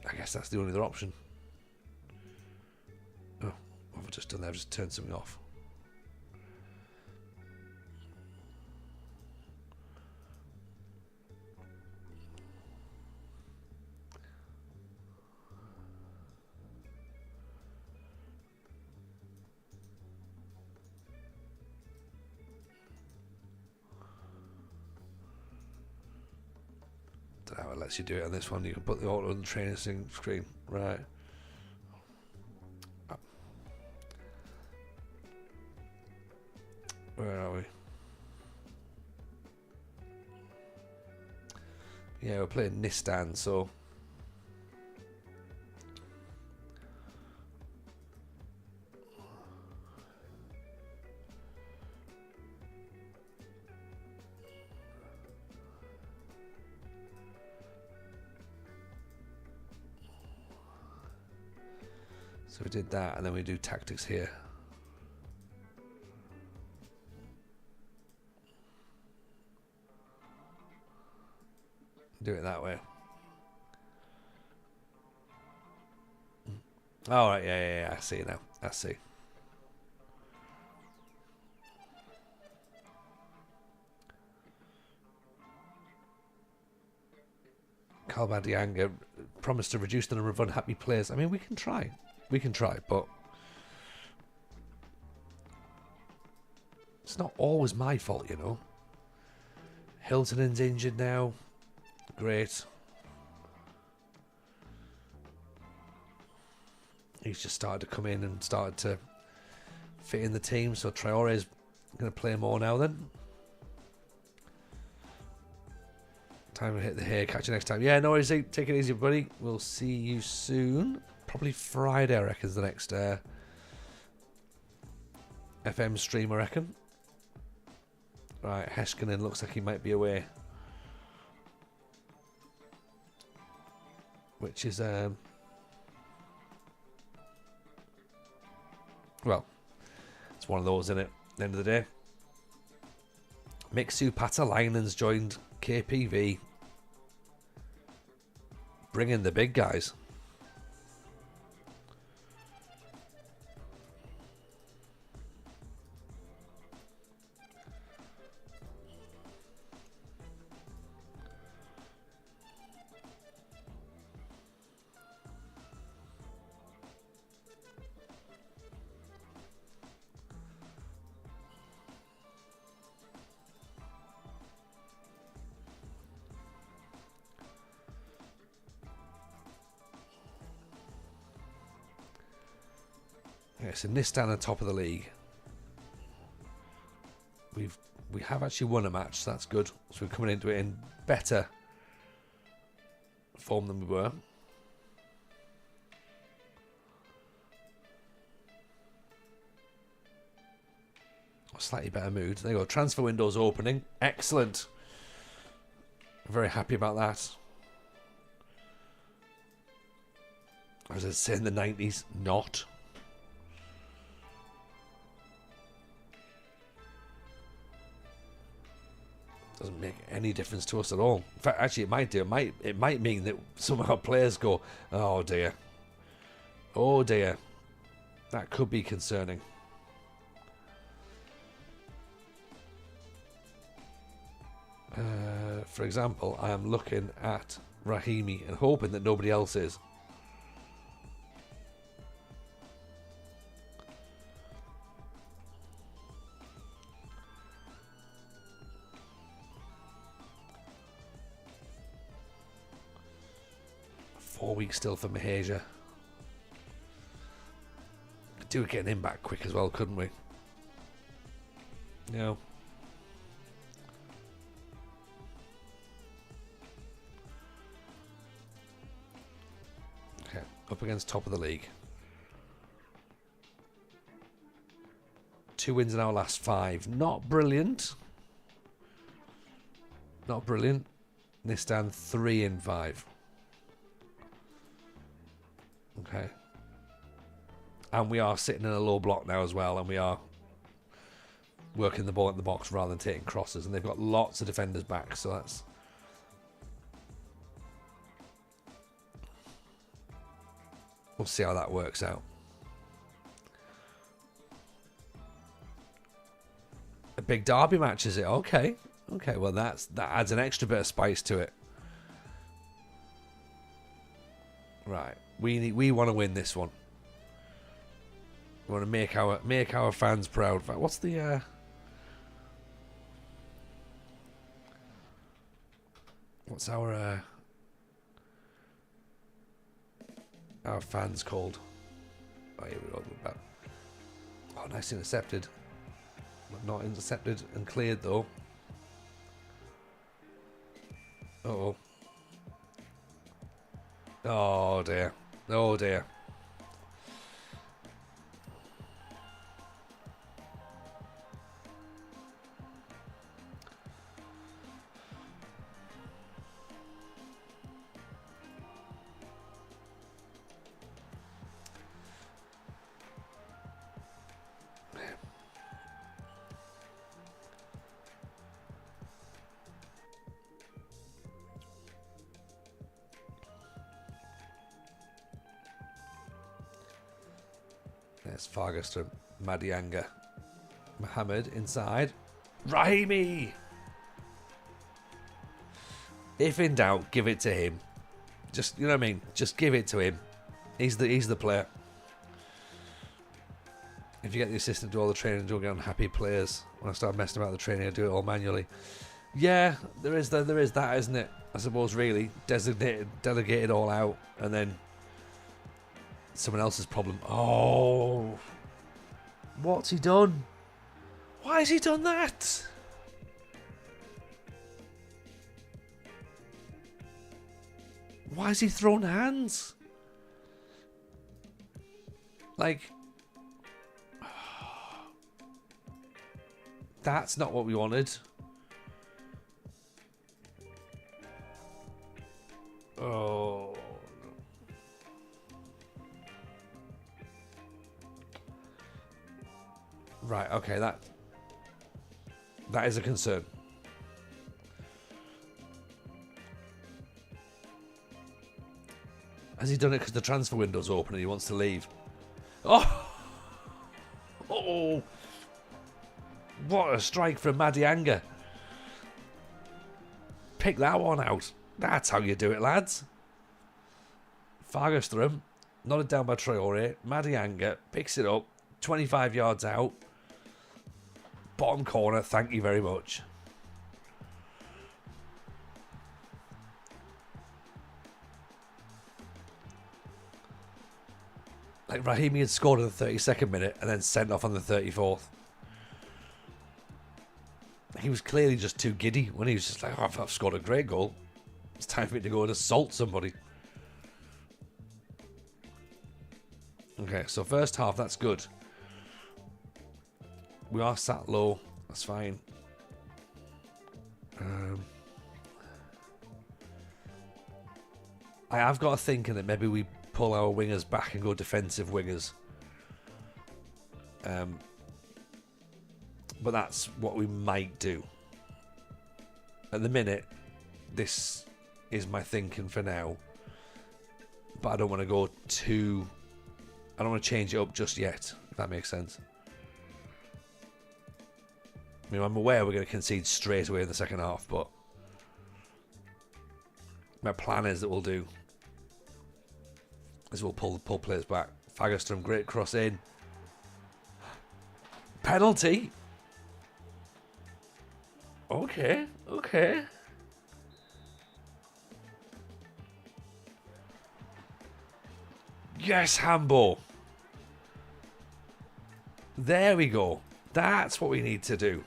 I guess that's the only other option. Oh, what have I just done there? I've just turned something off. How it lets you do it on this one. You can put the auto on the training screen. Right. Where are we? Yeah, we're playing Nistan, so we did that, and then we do tactics here. Do it that way. All right, yeah. I see now. I see. Calbadianga promised to reduce the number of unhappy players. I mean, we can try. But it's not always my fault, you know. Hiltonen's injured now. Great. He's just started to come in and started to fit in the team, so Traore's going to play more now then. Time to hit the hair. Catch you next time. Yeah, no worries. Take it easy, buddy. We'll see you soon. Probably Friday, I reckon, is the next FM stream, I reckon. Right, Heskinen looks like he might be away. Which is, well, it's one of those, isn't it? At the end of the day. Miksu Patalainen's joined KPV. Bring in the big guys. Okay, so Nistan on top of the league. We have actually won a match, so that's good. So we're coming into it in better form than we were. Slightly better mood. There you go. Transfer window's opening. Excellent. Very happy about that. As I say in the 90s, not. Doesn't make any difference to us at all. In fact, actually, it might do. It might mean that some of our players go, "Oh dear, oh dear." That could be concerning. For example, I am looking at Rahimi and hoping that nobody else is. Weeks still for Malaysia. Could do with getting him back quick as well, couldn't we? No. Okay, up against top of the league. 2 wins in our last 5. Not brilliant. Not brilliant. Nistan 3 in 5. Okay. And we are sitting in a low block now as well, and we are working the ball at the box rather than taking crosses, and they've got lots of defenders back, so that's... We'll see how that works out. A big derby match, is it? Okay. Okay, well that adds an extra bit of spice to it. Right. We want to win this one. We want to make our fans proud. In fact, what's the what's our fans called? Oh, here we go. Oh, nice intercepted. Not intercepted and cleared though. Uh-oh. Oh dear. Oh dear. There's Fargus to Madianga. Mohammed inside. Rahimi! If in doubt, give it to him. Just, you know what I mean? Just give it to him. He's the player. If you get the assistant to do all the training, don't get unhappy players. When I start messing about the training, I do it all manually. Yeah, there is that, isn't it? I suppose, really. Delegate it all out, and then someone else's problem. Oh, what's he done? Why has he done that? Why has he thrown hands? Like, that's not what we wanted. Oh. Right, okay, that is a concern. Has he done it because the transfer window's open and he wants to leave? Oh! Oh! What a strike from Madianga. Pick that one out. That's how you do it, lads. Fargus through him. Nodded down by Traore. Madianga picks it up. 25 yards out. Bottom corner, thank you very much. Like, Raheem had scored in the 32nd minute and then sent off on the 34th. He was clearly just too giddy when he was just like, oh, I've scored a great goal. It's time for me to go and assault somebody. Okay, so first half, that's good. We are sat low. That's fine. I have got a thinking that maybe we pull our wingers back and go defensive wingers. But that's what we might do. At the minute, this is my thinking for now. But I don't want to go too... I don't want to change it up just yet, if that makes sense. I mean, I'm aware we're going to concede straight away in the second half, but my plan is that we'll pull players back. Fagerström, great cross in. Penalty. Okay. Yes, handball. There we go. That's what we need to do.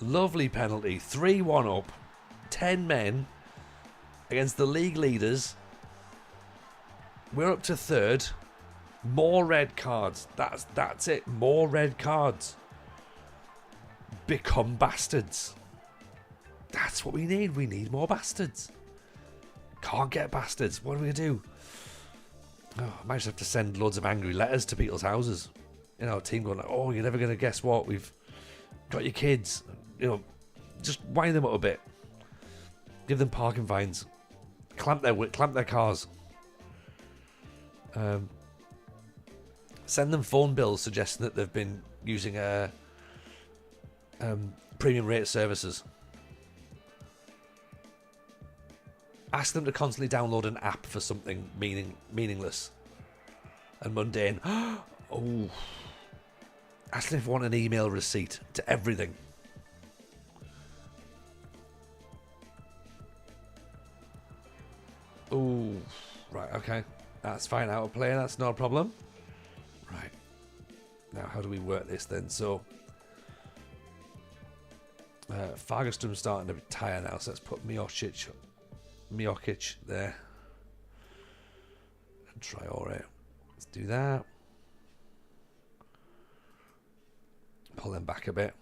Lovely penalty. 3-1 up. 10 men against the league leaders. We're up to third. More red cards. That's it. More red cards. Become bastards. That's what we need. We need more bastards. Can't get bastards. What are we going to do? Oh, I might just have to send loads of angry letters to people's houses. You know, team going like, oh, you're never going to guess what? We've got your kids. You know, just wind them up a bit. Give them parking fines. Clamp their cars. Send them phone bills suggesting that they've been using premium rate services. Ask them to constantly download an app for something meaningless and mundane. Oh. Ask them if they want an email receipt to everything. Oh, right, okay. That's fine, out of play, that's not a problem. Right. Now, how do we work this then? So, Fagerström's starting to retire now, so let's put Miocic there. And Traore. Let's do that. Pull them back a bit.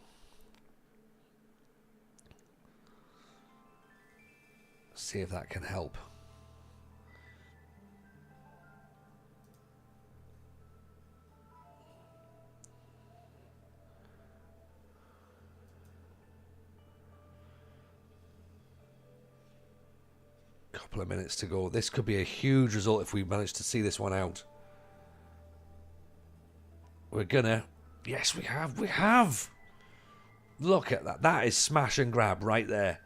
See if that can help. Couple of minutes to go. This could be a huge result if we manage to see this one out. We're gonna... Yes, we have. Look at that. That is smash and grab right there.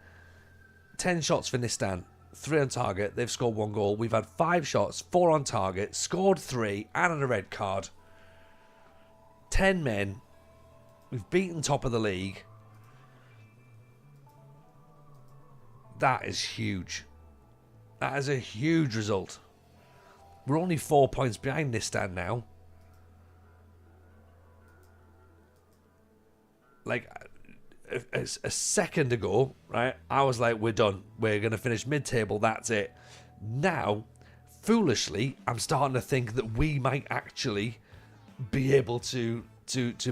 10 shots for Nistan. 3 on target. They've scored 1 goal. We've had 5 shots, 4 on target, scored 3, and a red card. 10 men. We've beaten top of the league. That is huge. That is a huge result. We're only 4 points behind Nistan now. Like, a second ago, right, I was like, we're done. We're going to finish mid-table. That's it. Now, foolishly, I'm starting to think that we might actually be able to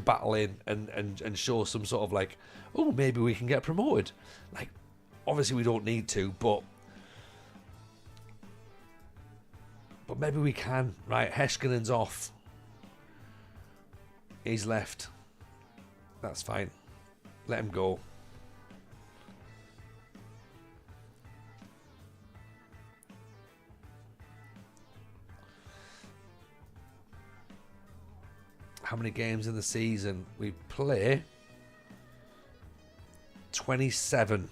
battle in and show some sort of like, oh, maybe we can get promoted. Like, obviously we don't need to, but maybe we can. Right, Heskinen's off. He's left. That's fine. Let him go. How many games in the season? We play 27.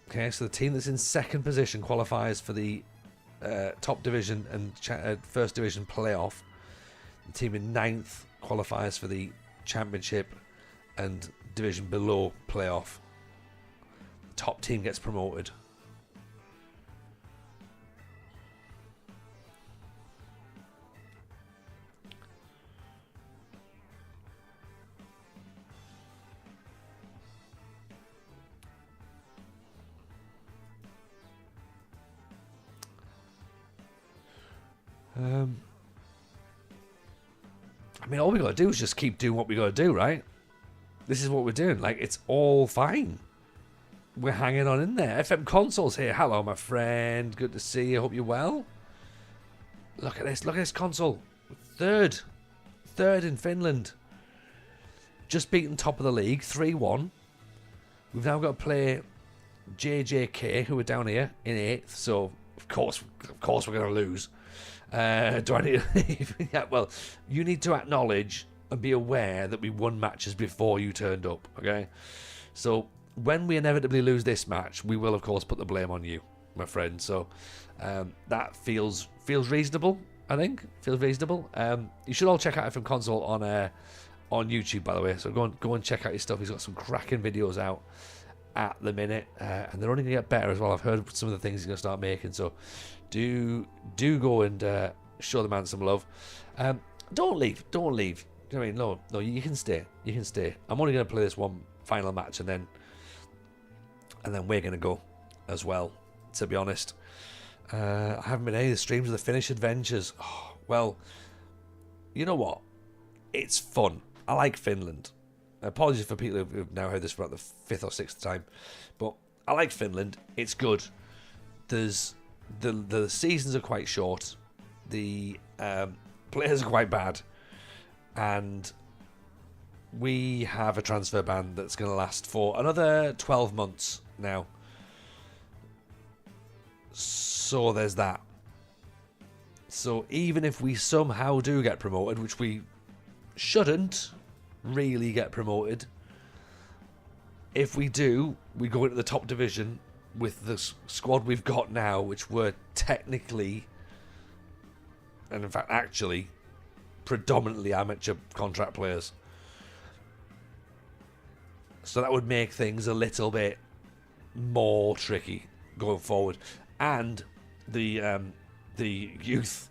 Okay, so the team that's in second position qualifies for the top division and first division playoff. The team in 9th qualifies for the championship and division below playoff. top team gets promoted. I mean, all we got to do is just keep doing what we got to do, right? This is what we're doing. Like, it's all fine. We're hanging on in there. FM Console's here. Hello, my friend. Good to see you. Hope you're well. Look at this. Look at this console. Third in Finland. Just beaten top of the league. 3-1. We've now got to play JJK, who are down here in 8th. So, of course we're going to lose. Do I need to... Yeah, well, you need to acknowledge and be aware that we won matches before you turned up, okay? So, when we inevitably lose this match, we will, of course, put the blame on you, my friend. So, that feels reasonable, I think. Feels reasonable. You should all check out FM Console on YouTube, by the way. So, go and check out his stuff. He's got some cracking videos out at the minute. And they're only going to get better as well. I've heard some of the things he's going to start making. So, do go and show the man some love. Don't leave. I mean, no, you can stay. I'm only going to play this one final match, and then we're going to go as well, to be honest. I haven't been any of the streams of the Finnish adventures. Oh, well, you know what? It's fun. I like Finland. Apologies for people who've now heard this for about the 5th or 6th time, but I like Finland. It's good. There's the seasons are quite short. The players are quite bad, and we have a transfer ban that's going to last for another 12 months now. So there's that. So even if we somehow do get promoted, which we shouldn't really get promoted, if we do, we go into the top division with the squad we've got now, which were technically, and in fact actually, predominantly amateur contract players. So that would make things a little bit more tricky going forward. And the youth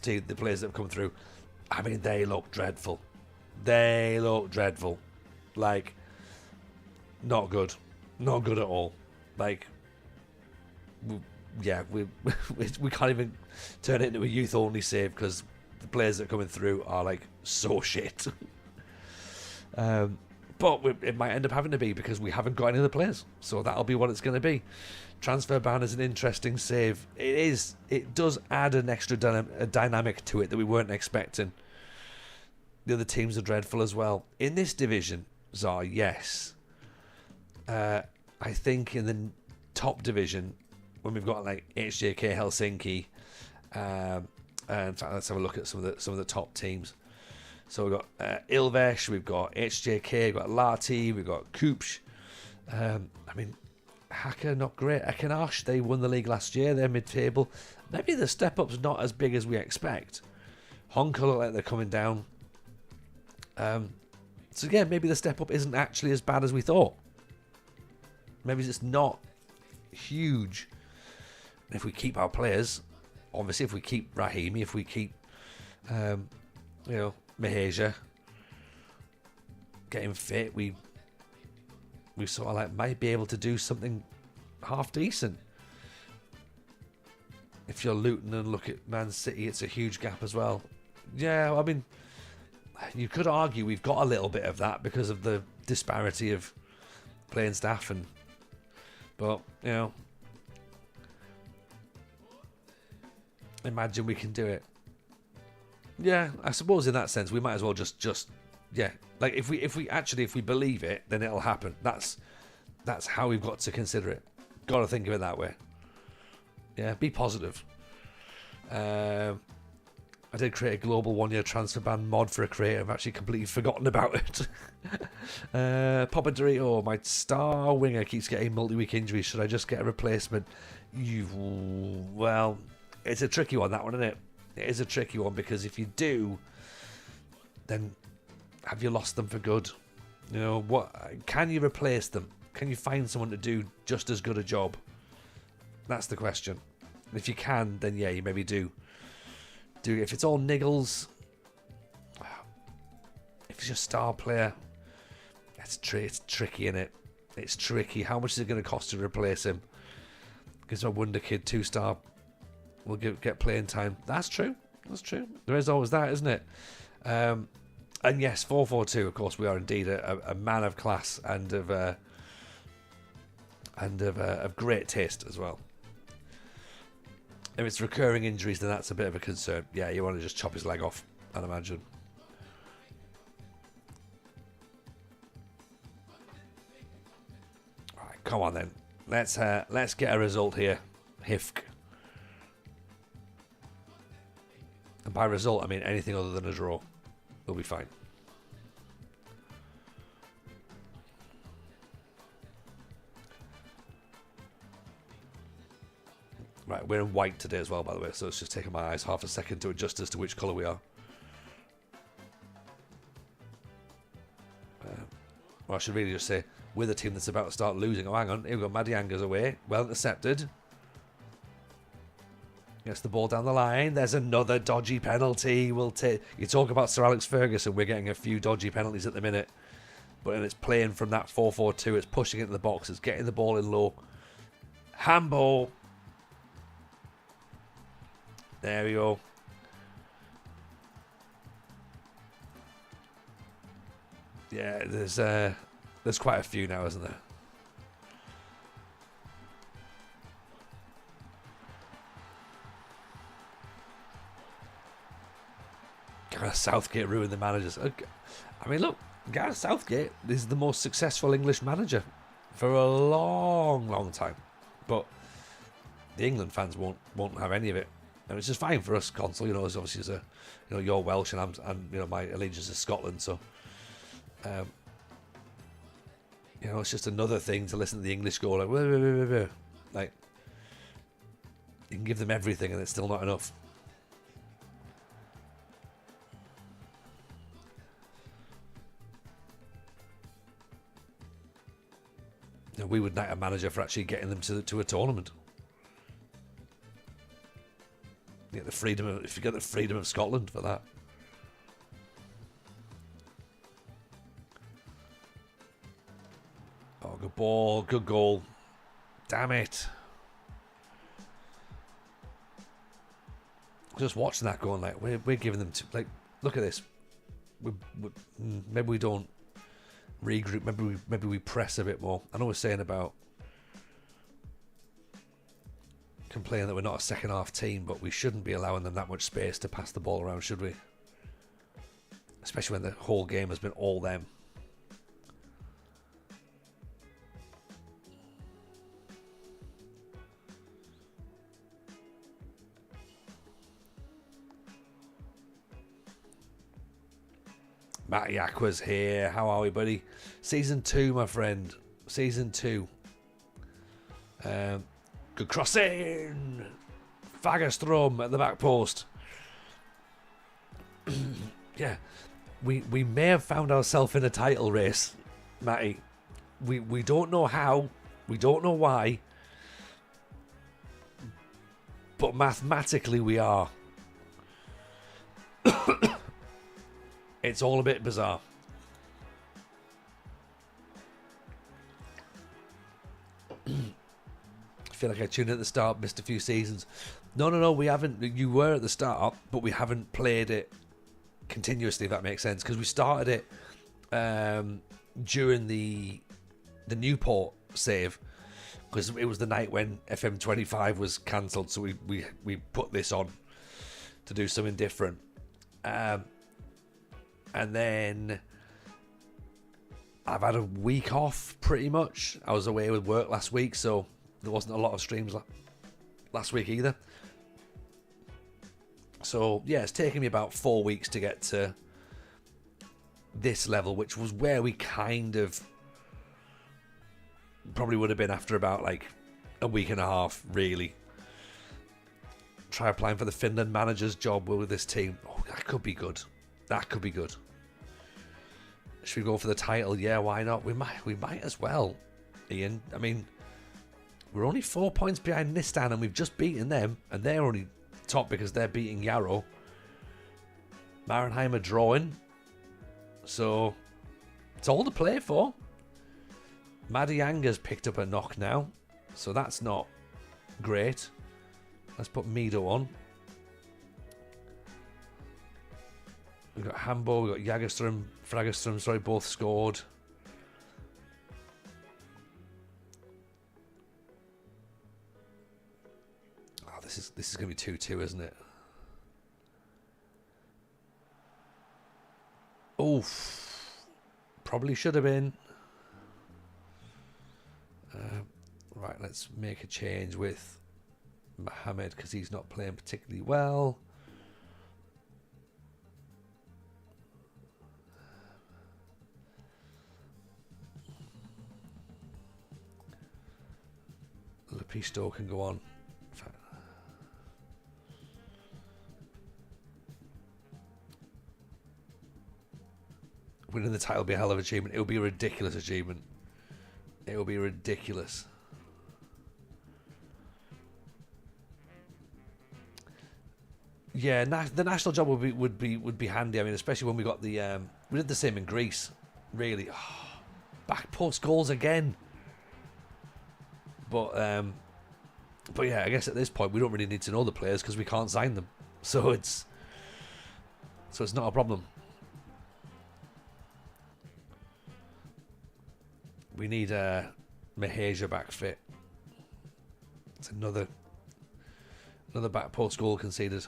team, the players that have come through, I mean, they look dreadful. Like, not good at all. Like, we can't even turn it into a youth only save because the players that are coming through are like so shit. But it might end up having to be because we haven't got any other players, so that'll be what it's going to be. Transfer ban is an interesting save. It does add an extra dynamic to it that we weren't expecting. The other teams are dreadful as well in this division. Zar, yes. I think in the top division, when we've got like HJK Helsinki, and in fact, let's have a look at some of the top teams. So we've got Ilves, we've got HJK, we've got Lahti, we've got Kupch. I mean, Hacker, not great. Ekanash, they won the league last year. They're mid-table. Maybe the step-up's not as big as we expect. Honka look like they're coming down. So yeah, maybe the step-up isn't actually as bad as we thought. Maybe it's not huge. And if we keep our players, obviously if we keep Rahimi, if we keep, Maheja getting fit, we sort of like might be able to do something half decent. If you're Luton and look at Man City, it's a huge gap as well. Yeah, I mean, you could argue we've got a little bit of that because of the disparity of playing staff, but imagine we can do it. Yeah, I suppose in that sense we might as well just like if we believe it, then it'll happen. That's how we've got to consider it. Got to think of it that way. Yeah, be positive. I did create a global 1-year transfer ban mod for a creator. I've actually completely forgotten about it. Papa Dorito, my star winger keeps getting multi-week injuries. Should I just get a replacement? Well, it's a tricky one, that one, isn't it? It is a tricky one because if you do, then have you lost them for good? What can you replace them? Can you find someone to do just as good a job? That's the question. And if you can, then yeah, you maybe do. If it's all niggles, if it's your star player, it's tricky, innit? It's tricky. How much is it going to cost to replace him? Because my Wonder Kid 2-star will get playing time. That's true. That's true. There is always that, isn't it? And yes, 4-4-2. Of course, we are indeed a man of class and of great taste as well. If it's recurring injuries, then that's a bit of a concern. Yeah, you want to just chop his leg off, I'd imagine. All right, come on then. Let's get a result here, HIFK. And by result, I mean anything other than a draw. We'll be fine. Right, we're in white today as well, by the way, so it's just taking my eyes half a second to adjust as to which colour we are. Well, I should really just say, we're the team that's about to start losing. Oh, hang on, here we go, Madianga's away. Well intercepted. Gets the ball down the line. There's another dodgy penalty. We'll take. You talk about Sir Alex Ferguson, we're getting a few dodgy penalties at the minute. But it's playing from that 4-4-2, it's pushing it into the box, it's getting the ball in low. Handball. There we go. Yeah, there's quite a few now, isn't there? Gareth Southgate ruined the managers. I mean, look, Gareth Southgate is the most successful English manager for a long, long time. But the England fans won't have any of it. And it's just fine for us, Consul. You know, as obviously as a, you know, you're Welsh and I'm you know, my allegiance is Scotland. So, you know, it's just another thing to listen to the English go like, wah, wah, wah, wah, wah. Like, you can give them everything and it's still not enough. You know, we would knight a manager for actually getting them to a tournament. Get the freedom of, if you get the freedom of Scotland for that. Oh, good ball, good goal. Damn it. Just watching that going like, we're giving them, like, look at this. Maybe we don't regroup, maybe we press a bit more. I know we're saying about complaining that we're not a second half team, but we shouldn't be allowing them that much space to pass the ball around, should we? Especially when the whole game has been all them. Matty Aqua's here. How are we, buddy? Season 2, my friend. Season 2. Good crossing. Fagerstrom at the back post. Yeah. We may have found ourselves in a title race, Matty. We don't know how. We don't know why. But mathematically we are. It's all a bit bizarre. I feel like I tuned in at the start, missed a few seasons. No, we haven't. You were at the start, but we haven't played it continuously, if that makes sense. Because we started it during the Newport save, because it was the night when FM25 was cancelled, so we put this on to do something different. And then I've had a week off, pretty much. I was away with work last week, so there wasn't a lot of streams last week either. So, yeah, it's taken me about 4 weeks to get to this level, which was where we kind of probably would have been after about, like, a week and a half, really. Try applying for the Finland manager's job with this team. Oh, that could be good. That could be good. Should we go for the title? Yeah, why not? We might as well. Ian. I mean, we're only 4 points behind Nistan, and we've just beaten them, and they're only top because they're beating Yarrow. Marenheim are drawing, so it's all to play for. Madianga's picked up a knock now, so that's not great. Let's put Mido on. We've got Hamburg, we've got Jägerström, Fragerström, sorry, both scored. Oh, this is going to be 2-2, isn't it? Oof. Probably should have been. Right, let's make a change with Mohamed because he's not playing particularly well. Lepisto can go on. Winning the title will be a hell of an achievement. It will be a ridiculous achievement. It will be ridiculous. Yeah, the national job would be handy. I mean, especially when we got the we did the same in Greece. Really, back post goals again. But yeah, I guess at this point we don't really need to know the players because we can't sign them. So it's not a problem. We need Maheja back fit. It's another back post goal conceded.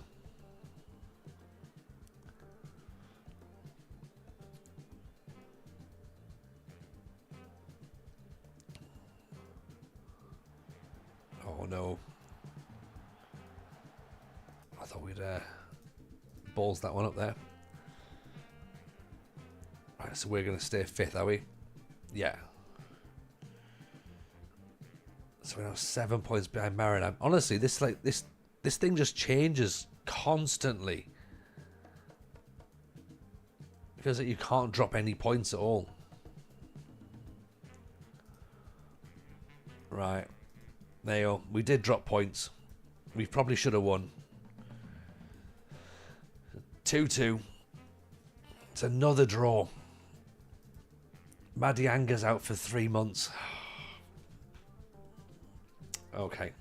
Oh no. I thought we'd balls that one up there. Right, so we're gonna stay fifth, are we? Yeah. So we're now 7 points behind Maranham. Honestly, this thing just changes constantly. Because you can't drop any points at all. Right. There you go. We did drop points. We probably should have won. 2-2. It's another draw. Madianga's out for 3 months. Okay.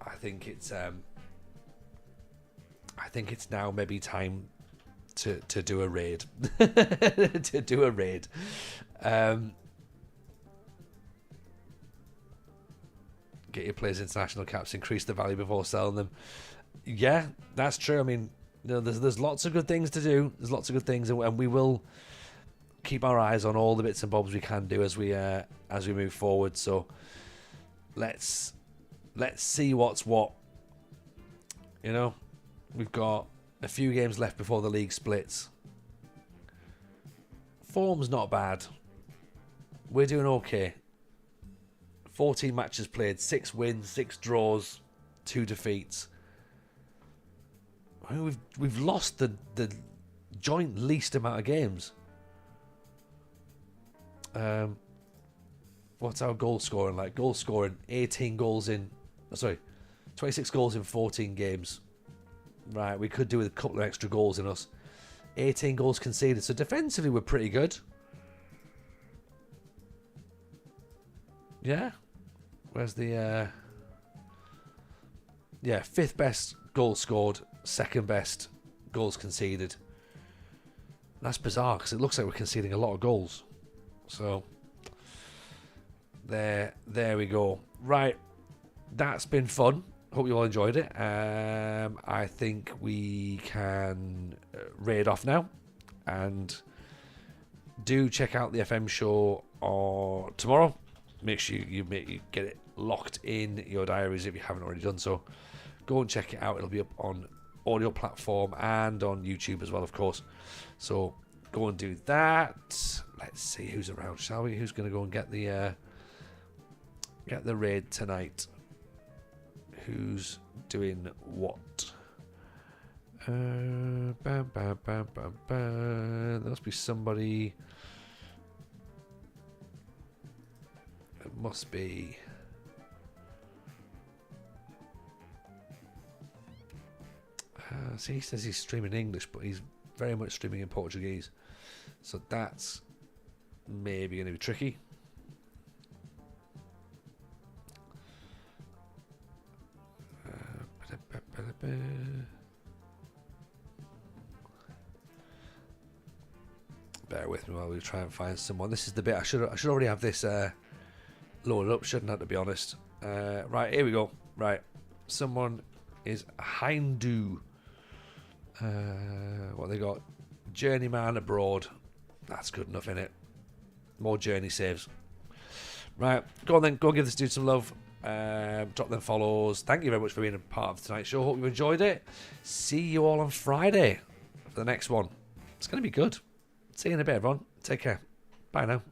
I think it's now maybe time to do a raid. To do a raid. Get your players international caps, increase the value before selling them. Yeah, that's true. I mean, you know, there's lots of good things to do. There's lots of good things, and we will keep our eyes on all the bits and bobs we can do as we move forward. So let's see what's what. You know, we've got a few games left before the league splits. Form's not bad. We're doing okay. 14 matches played, 6 wins, 6 draws, 2 defeats. I mean, we've lost the joint least amount of games. What's our goal scoring like? Goal scoring, 26 goals in 14 games. Right, we could do with a couple of extra goals in us. 18 goals conceded, so defensively we're pretty good. Yeah. Where's the 5th best goals scored, 2nd best goals conceded. That's bizarre because it looks like we're conceding a lot of goals. So there we go. Right, that's been fun. Hope you all enjoyed it. I think we can raid off now, and do check out the FM show tomorrow. Make sure you get it locked in your diaries if you haven't already done so. Go and check it out. It'll be up on audio platform and on YouTube as well, of course. So go and do that. Let's see who's around, shall we? Who's going to go and get the raid tonight? Who's doing what? There must be somebody. must be... see, he says he's streaming in English, but he's very much streaming in Portuguese. So that's maybe going to be tricky. Bear with me while we try and find someone. This is the bit I should already have this loaded up, shouldn't I, to be honest. Right, here we go. Right, someone is Hindu. What they got? Journeyman abroad. That's good enough, innit? More journey saves. Right, go on then. Go and give this dude some love. Drop them follows. Thank you very much for being a part of tonight's show. Hope you enjoyed it. See you all on Friday for the next one. It's going to be good. See you in a bit, everyone. Take care. Bye now.